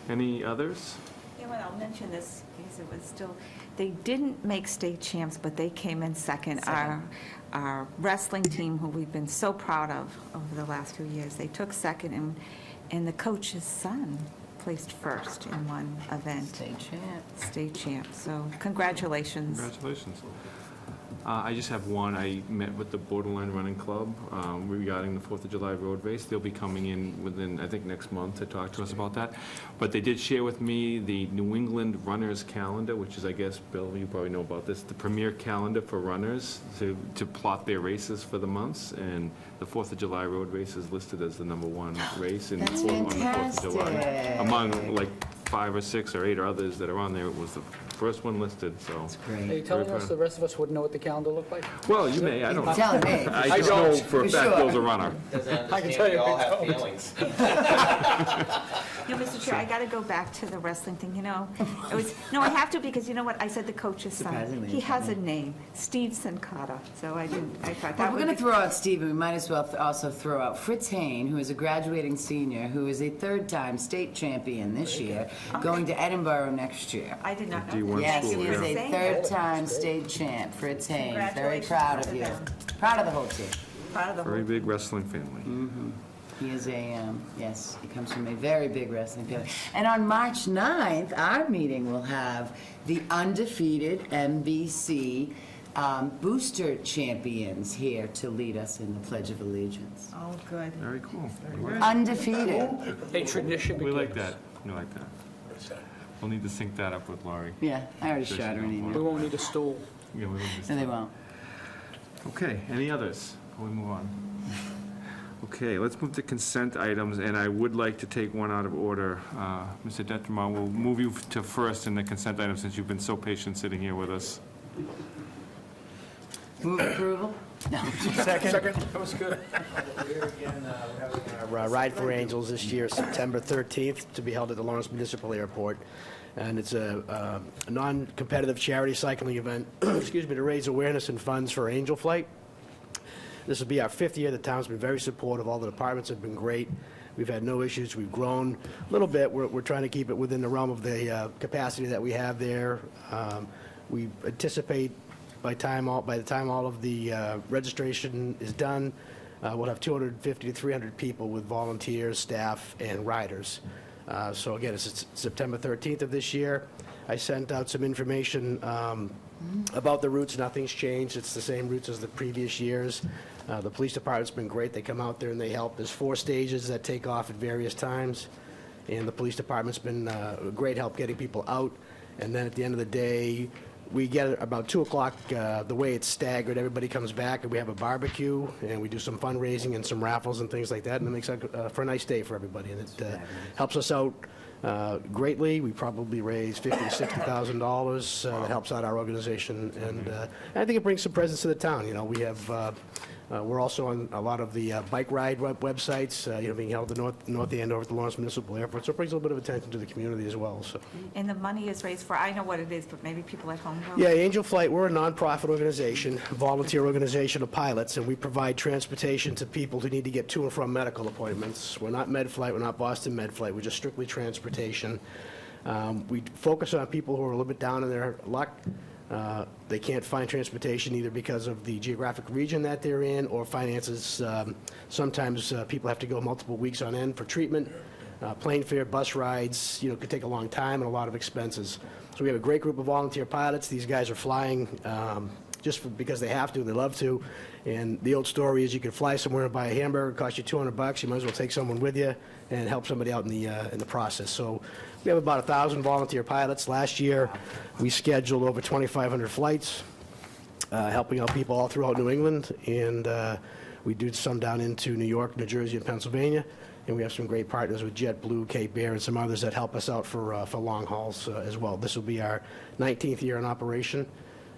Speaker 16: Any others?
Speaker 8: Yeah, well, I'll mention this because it was still, they didn't make state champs, but they came in second. Our wrestling team, who we've been so proud of over the last few years, they took second, and the coach's son placed first in one event.
Speaker 7: State champ.
Speaker 8: State champ, so congratulations.
Speaker 16: Congratulations. I just have one. I met with the Borderline Running Club regarding the 4th of July road race. They'll be coming in within, I think, next month to talk to us about that. But they did share with me the New England Runners Calendar, which is, I guess, Bill, you probably know about this, the premier calendar for runners to plot their races for the months. And the 4th of July road race is listed as the #1 race on the 4th of July. Among like 5 or 6 or 8 others that are on there, it was the first one listed, so. That's
Speaker 7: great.
Speaker 2: Are you telling us the rest of us wouldn't know what the calendar looked like?
Speaker 16: Well, you may, I don't know.
Speaker 7: Telling me.
Speaker 16: I just know for a fact Bill's a runner.
Speaker 2: I can tell you.
Speaker 15: all have feelings.
Speaker 8: You know, Mr. Chair, I got to go back to the wrestling thing, it was, no, I have to, because you know what, I said the coach's son.
Speaker 7: Surprisingly,
Speaker 8: He
Speaker 7: it's
Speaker 8: has
Speaker 7: not
Speaker 8: a name, Steve Sincata, so I thought
Speaker 7: Well,
Speaker 8: that
Speaker 7: we're
Speaker 8: would
Speaker 7: going
Speaker 8: be.
Speaker 7: to throw out Stephen. We might as well also throw out Fritz Hain, who is a graduating senior, who is a 3rd-time state champion this year, going to Edinburgh next year.
Speaker 8: I did not know.
Speaker 16: D1
Speaker 7: Yes, he
Speaker 16: school,
Speaker 7: is
Speaker 16: yeah.
Speaker 7: a 3rd-time state champ, Fritz Hain. Very
Speaker 8: Congratulations
Speaker 7: proud
Speaker 8: to
Speaker 7: of you.
Speaker 8: them.
Speaker 7: Proud of the whole team.
Speaker 8: Part of the
Speaker 16: Very
Speaker 8: whole.
Speaker 16: big wrestling family.
Speaker 7: He is yes, he comes from a very big wrestling family. And on March 9th, our meeting will have the undefeated NBC booster champions here to lead us in the Pledge of Allegiance.
Speaker 8: Oh, good.
Speaker 16: Very cool.
Speaker 7: Undefeated.
Speaker 2: A tradition
Speaker 16: We like
Speaker 2: begins.
Speaker 16: that. We like that. We'll need to sync that up with Laurie.
Speaker 7: Yeah, I already shot her an
Speaker 2: We
Speaker 7: email.
Speaker 2: won't need a stool.
Speaker 16: Yeah, we will just-
Speaker 7: No, they won't.
Speaker 16: Okay, any others before we move on? Okay, let's move to consent items, and I would like to take one out of order. Mr. Detremont, we'll move you to first in the consent item since you've been so patient sitting here with us.
Speaker 7: Move approval? No.
Speaker 6: Second.
Speaker 2: That was good.
Speaker 17: We're having our Ride for Angels this year, September 13th, to be held at the Lawrence Municipal Airport. And it's a non-competitive charity cycling event, excuse me, to raise awareness and funds for Angel Flight. This will be our 5th year. The town's been very supportive. All the departments have been great. We've had no issues. We've grown a little bit. We're trying to keep it within the realm of the capacity that we have there. We anticipate by the time all of the registration is done, we'll have 250 to 300 people with volunteers, staff, and riders. So again, it's September 13th of this year. I sent out some information about the routes. Nothing's changed. It's the same routes as the previous years. The police department's been great. They come out there and they help. There's 4 stages that take off at various times, and the police department's been a great help getting people out. And then at the end of the day, we get about 2 o'clock, the way it's staggered, everybody comes back and we have a barbecue and we do some fundraising and some raffles and things like that, and it makes for a nice day for everybody, and it helps us out greatly. We probably raise $50,000 to $60,000. That helps out our organization, and I think it brings some presence to the town. We have we're also on a lot of the bike ride websites, being held at North Andover at the Lawrence Municipal Airport, so it brings a little bit of attention to the community as well. So.
Speaker 8: And the money is raised for, I know what it is, but maybe people at home don't.
Speaker 17: Yeah, Angel Flight, we're a nonprofit organization, volunteer organization of pilots, and we provide transportation to people who need to get to and from medical appointments. We're not MedFlight, we're not Boston MedFlight, we're just strictly transportation. We focus on people who are a little bit down in their luck. They can't find transportation either because of the geographic region that they're in or finances. Sometimes people have to go multiple weeks on end for treatment. Plane fare, bus rides, could take a long time and a lot of expenses. So we have a great group of volunteer pilots. These guys are flying because they have to, they love to. And the old story is you can fly somewhere and buy a hamburger, it costs you $200. You might as well take someone with you and help somebody out in the process. So we have about 1,000 volunteer pilots. Last year, we scheduled over 2,500 flights, helping out people all throughout New England. And we do some down into New York, New Jersey, and Pennsylvania. And we have some great partners with JetBlue, Cape Air, and some others that help us out for long hauls as well. This will be our 19th year in operation,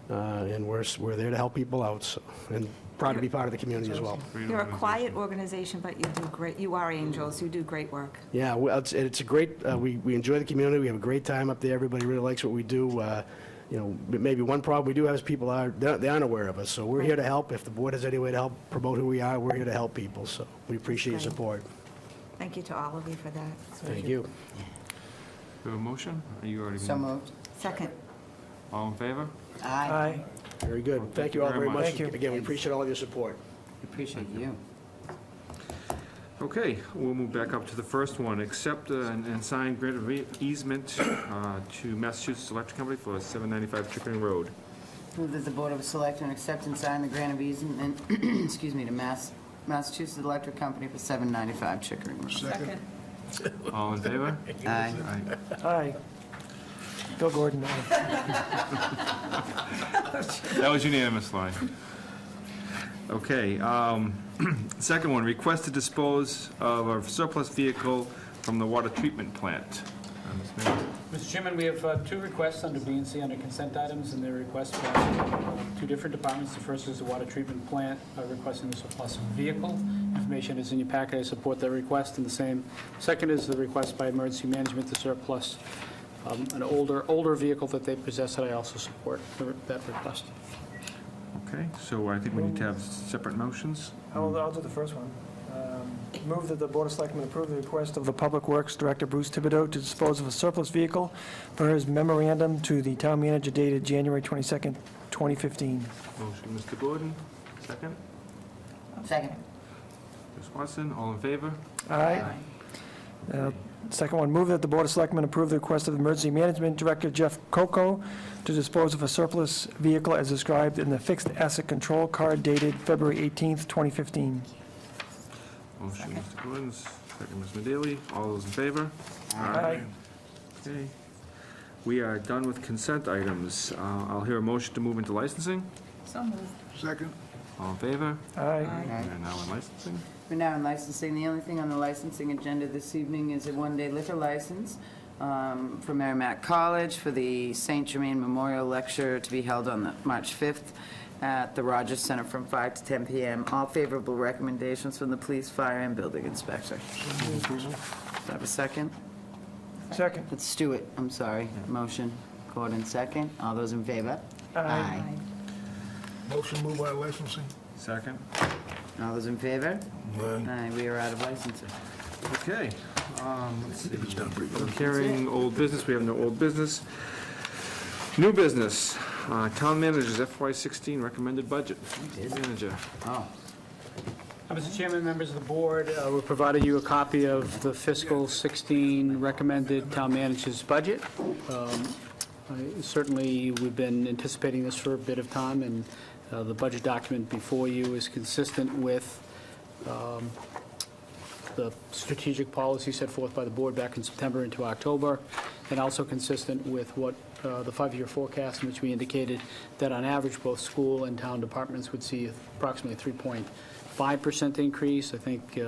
Speaker 17: and we're there to help people out. So, and proud to be part of the community as well.
Speaker 8: You're a quiet organization, but you do great. You are angels. You do great work.
Speaker 17: Yeah, well, it's a great. We enjoy the community. We have a great time up there. Everybody really likes what we do. Maybe one problem we do have is people they aren't aware of us. So we're here to help. If the board has any way to help promote who we are, we're here to help people. So we appreciate your support.
Speaker 8: Thank you to all of you for that.
Speaker 17: Thank you.
Speaker 16: Do you have a motion? Are you already?
Speaker 7: So moved.
Speaker 8: Second.
Speaker 16: All in favor?
Speaker 8: Aye.
Speaker 17: Very good. Thank you all very much.
Speaker 6: Thank you.
Speaker 17: Again, we appreciate all of your support.
Speaker 7: Appreciate you.
Speaker 16: Okay, we'll move back up to the first one. Accept and sign grant of easement to Massachusetts Electric Company for 795 Chickering Road.
Speaker 7: Move that the Board of Selectmen accept and sign the grant of easement, excuse me, to Massachusetts Electric Company for 795 Chickering Road.
Speaker 8: Second.
Speaker 16: All in favor?
Speaker 7: Aye.
Speaker 6: Aye. Bill Gordon, aye.
Speaker 16: That was unanimous, Lauren. Okay, second one, request to dispose of a surplus vehicle from the water treatment plant. Ms. Mayor?
Speaker 2: Mr. Chairman, we have two requests under B and C under consent items, and they're requests by two different departments. The first is the water treatment plant requesting the surplus vehicle. Information is in your packet. I support their request. And the same. Second is the request by emergency management to surplus an older vehicle that they possess, that I also support that request.
Speaker 16: Okay, so I think we need to have separate motions.
Speaker 6: I'll do the first one. Move that the Board of Selectmen approve the request of the Public Works Director Bruce Thibodeau to dispose of a surplus vehicle per his memorandum to the town manager dated January 22nd, 2015.
Speaker 16: Motion, Mr. Gordon, second.
Speaker 7: Second.
Speaker 16: Ms. Watson, all in favor?
Speaker 6: Aye. Second one, move that the Board of Selectmen approve the request of the Emergency Management Director Jeff Coco to dispose of a surplus vehicle as described in the fixed asset control card dated February 18th, 2015.
Speaker 16: Motion, Mr. Gordon, second, Ms. Medeli, all those in favor?
Speaker 6: Aye.
Speaker 16: Okay. We are done with consent items. I'll hear a motion to move into licensing.
Speaker 8: So moved.
Speaker 13: Second.
Speaker 16: All in favor?
Speaker 6: Aye.
Speaker 16: We are now in licensing.
Speaker 7: We're now in licensing. The only thing on the licensing agenda this evening is a one-day liquor license for Merrimack College for the St. Germain Memorial Lecture to be held on March 5th at the Rogers Center from 5 to 10 p.m. All favorable recommendations from the police, fire, and building inspector. Do I have a second?
Speaker 6: Second.
Speaker 7: It's Stewart, I'm sorry. Motion. Gordon, second. All those in favor?
Speaker 6: Aye.
Speaker 13: Motion moved by licensing.
Speaker 16: Second.
Speaker 7: All those in favor?
Speaker 13: Aye.
Speaker 7: Aye, we are out of licensing.
Speaker 16: Okay. Let's see.
Speaker 13: It's done pretty good.
Speaker 16: Public hearing, old business, we have no old business. New business, town manager's FY16 recommended budget. Manager.
Speaker 7: Oh.
Speaker 2: Mr. Chairman, members of the board, we provided you a copy of the fiscal 16 recommended town manager's budget. Certainly, we've been anticipating this for a bit of time, and the budget document before you is consistent with the strategic policy set forth by the board back in September into October, and also consistent with what the 5-year forecast in which we indicated that on average both school and town departments would see approximately 3.5% increase. I think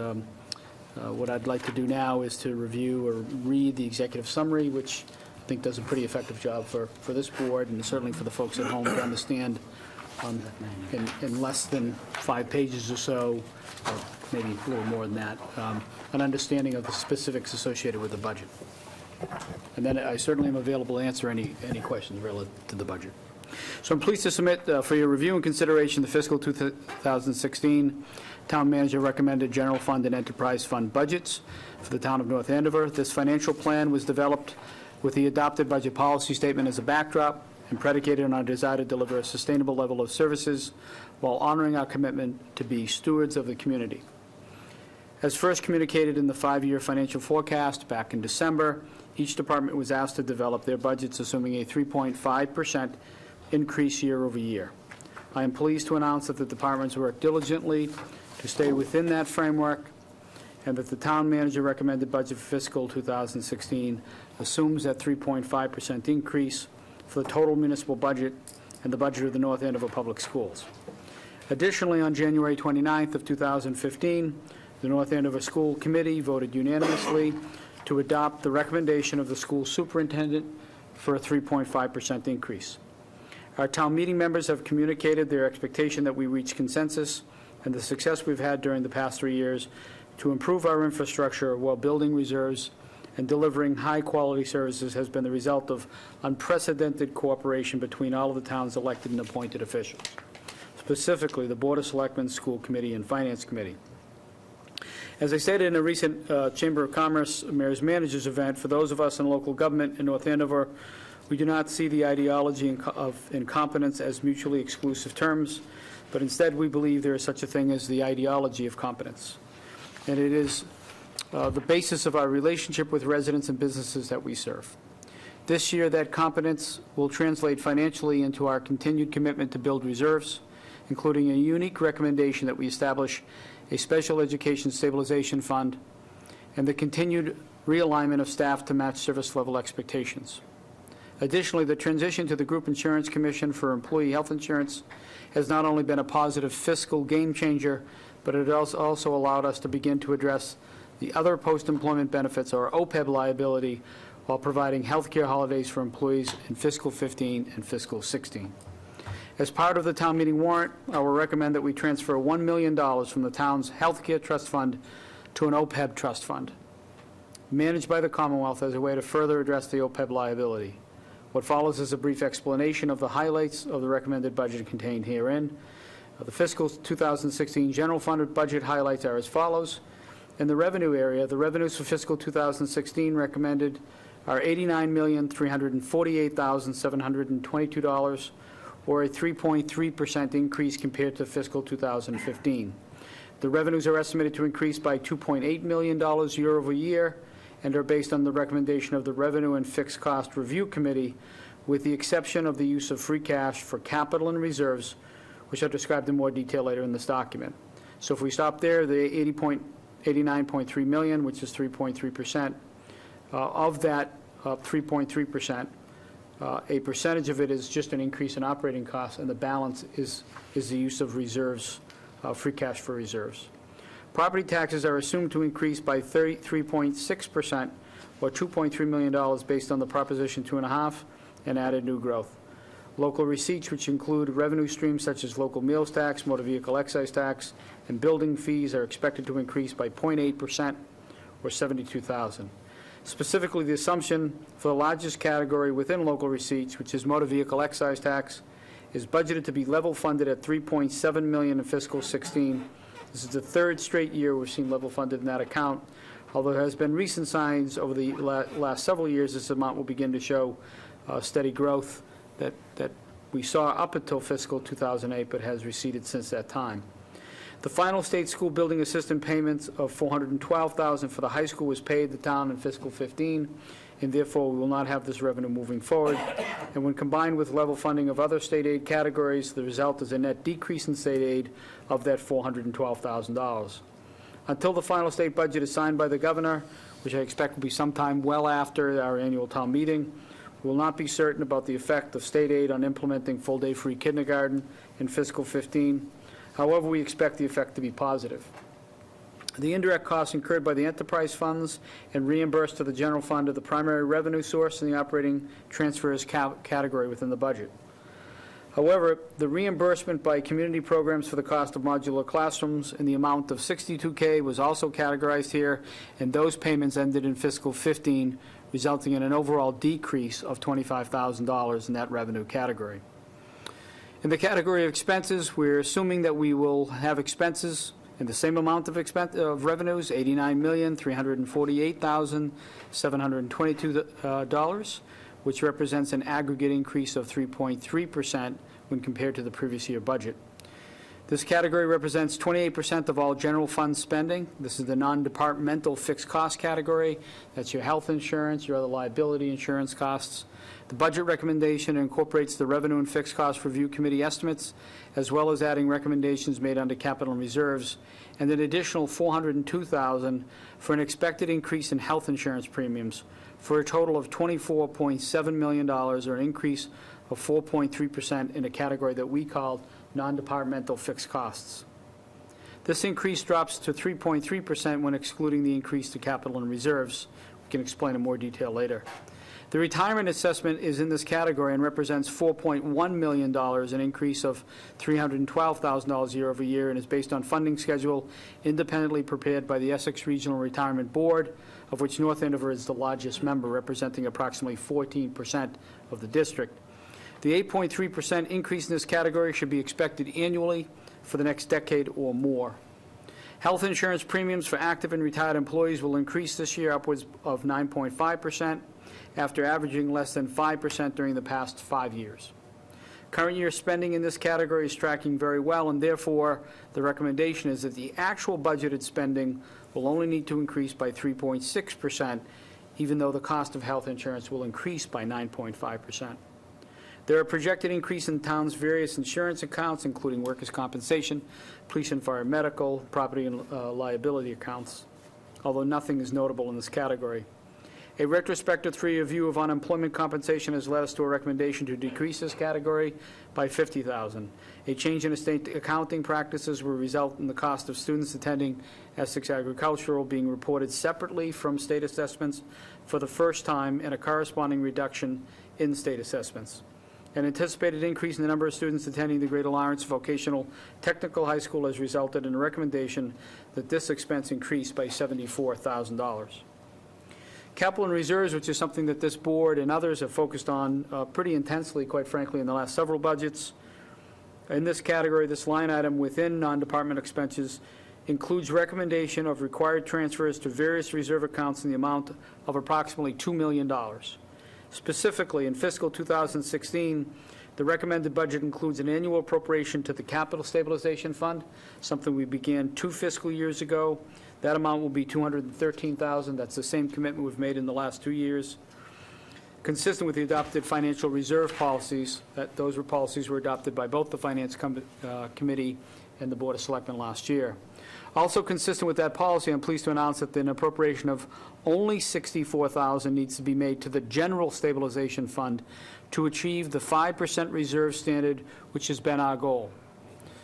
Speaker 2: what I'd like to do now is to review or read the executive summary, which I think does a pretty effective job for this board and certainly for the folks at home to understand in less than 5 pages or so, or maybe a little more than that, an understanding of the specifics associated with the budget. And then I certainly am available to answer any questions relative to the budget. So I'm pleased to submit for your review and consideration the fiscal 2016 Town Manager recommended general fund and enterprise fund budgets for the town of North Andover. This financial plan was developed with the adopted budget policy statement as a backdrop and predicated on our desire to deliver a sustainable level of services while honoring our commitment to be stewards of the community. As first communicated in the 5-year financial forecast back in December, each department was asked to develop their budgets assuming a 3.5% increase year over year. I am pleased to announce that the departments worked diligently to stay within that framework, and that the town manager recommended budget for fiscal 2016 assumes that 3.5% increase for the total municipal budget and the budget of the North Andover Public Schools. Additionally, on January 29th of 2015, the North Andover School Committee voted unanimously to adopt the recommendation of the school superintendent for a 3.5% increase. Our town meeting members have communicated their expectation that we reach consensus, and the success we've had during the past 3 years to improve our infrastructure while building reserves and delivering high-quality services has been the result of unprecedented cooperation between all of the town's elected and appointed officials, specifically the Board of Selectmen, School Committee, and Finance Committee. As I stated in a recent Chamber of Commerce Mayor's Managers event, for those of us in local government in North Andover, we do not see the ideology of incompetence as mutually exclusive terms, but instead we believe there is such a thing as the ideology of competence. And it is the basis of our relationship with residents and businesses that we serve. This year, that competence will translate financially into our continued commitment to build reserves, including a unique recommendation that we establish a special education stabilization fund, and the continued realignment of staff to match service level expectations. Additionally, the transition to the Group Insurance Commission for employee health insurance has not only been a positive fiscal game changer, but it has also allowed us to begin to address the other post-employment benefits, or OPEB liability, while providing health care holidays for employees in fiscal 15 and fiscal 16. As part of the town meeting warrant, I will recommend that we transfer $1 million from the town's health care trust fund to an OPEB trust fund, managed by the Commonwealth as a way to further address the OPEB liability. What follows is a brief explanation of the highlights of the recommended budget contained herein. The fiscal 2016 general fund budget highlights are as follows. In the revenue area, the revenues for fiscal 2016 recommended are $89,348,722, or a 3.3% increase compared to fiscal 2015. The revenues are estimated to increase by $2.8 million year over year and are based on the recommendation of the Revenue and Fixed Cost Review Committee, with the exception of the use of free cash for capital and reserves, which are described in more detail later in this document. So if we stop there, the 89.3 million, which is 3.3%, of that 3.3%, a percentage of it is just an increase in operating costs, and the balance is the use of reserves, free cash for reserves. Property taxes are assumed to increase by 33.6%, or $2.3 million, based on the Proposition 2.5 and added new growth. Local receipts, which include revenue streams such as local meals tax, motor vehicle excise tax, and building fees, are expected to increase by 0.8%, or $72,000. Specifically, the assumption for the largest category within local receipts, which is motor vehicle excise tax, is budgeted to be level funded at $3.7 million in fiscal 16. This is the third straight year we've seen level funded in that account. Although there has been recent signs over the last several years, this amount will begin to show steady growth that we saw up until fiscal 2008, but has receded since that time. The final state school building assistant payments of $412,000 for the high school was paid the town in fiscal 15, and therefore we will not have this revenue moving forward. And when combined with level funding of other state aid categories, the result is a net decrease in state aid of that $412,000. Until the final state budget is signed by the governor, which I expect will be sometime well after our annual town meeting, we will not be certain about the effect of state aid on implementing full-day free kindergarten in fiscal 15. However, we expect the effect to be positive. The indirect costs incurred by the enterprise funds and reimbursed to the general fund are the primary revenue source in the operating transfers category within the budget. However, the reimbursement by community programs for the cost of modular classrooms in the amount of $62K was also categorized here, and those payments ended in fiscal 15, resulting in an overall decrease of $25,000 in that revenue category. In the category of expenses, we're assuming that we will have expenses in the same amount of revenues, $89,348,722, which represents an aggregate increase of 3.3% when compared to the previous year budget. This category represents 28% of all general fund spending. This is the non-departmental fixed cost category. That's your health insurance, your other liability insurance costs. The budget recommendation incorporates the Revenue and Fixed Cost Review Committee estimates, as well as adding recommendations made under capital and reserves, and an additional $402,000 for an expected increase in health insurance premiums, for a total of $24.7 million, or an increase of 4.3% in a category that we called non-departmental fixed costs. This increase drops to 3.3% when excluding the increase to capital and reserves. We can explain in more detail later. The retirement assessment is in this category and represents $4.1 million, an increase of $312,000 year over year, and is based on funding schedule independently prepared by the Essex Regional Retirement Board, of which North Andover is the largest member, representing approximately 14% of the district. The 8.3% increase in this category should be expected annually for the next decade or more. Health insurance premiums for active and retired employees will increase this year upwards of 9.5%, after averaging less than 5% during the past 5 years. Current year spending in this category is tracking very well, and therefore the recommendation is that the actual budgeted spending will only need to increase by 3.6%, even though the cost of health insurance will increase by 9.5%. There are projected increase in the town's various insurance accounts, including workers' compensation, police and fire medical, property and liability accounts, although nothing is notable in this category. A retrospective 3-year review of unemployment compensation has led us to a recommendation to decrease this category by $50,000. A change in estate accounting practices will result in the cost of students attending Essex Agricultural being reported separately from state assessments for the first time, and a corresponding reduction in state assessments. An anticipated increase in the number of students attending the Greater Lawrence Vocational Technical High School has resulted in a recommendation that this expense increase by $74,000. Capital and reserves, which is something that this board and others have focused on pretty intensely, quite frankly, in the last several budgets. In this category, this line item within non-department expenses includes recommendation of required transfers to various reserve accounts in the amount of approximately $2 million. Specifically, in fiscal 2016, the recommended budget includes an annual appropriation to the Capital Stabilization Fund, something we began 2 fiscal years ago. That amount will be $213,000. That's the same commitment we've made in the last 2 years. Consistent with the adopted financial reserve policies, those policies were adopted by both the Finance Committee and the Board of Selectmen last year. Also consistent with that policy, I'm pleased to announce that an appropriation of only $64,000 needs to be made to the General Stabilization Fund to achieve the 5% reserve standard, which has been our goal.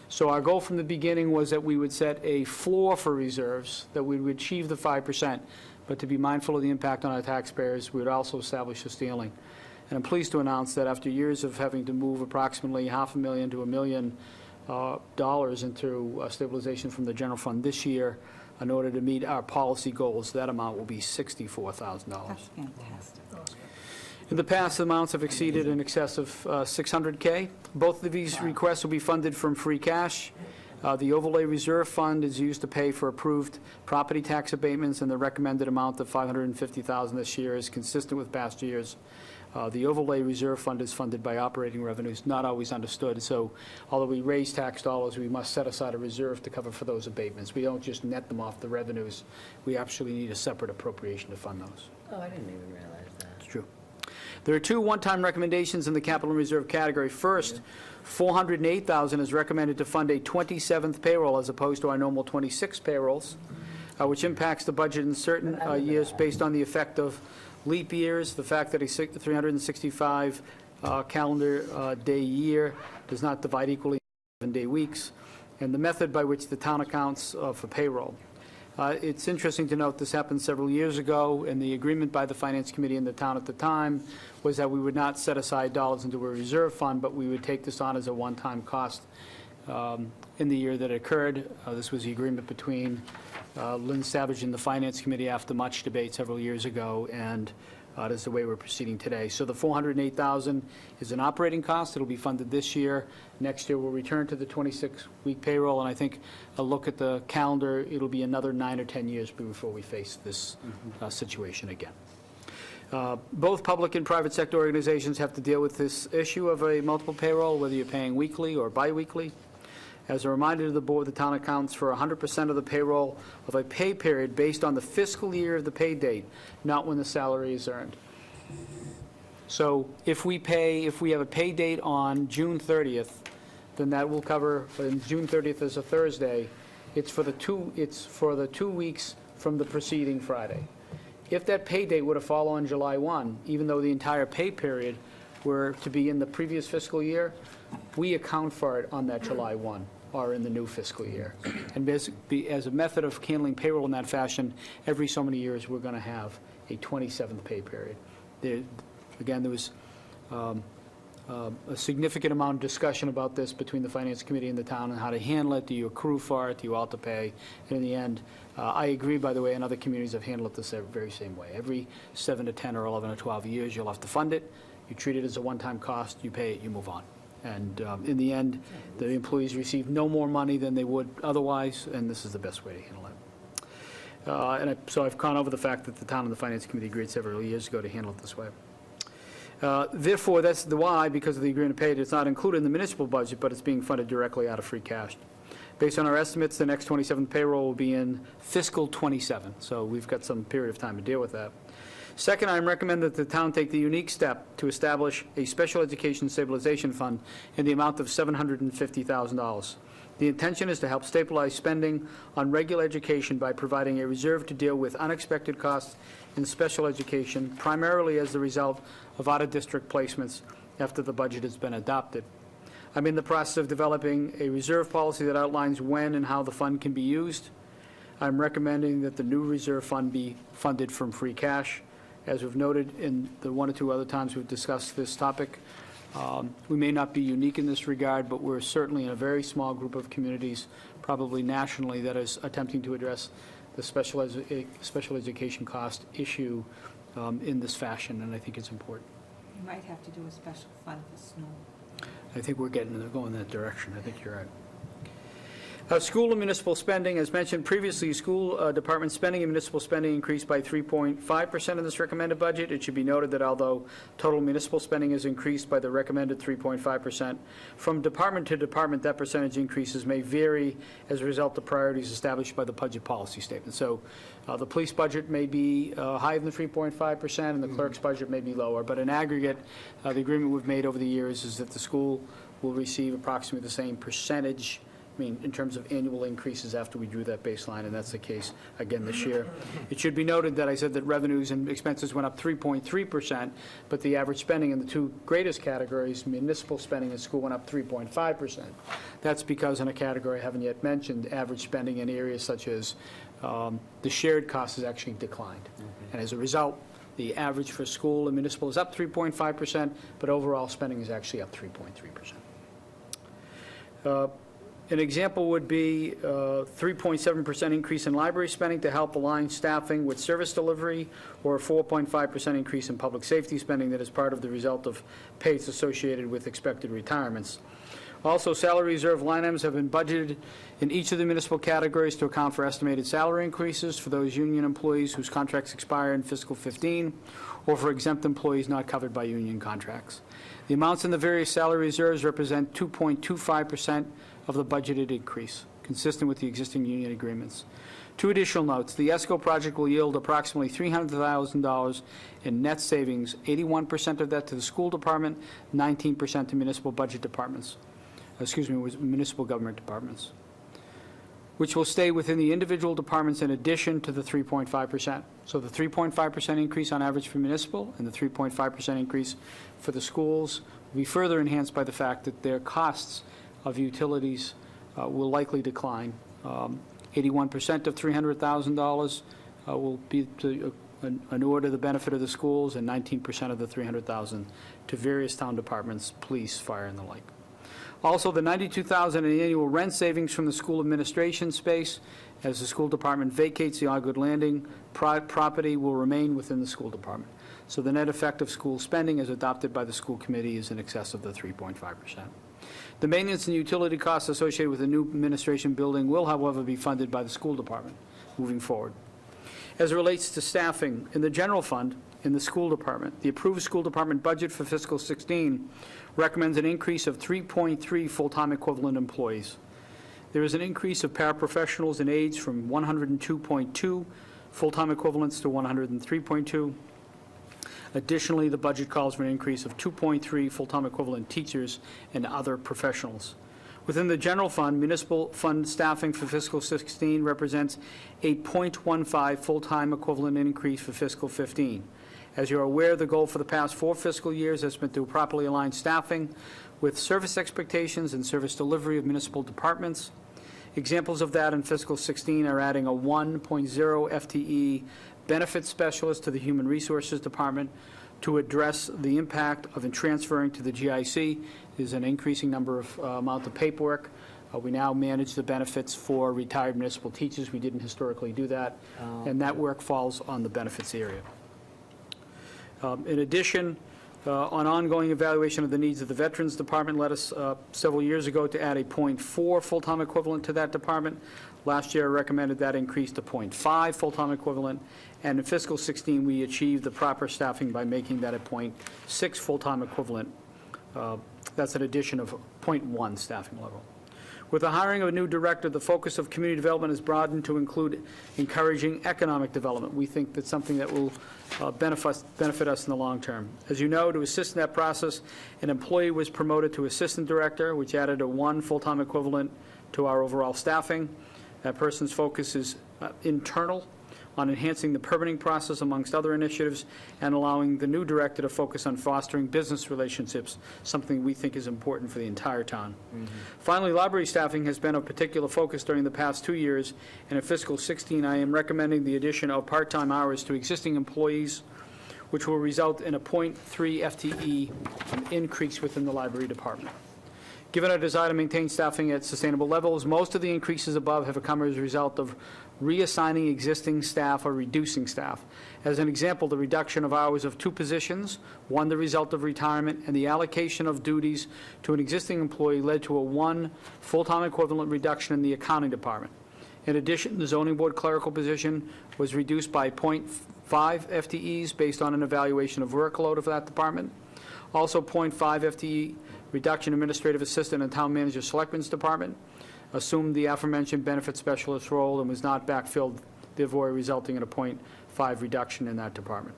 Speaker 2: So our goal from the beginning was that we would set a floor for reserves, that we would achieve the 5%, but to be mindful of the impact on our taxpayers, we would also establish a ceiling. And I'm pleased to announce that after years of having to move approximately $500,000 to $1 million into stabilization from the general fund this year, in order to meet our policy goals, that amount will be $64,000.
Speaker 8: That's fantastic.
Speaker 2: In the past, the amounts have exceeded in excess of $600K. Both of these requests will be funded from free cash. The overlay reserve fund is used to pay for approved property tax abatements, and the recommended amount of $550,000 this year is consistent with past years. The overlay reserve fund is funded by operating revenues, not always understood. So although we raise tax dollars, we must set aside a reserve to cover for those abatements. We don't just net them off the revenues. We actually need a separate appropriation to fund those.
Speaker 18: Oh, I didn't even realize that.
Speaker 2: It's true. There are 2 one-time recommendations in the capital and reserve category. First, $408,000 is recommended to fund a 27th payroll as opposed to our normal 26 payrolls, which impacts the budget in certain years based on the effect of leap years, the fact that a 365 calendar day year does not divide equally into 7-day weeks, and the method by which the town accounts for payroll. It's interesting to note this happened several years ago, and the agreement by the Finance Committee and the town at the time was that we would not set aside dollars into a reserve fund, but we would take this on as a one-time cost in the year that it occurred. This was the agreement between Lynn Savage and the Finance Committee after much debate several years ago, and that is the way we're proceeding today. So the $408,000 is an operating cost. It'll be funded this year. Next year, we'll return to the 26-week payroll, and I think a look at the calendar, it'll be another 9 or 10 years before we face this situation again. Both public and private sector organizations have to deal with this issue of a multiple payroll, whether you're paying weekly or biweekly. As a reminder to the board, the town accounts for 100% of the payroll of a pay period based on the fiscal year of the pay date, not when the salary is earned. So if we have a pay date on June 30th, then that will cover, and June 30th is a Thursday, it's for the 2 weeks from the preceding Friday. If that pay date were to fall on July 1, even though the entire pay period were to be in the previous fiscal year, we account for it on that July 1 or in the new fiscal year. And as a method of handling payroll in that fashion, every so many years, we're going to have a 27th pay period. Again, there was a significant amount of discussion about this between the Finance Committee and the town and how to handle it. Do you accrue for it? Do you auto-pay? And in the end, I agree, by the way, and other communities have handled it the very same way. Every 7 to 10 or 11 or 12 years, you'll have to fund it. You treat it as a one-time cost. You pay it. You move on. And in the end, the employees receive no more money than they would otherwise, and this is the best way to handle it. So I've gone over the fact that the town and the Finance Committee agreed several years ago to handle it this way. Therefore, that's the why, because of the agreement paid, it's not included in the municipal budget, but it's being funded directly out of free cash. Based on our estimates, the next 27th payroll will be in fiscal 27, so we've got some period of time to deal with that. Second, I recommend that the town take the unique step to establish a special education stabilization fund in the amount of $750,000. The intention is to help stabilize spending on regular education by providing a reserve to deal with unexpected costs in special education, primarily as the result of out-of-district placements after the budget has been adopted. I'm in the process of developing a reserve policy that outlines when and how the fund can be used. I'm recommending that the new reserve fund be funded from free cash. As we've noted in the 1 or 2 other times we've discussed this topic, we may not be unique in this regard, but we're certainly in a very small group of communities, probably nationally, that is attempting to address the special education cost issue in this fashion, and I think it's important.
Speaker 8: You might have to do a special fund for snow.
Speaker 2: I think we're going in that direction. I think you're right. School and municipal spending, as mentioned previously, school department spending and municipal spending increased by 3.5% in this recommended budget. It should be noted that although total municipal spending is increased by the recommended 3.5%, from department to department, that percentage increases may vary as a result of priorities established by the budget policy statement. So the police budget may be higher than 3.5%, and the clerk's budget may be lower. But in aggregate, the agreement we've made over the years is that the school will receive approximately the same percentage, in terms of annual increases after we drew that baseline, and that's the case again this year. It should be noted that I said that revenues and expenses went up 3.3%, but the average spending in the 2 greatest categories, municipal spending and school, went up 3.5%. That's because in a category I haven't yet mentioned, average spending in areas such as the shared cost has actually declined. And as a result, the average for school and municipal is up 3.5%, but overall spending is actually up 3.3%. An example would be a 3.7% increase in library spending to help align staffing with service delivery, or a 4.5% increase in public safety spending that is part of the result of pays associated with expected retirements. Also, salary reserve line items have been budgeted in each of the municipal categories to account for estimated salary increases for those union employees whose contracts expire in fiscal 15, or for exempt employees not covered by union contracts. The amounts in the various salary reserves represent 2.25% of the budgeted increase, consistent with the existing union agreements. 2 additional notes. The ESCO project will yield approximately $300,000 in net savings, 81% of that to the school department, 19% to municipal budget departments. Municipal government departments, which will stay within the individual departments in addition to the 3.5%. So the 3.5% increase on average for municipal and the 3.5% increase for the schools will be further enhanced by the fact that their costs of utilities will likely decline. 81% of $300,000 will be to an order the benefit of the schools, and 19% of the $300,000 to various town departments, police, fire, and the like. Also, the $92,000 in annual rent savings from the school administration space, as the school department vacates the Ogwood Landing property, will remain within the school department. So the net effect of school spending as adopted by the school committee is in excess of the 3.5%. The maintenance and utility costs associated with the new administration building will, however, be funded by the school department moving forward. As it relates to staffing, in the general fund, in the school department. The approved school department budget for fiscal 16 recommends an increase of 3.3 full-time equivalent employees. There is an increase of paraprofessionals and aides from 102.2 full-time equivalents to 103.2. Additionally, the budget calls for an increase of 2.3 full-time equivalent teachers and other professionals. Within the general fund, municipal fund staffing for fiscal 16 represents a 0.15 full-time equivalent increase for fiscal 15. As you're aware, the goal for the past 4 fiscal years has been to properly align staffing with service expectations and service delivery of municipal departments. Examples of that in fiscal 16 are adding a 1.0 FTE benefits specialist to the Human Resources Department to address the impact of transferring to the GIC. There's an increasing number of amount of paperwork. We now manage the benefits for retired municipal teachers. We didn't historically do that, and that work falls on the benefits area. In addition, on ongoing evaluation of the needs of the Veterans Department led us several years ago to add a 0.4 full-time equivalent to that department. Last year, I recommended that increase to 0.5 full-time equivalent, and in fiscal 16, we achieved the proper staffing by making that a 0.6 full-time equivalent. That's an addition of 0.1 staffing level. With the hiring of a new director, the focus of community development is broadened to include encouraging economic development. We think that's something that will benefit us in the long term. As you know, to assist in that process, an employee was promoted to assistant director, which added a 1 full-time equivalent to our overall staffing. That person's focus is internal, on enhancing the permitting process amongst other initiatives, and allowing the new director to focus on fostering business relationships, something we think is important for the entire town. Finally, library staffing has been of particular focus during the past 2 years, and in fiscal 16, I am recommending the addition of part-time hours to existing employees, which will result in a 0.3 FTE increase within the library department. Given our desire to maintain staffing at sustainable levels, most of the increases above have come as a result of reassigning existing staff or reducing staff. As an example, the reduction of hours of 2 positions, one the result of retirement, and the allocation of duties to an existing employee led to a 1 full-time equivalent reduction in the accounting department. In addition, the zoning board clerical position was reduced by 0.5 FTEs based on an evaluation of workload of that department. Also, 0.5 FTE reduction administrative assistant and town manager selectmen's department assumed the aforementioned benefit specialist role and was not backfilled, therefore resulting in a 0.5 reduction in that department.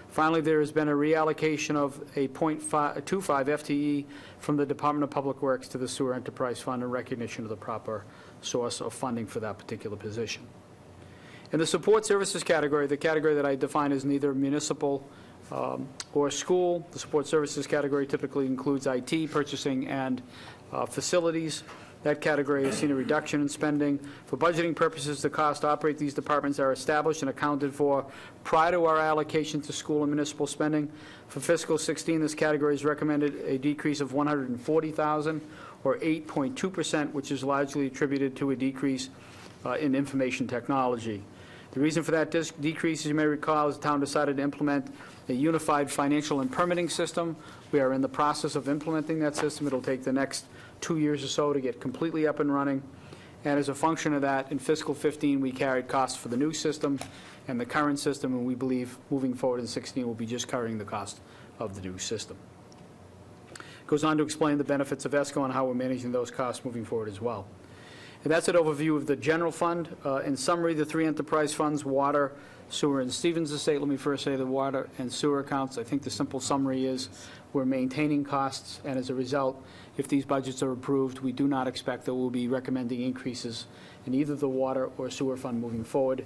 Speaker 2: Finally, there has been a reallocation of a 0.25 FTE from the Department of Public Works to the Sewer Enterprise Fund in recognition of the proper source of funding for that particular position. In the support services category, the category that I define as neither municipal or school, the support services category typically includes IT, purchasing, and facilities. That category has seen a reduction in spending. For budgeting purposes, the cost to operate these departments are established and accounted for prior to our allocation to school and municipal spending. For fiscal 16, this category has recommended a decrease of $140,000 or 8.2%, which is largely attributed to a decrease in information technology. The reason for that decrease, as you may recall, is the town decided to implement a unified financial and permitting system. We are in the process of implementing that system. It'll take the next 2 years or so to get completely up and running. And as a function of that, in fiscal 15, we carried costs for the new system and the current system, and we believe moving forward in 16, we'll be just covering the cost of the new system. Goes on to explain the benefits of ESCO and how we're managing those costs moving forward as well. And that's an overview of the general fund. In summary, the 3 enterprise funds, water, sewer, and Stevens Estate. Let me first say the water and sewer accounts. I think the simple summary is we're maintaining costs, and as a result, if these budgets are approved, we do not expect that we'll be recommending increases in either the water or sewer fund moving forward.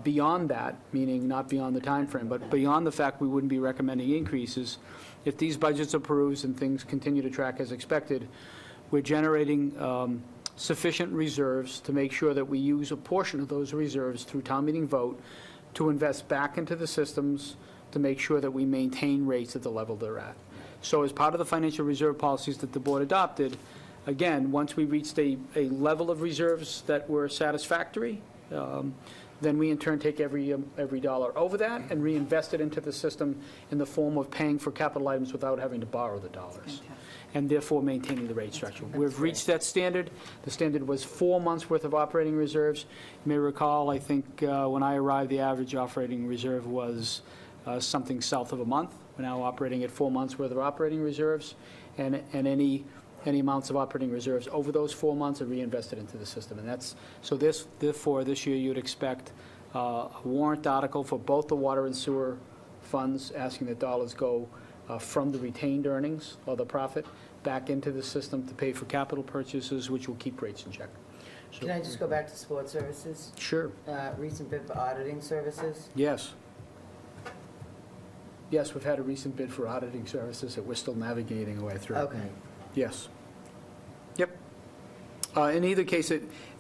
Speaker 2: Beyond that, meaning not beyond the time frame, but beyond the fact we wouldn't be recommending increases, if these budgets are approved and things continue to track as expected, we're generating sufficient reserves to make sure that we use a portion of those reserves through town meeting vote to invest back into the systems to make sure that we maintain rates at the level they're at. So as part of the financial reserve policies that the board adopted, again, once we reached a level of reserves that were satisfactory, then we in turn take every dollar over that and reinvest it into the system in the form of paying for capital items without having to borrow the dollars, and therefore maintaining the rate structure. We've reached that standard. The standard was 4 months' worth of operating reserves. You may recall, I think, when I arrived, the average operating reserve was something south of a month. We're now operating at 4 months' worth of operating reserves, and any amounts of operating reserves over those 4 months are reinvested into the system. And that's, so therefore, this year you'd expect a warrant article for both the water and sewer funds, asking that dollars go from the retained earnings or the profit back into the system to pay for capital purchases, which will keep rates in check. So-
Speaker 7: Can I just go back to sports services?
Speaker 2: Sure.
Speaker 7: Recent bid for auditing services?
Speaker 2: Yes. Yes, we've had a recent bid for auditing services that we're still navigating our way through.
Speaker 7: Okay.
Speaker 2: Yes. Yep. In either case,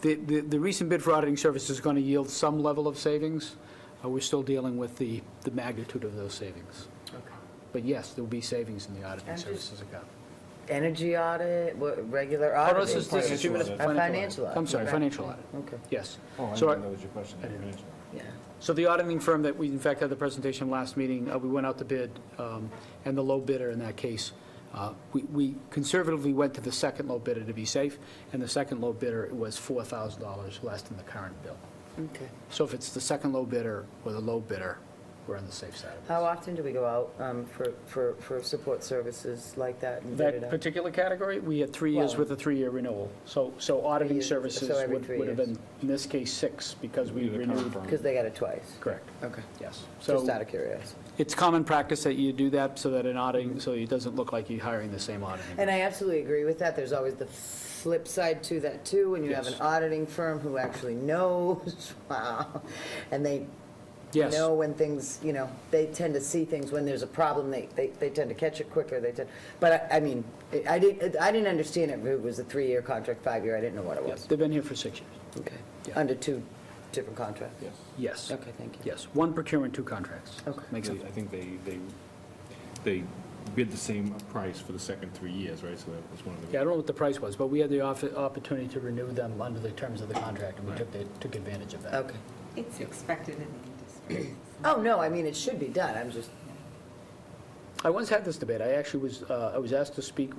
Speaker 2: the recent bid for auditing services is going to yield some level of savings. We're still dealing with the magnitude of those savings.
Speaker 7: Okay.
Speaker 2: But yes, there will be savings in the auditing
Speaker 7: And just-
Speaker 2: services account.
Speaker 7: Energy audit, regular
Speaker 2: Oh,
Speaker 7: auditing?
Speaker 2: this is 2 minutes.
Speaker 7: Financial audit.
Speaker 2: I'm sorry,
Speaker 7: Okay.
Speaker 2: financial audit.
Speaker 7: Okay.
Speaker 2: Yes.
Speaker 1: Oh, I
Speaker 2: So
Speaker 1: didn't know that was your question.
Speaker 7: Yeah.
Speaker 2: So the auditing firm that we, in fact, had the presentation last meeting, we went out to bid, and the low bidder in that case, we conservatively went to the second low bidder to be safe, and the second low bidder was $4,000 less than the current bill.
Speaker 7: Okay.
Speaker 2: So if it's the second low bidder or the low bidder, we're on the safe side of it.
Speaker 7: How often do we go out for support services like that and bid it
Speaker 2: That
Speaker 7: out?
Speaker 2: particular category, we had 3 years
Speaker 7: Well-
Speaker 2: with a 3-year renewal. So auditing
Speaker 7: years,
Speaker 2: services
Speaker 7: so every 3
Speaker 2: would have
Speaker 7: years.
Speaker 2: been, in this case, 6, because we renewed.
Speaker 7: Because they got it twice?
Speaker 2: Correct.
Speaker 7: Okay.
Speaker 2: Yes.
Speaker 7: Just
Speaker 2: So
Speaker 7: out of curiosity.
Speaker 2: it's common practice that you do that so that an auditing, so it doesn't look like you're hiring the same auditing.
Speaker 7: And I absolutely agree with that. There's always the flip side to that, too, when you have an
Speaker 2: Yes.
Speaker 7: auditing firm who actually knows, wow, and they
Speaker 2: Yes.
Speaker 7: know when things, they tend to see things when there's a problem, they tend to catch it quicker, but I mean, I didn't understand it, if it was a 3-year contract, 5-year, I didn't know what it was.
Speaker 2: They've been here for 6 years.
Speaker 7: Okay,
Speaker 2: Yeah.
Speaker 7: under 2 different contracts?
Speaker 1: Yes.
Speaker 2: Yes.
Speaker 7: Okay, thank you.
Speaker 2: Yes. 1 procurement, 2 contracts.
Speaker 7: Okay.
Speaker 2: Makes sense.
Speaker 16: I think they bid the same price for the second 3 years, right? So that was one of the.
Speaker 2: Yeah, I don't know what the price was, but we had the opportunity to renew them under the terms of the contract, and we took advantage of that.
Speaker 7: Okay.
Speaker 8: It's expected in the industry.
Speaker 7: Oh, no, I mean, it should be done, I'm just,
Speaker 2: I once had this debate. I actually was asked to speak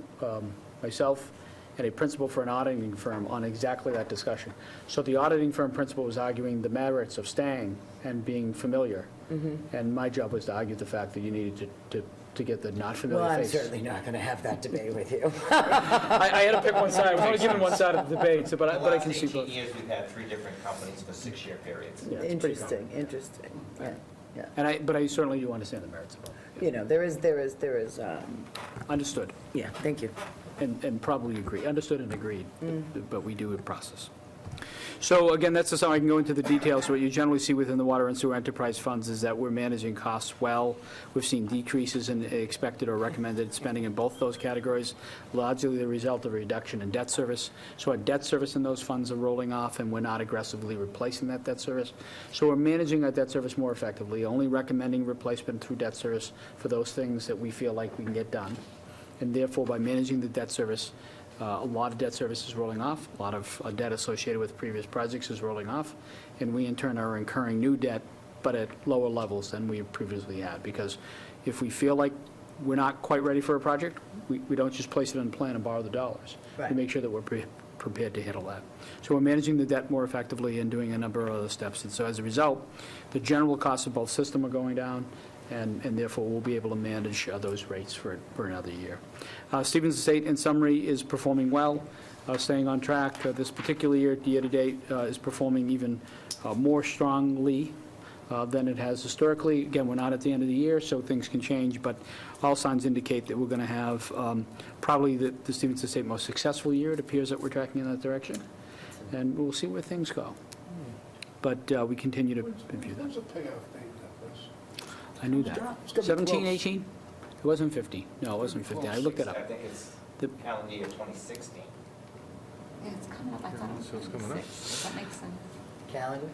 Speaker 2: myself and a principal for an auditing firm on exactly that discussion. So the auditing firm principal was arguing the merits of staying and being familiar, and my job was to argue the fact that you needed to get the not familiar
Speaker 7: well, I'm
Speaker 2: face.
Speaker 7: certainly not going to have that debate with you.
Speaker 2: I had to pick one side. I was only given one side of the debate, so, but I can see
Speaker 15: The last
Speaker 2: both.
Speaker 15: 18 years, we've had 3 different companies for 6-year periods.
Speaker 2: Yeah, it's pretty
Speaker 7: Interesting, interesting, yeah.
Speaker 2: And but I certainly do understand the merits of it.
Speaker 7: There is,
Speaker 2: Understood,
Speaker 7: yeah, thank you.
Speaker 2: and probably agree, understood and agreed, but we do a process. So again, that's just how I can go into the details. What you generally see within the water and sewer enterprise funds is that we're managing costs well. We've seen decreases in expected or recommended spending in both those categories, largely the result of a reduction in debt service. So our debt service in those funds are rolling off, and we're not aggressively replacing that debt service. So we're managing our debt service more effectively, only recommending replacement through debt service for those things that we feel like we can get done. And therefore, by managing the debt service, a lot of debt service is rolling off, a lot of debt associated with previous projects is rolling off, and we in turn are incurring new debt, but at lower levels than we previously had. Because if we feel like we're not quite ready for a project, we don't just place it on the plan and borrow the dollars.
Speaker 7: Right.
Speaker 2: We make sure that we're prepared to handle that. So we're managing the debt more effectively and doing a number of other steps. And so as a result, the general costs of both systems are going down, and therefore we'll be able to manage those rates for another year. Stevens Estate, in summary, is performing well, staying on track. This particular year-to-date, is performing even more strongly than it has historically. Again, we're not at the end of the year, so things can change, but all signs indicate that we're going to have probably the Stevens Estate most successful year. It appears that we're tracking in that direction, and we'll see where things go. But we continue to review that.
Speaker 13: When's the payoff date of this?
Speaker 2: I knew that.
Speaker 13: It's gonna be
Speaker 2: 17,
Speaker 13: close.
Speaker 2: 18? It wasn't 50. No, it wasn't 50. I looked it
Speaker 15: I
Speaker 2: up.
Speaker 15: think it's
Speaker 2: The-
Speaker 15: calendar year 2016.
Speaker 8: Yeah, it's coming up, I thought it was
Speaker 16: So it's coming up.
Speaker 8: 26. That makes sense.
Speaker 7: Calendar?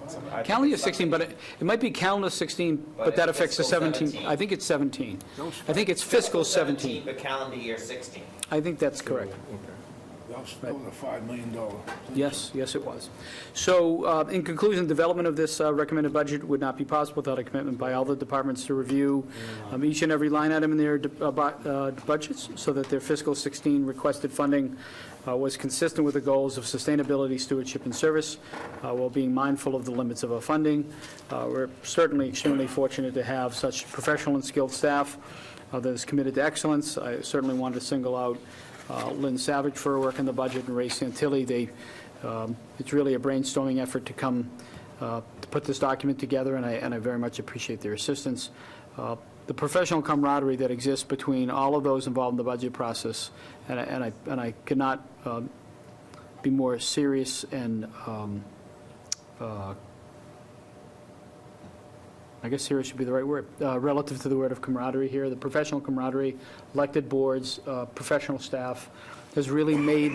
Speaker 15: I think
Speaker 2: Calendar
Speaker 15: it's
Speaker 2: 16, but it might be calendar 16,
Speaker 15: But
Speaker 2: but that
Speaker 15: it's
Speaker 2: affects the
Speaker 15: fiscal
Speaker 2: 17.
Speaker 15: 17.
Speaker 2: I think it's 17. I think it's fiscal 17.
Speaker 15: But calendar year 16.
Speaker 2: I think that's correct.
Speaker 13: The That was a $5 million.
Speaker 2: Yes, yes, it was. So, in conclusion, development of this recommended budget would not be possible without a commitment by all the departments to review each and every line item in their budgets so that their fiscal 16 requested funding was consistent with the goals of sustainability, stewardship, and service, while being mindful of the limits of our funding. We're certainly extremely fortunate to have such professional and skilled staff that is committed to excellence. I certainly wanted to single out Lynn Savage for her work in the budget, and Ray Santilli. It's really a brainstorming effort to come to put this document together, and I very much appreciate their assistance. The professional camaraderie that exists between all of those involved in the budget process, and I could not be more serious and I guess serious should be the right word, relative to the word of camaraderie here. The professional camaraderie, elected boards, professional staff, has really made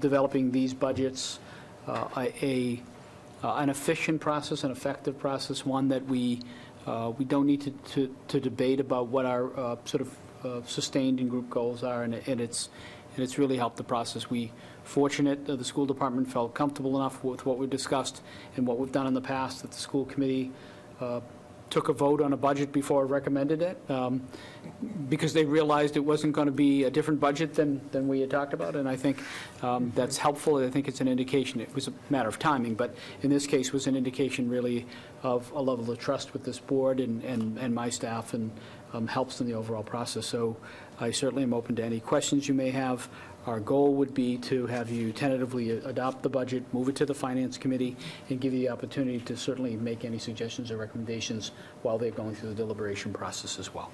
Speaker 2: developing these budgets an efficient process, an effective process, one that we don't need to debate about what our sort of sustained and group goals are, and it's really helped the process. We fortunate the school department felt comfortable enough with what we discussed and what we've done in the past that the school committee took a vote on a budget before it recommended it, because they realized it wasn't going to be a different budget than we had talked about, and I think that's helpful. I think it's an indication. It was a matter of timing, but in this case was an indication really of a level of trust with this board and my staff, and helps in the overall process. So I certainly am open to any questions you may have. Our goal would be to have you tentatively adopt the budget, move it to the Finance Committee, and give you the opportunity to certainly make any suggestions or recommendations while they're going through the deliberation process as well.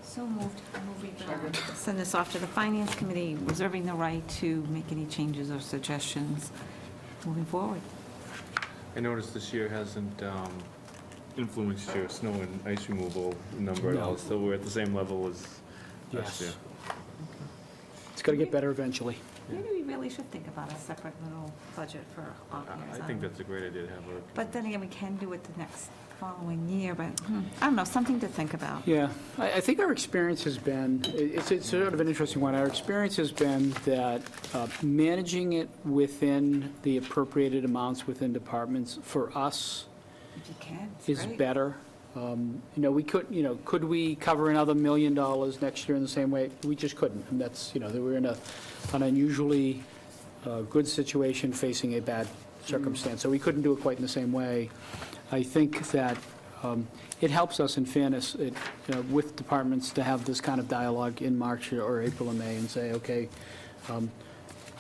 Speaker 8: So moved. Send this off to the Finance Committee, reserving the right to make any changes or suggestions moving forward.
Speaker 16: I noticed this year hasn't influenced your snow and ice removal number at all. Still, we're at the same level as last year.
Speaker 2: It's got to get better eventually.
Speaker 8: Maybe we really should think about a separate little budget for off years.
Speaker 16: I think that's a great idea to have a...
Speaker 8: But then again, we can do it the next following year, but I don't know, something to think about.
Speaker 2: Yeah, I think our experience has been, it's sort of an interesting one. Our experience has been that managing it within the appropriated amounts within departments, for us,
Speaker 8: If you can, it's
Speaker 2: is
Speaker 8: great.
Speaker 2: better. We could we cover another $1 million next year in the same way? We just couldn't. And that's, we're in an unusually good situation facing a bad circumstance. So we couldn't do it quite in the same way. I think that it helps us, in fairness, with departments to have this kind of dialogue in March or April and May and say, okay,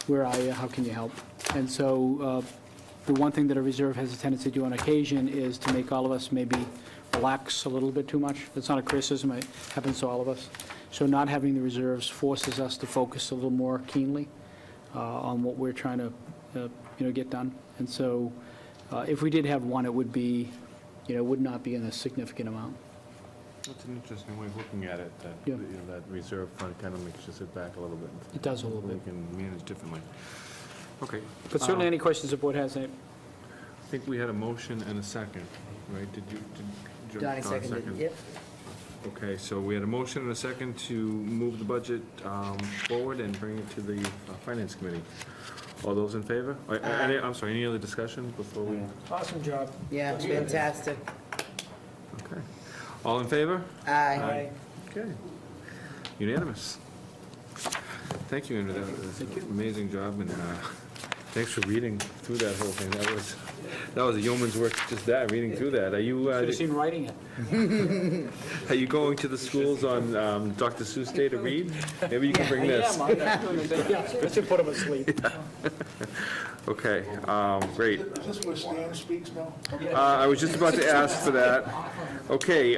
Speaker 2: where are you? How can you help? And so the one thing that a reserve has a tendency to do on occasion is to make all of us maybe relax a little bit too much. That's not a criticism. It happens to all of us. So not having the reserves forces us to focus a little more keenly on what we're trying to get done. And so if we did have one, it would be, would not be in a significant amount.
Speaker 16: That's an interesting way of looking at it, that,
Speaker 2: Yeah.
Speaker 16: That reserve fund kind of makes you sit back a little bit.
Speaker 2: It does a little bit.
Speaker 16: We can manage differently. Okay.
Speaker 2: But certainly any questions the board has,
Speaker 16: I think we had a motion and a second, right? Did
Speaker 18: Donnie seconded, yep.
Speaker 16: Okay, so we had a motion and a second to move the budget forward and bring it to the Finance Committee. All those in favor? I'm sorry, any other discussion before we?
Speaker 6: Awesome job.
Speaker 18: Yeah, fantastic.
Speaker 16: Okay. All in favor?
Speaker 18: Aye.
Speaker 16: Okay. Unanimous. Thank you, Andrew. That was an amazing job, and thanks for reading through that whole thing. That was a yeoman's work, just that, reading through that. Are you,
Speaker 2: should have seen writing it.
Speaker 16: are you going to the schools on Dr. Seuss Day to read? Maybe you can bring this.
Speaker 2: Let's just put him asleep.
Speaker 16: Okay, great.
Speaker 13: Is this where Stan speaks now?
Speaker 16: I was just about to ask for that. Okay,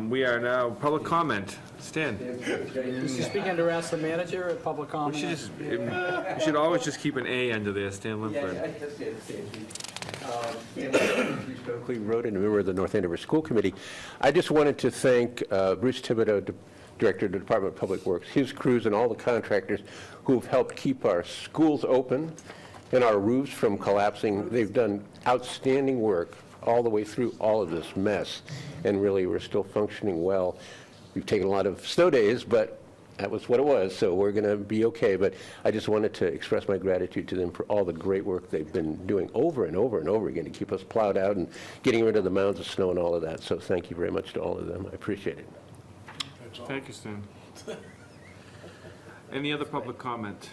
Speaker 16: we are now, public comment. Stan?
Speaker 2: Is he speaking under ask the manager or public comment?
Speaker 16: We should always just keep an A under there, Stan Limford.
Speaker 19: Cleve Roden, a member of the North Andover School Committee. I just wanted to thank Bruce Thibodeau, Director of the Department of Public Works, his crews, and all the contractors who have helped keep our schools open and our roofs from collapsing. They've done outstanding work all the way through all of this mess, and really we're still functioning well. We've taken a lot of snow days, but that was what it was, so we're going to be okay. But I just wanted to express my gratitude to them for all the great work they've been doing over and over and over again to keep us plowed out and getting rid of the mounds of snow and all of that. So thank you very much to all of them. I appreciate it.
Speaker 16: Thank you, Stan. Any other public comment?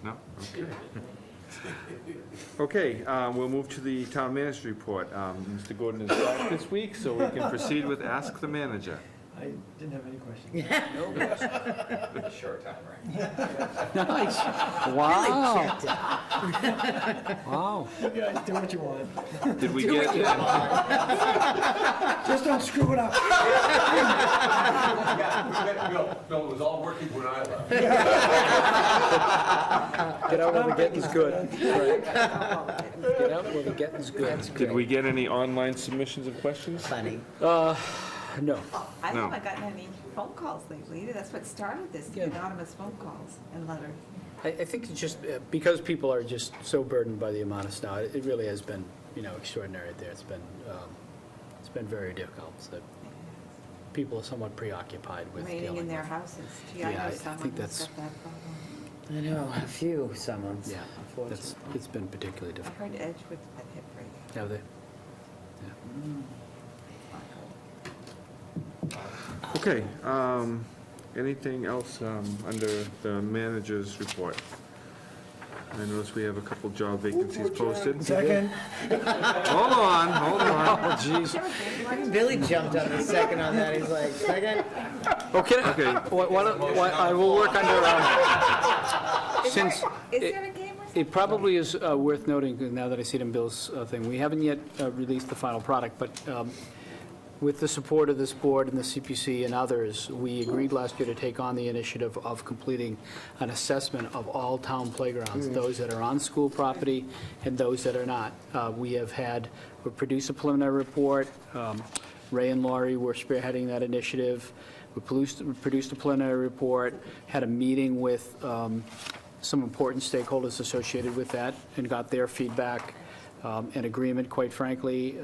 Speaker 16: No? Okay.
Speaker 1: Okay, we'll move to the town manager's report. Mr. Gordon is back this week, so we can proceed with Ask the Manager.
Speaker 20: I didn't have any questions.
Speaker 15: Short timer.
Speaker 2: Nice. Wow. Wow.
Speaker 20: You guys do what you want.
Speaker 1: Did we get...
Speaker 20: Just don't screw it up.
Speaker 19: Bill, it was all working when I left.
Speaker 2: Get out where the getting's good. Get out where the getting's good.
Speaker 1: Did we get any online submissions of questions?
Speaker 18: Funny.
Speaker 2: No.
Speaker 8: I
Speaker 1: No.
Speaker 8: haven't gotten any phone calls lately. That's what started this, the anonymous phone calls and letters.
Speaker 2: I think it's just because people are just so burdened by the amount of snow, it really has been, extraordinary out there. It's been very difficult. So people are somewhat preoccupied with
Speaker 8: Raining
Speaker 2: dealing
Speaker 8: in their
Speaker 2: with.
Speaker 8: houses. Gee, I
Speaker 2: Yeah, I
Speaker 8: know someone
Speaker 2: think
Speaker 8: who's
Speaker 2: that's-
Speaker 8: got that problem.
Speaker 18: I know, a few someone's,
Speaker 2: Yeah,
Speaker 18: unfortunately.
Speaker 2: it's been particularly
Speaker 8: I
Speaker 2: difficult.
Speaker 8: heard Edgewood's been hit pretty.
Speaker 2: Have they?
Speaker 1: Okay, anything else under the manager's report? I notice we have a couple job vacancies posted.
Speaker 20: Second.
Speaker 1: Hold on.
Speaker 2: Oh, jeez.
Speaker 18: Billy jumped on the second on that, he's like, second?
Speaker 2: Okay.
Speaker 1: Okay.
Speaker 2: I will work under, since.
Speaker 8: Is there a game or something?
Speaker 2: It probably is worth noting, now that I see it in Bill's thing, we haven't yet released the final product, but with the support of this board and the CPC and others, we agreed last year to take on the initiative of completing an assessment of all town playgrounds, those that are on school property and those that are not. We've produced a preliminary report. Ray and Laurie were spearheading that initiative. We produced a preliminary report, had a meeting with some important stakeholders associated with that and got their feedback and agreement, quite frankly.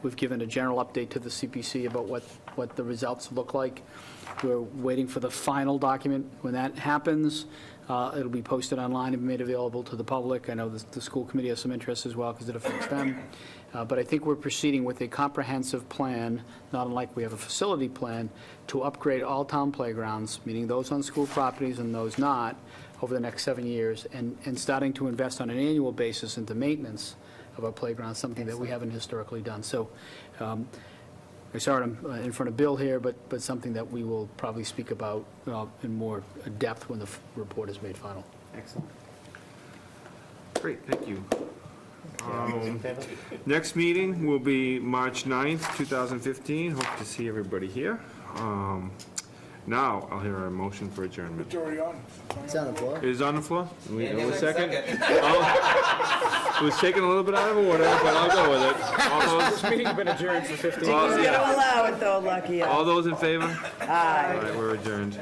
Speaker 2: We've given a general update to the CPC about what the results look like. We're waiting for the final document. When that happens, it'll be posted online and made available to the public. I know the school committee has some interest as well because it affects them. But I think we're proceeding with a comprehensive plan, not unlike we have a facility plan, to upgrade all town playgrounds, meaning those on school properties and those not, over the next 7 years, and starting to invest on an annual basis into maintenance of our playground, something that we haven't historically done. So I saw it in front of Bill here, but something that we will probably speak about in more depth when the report is made final.
Speaker 18: Excellent.
Speaker 1: Great, thank you. Next meeting will be March 9th, 2015. Hope to see everybody here. Now, I'll hear a motion for adjournment.
Speaker 20: It's already on.
Speaker 18: It's on the floor.
Speaker 1: It is on the floor? A second? It was taken a little bit out of order, but I'll go with it. All those,
Speaker 2: This meeting's been adjourned for 15
Speaker 18: He's gonna allow it though, Lucky.
Speaker 1: all those in favor?
Speaker 18: Aye.
Speaker 1: All right, we're adjourned.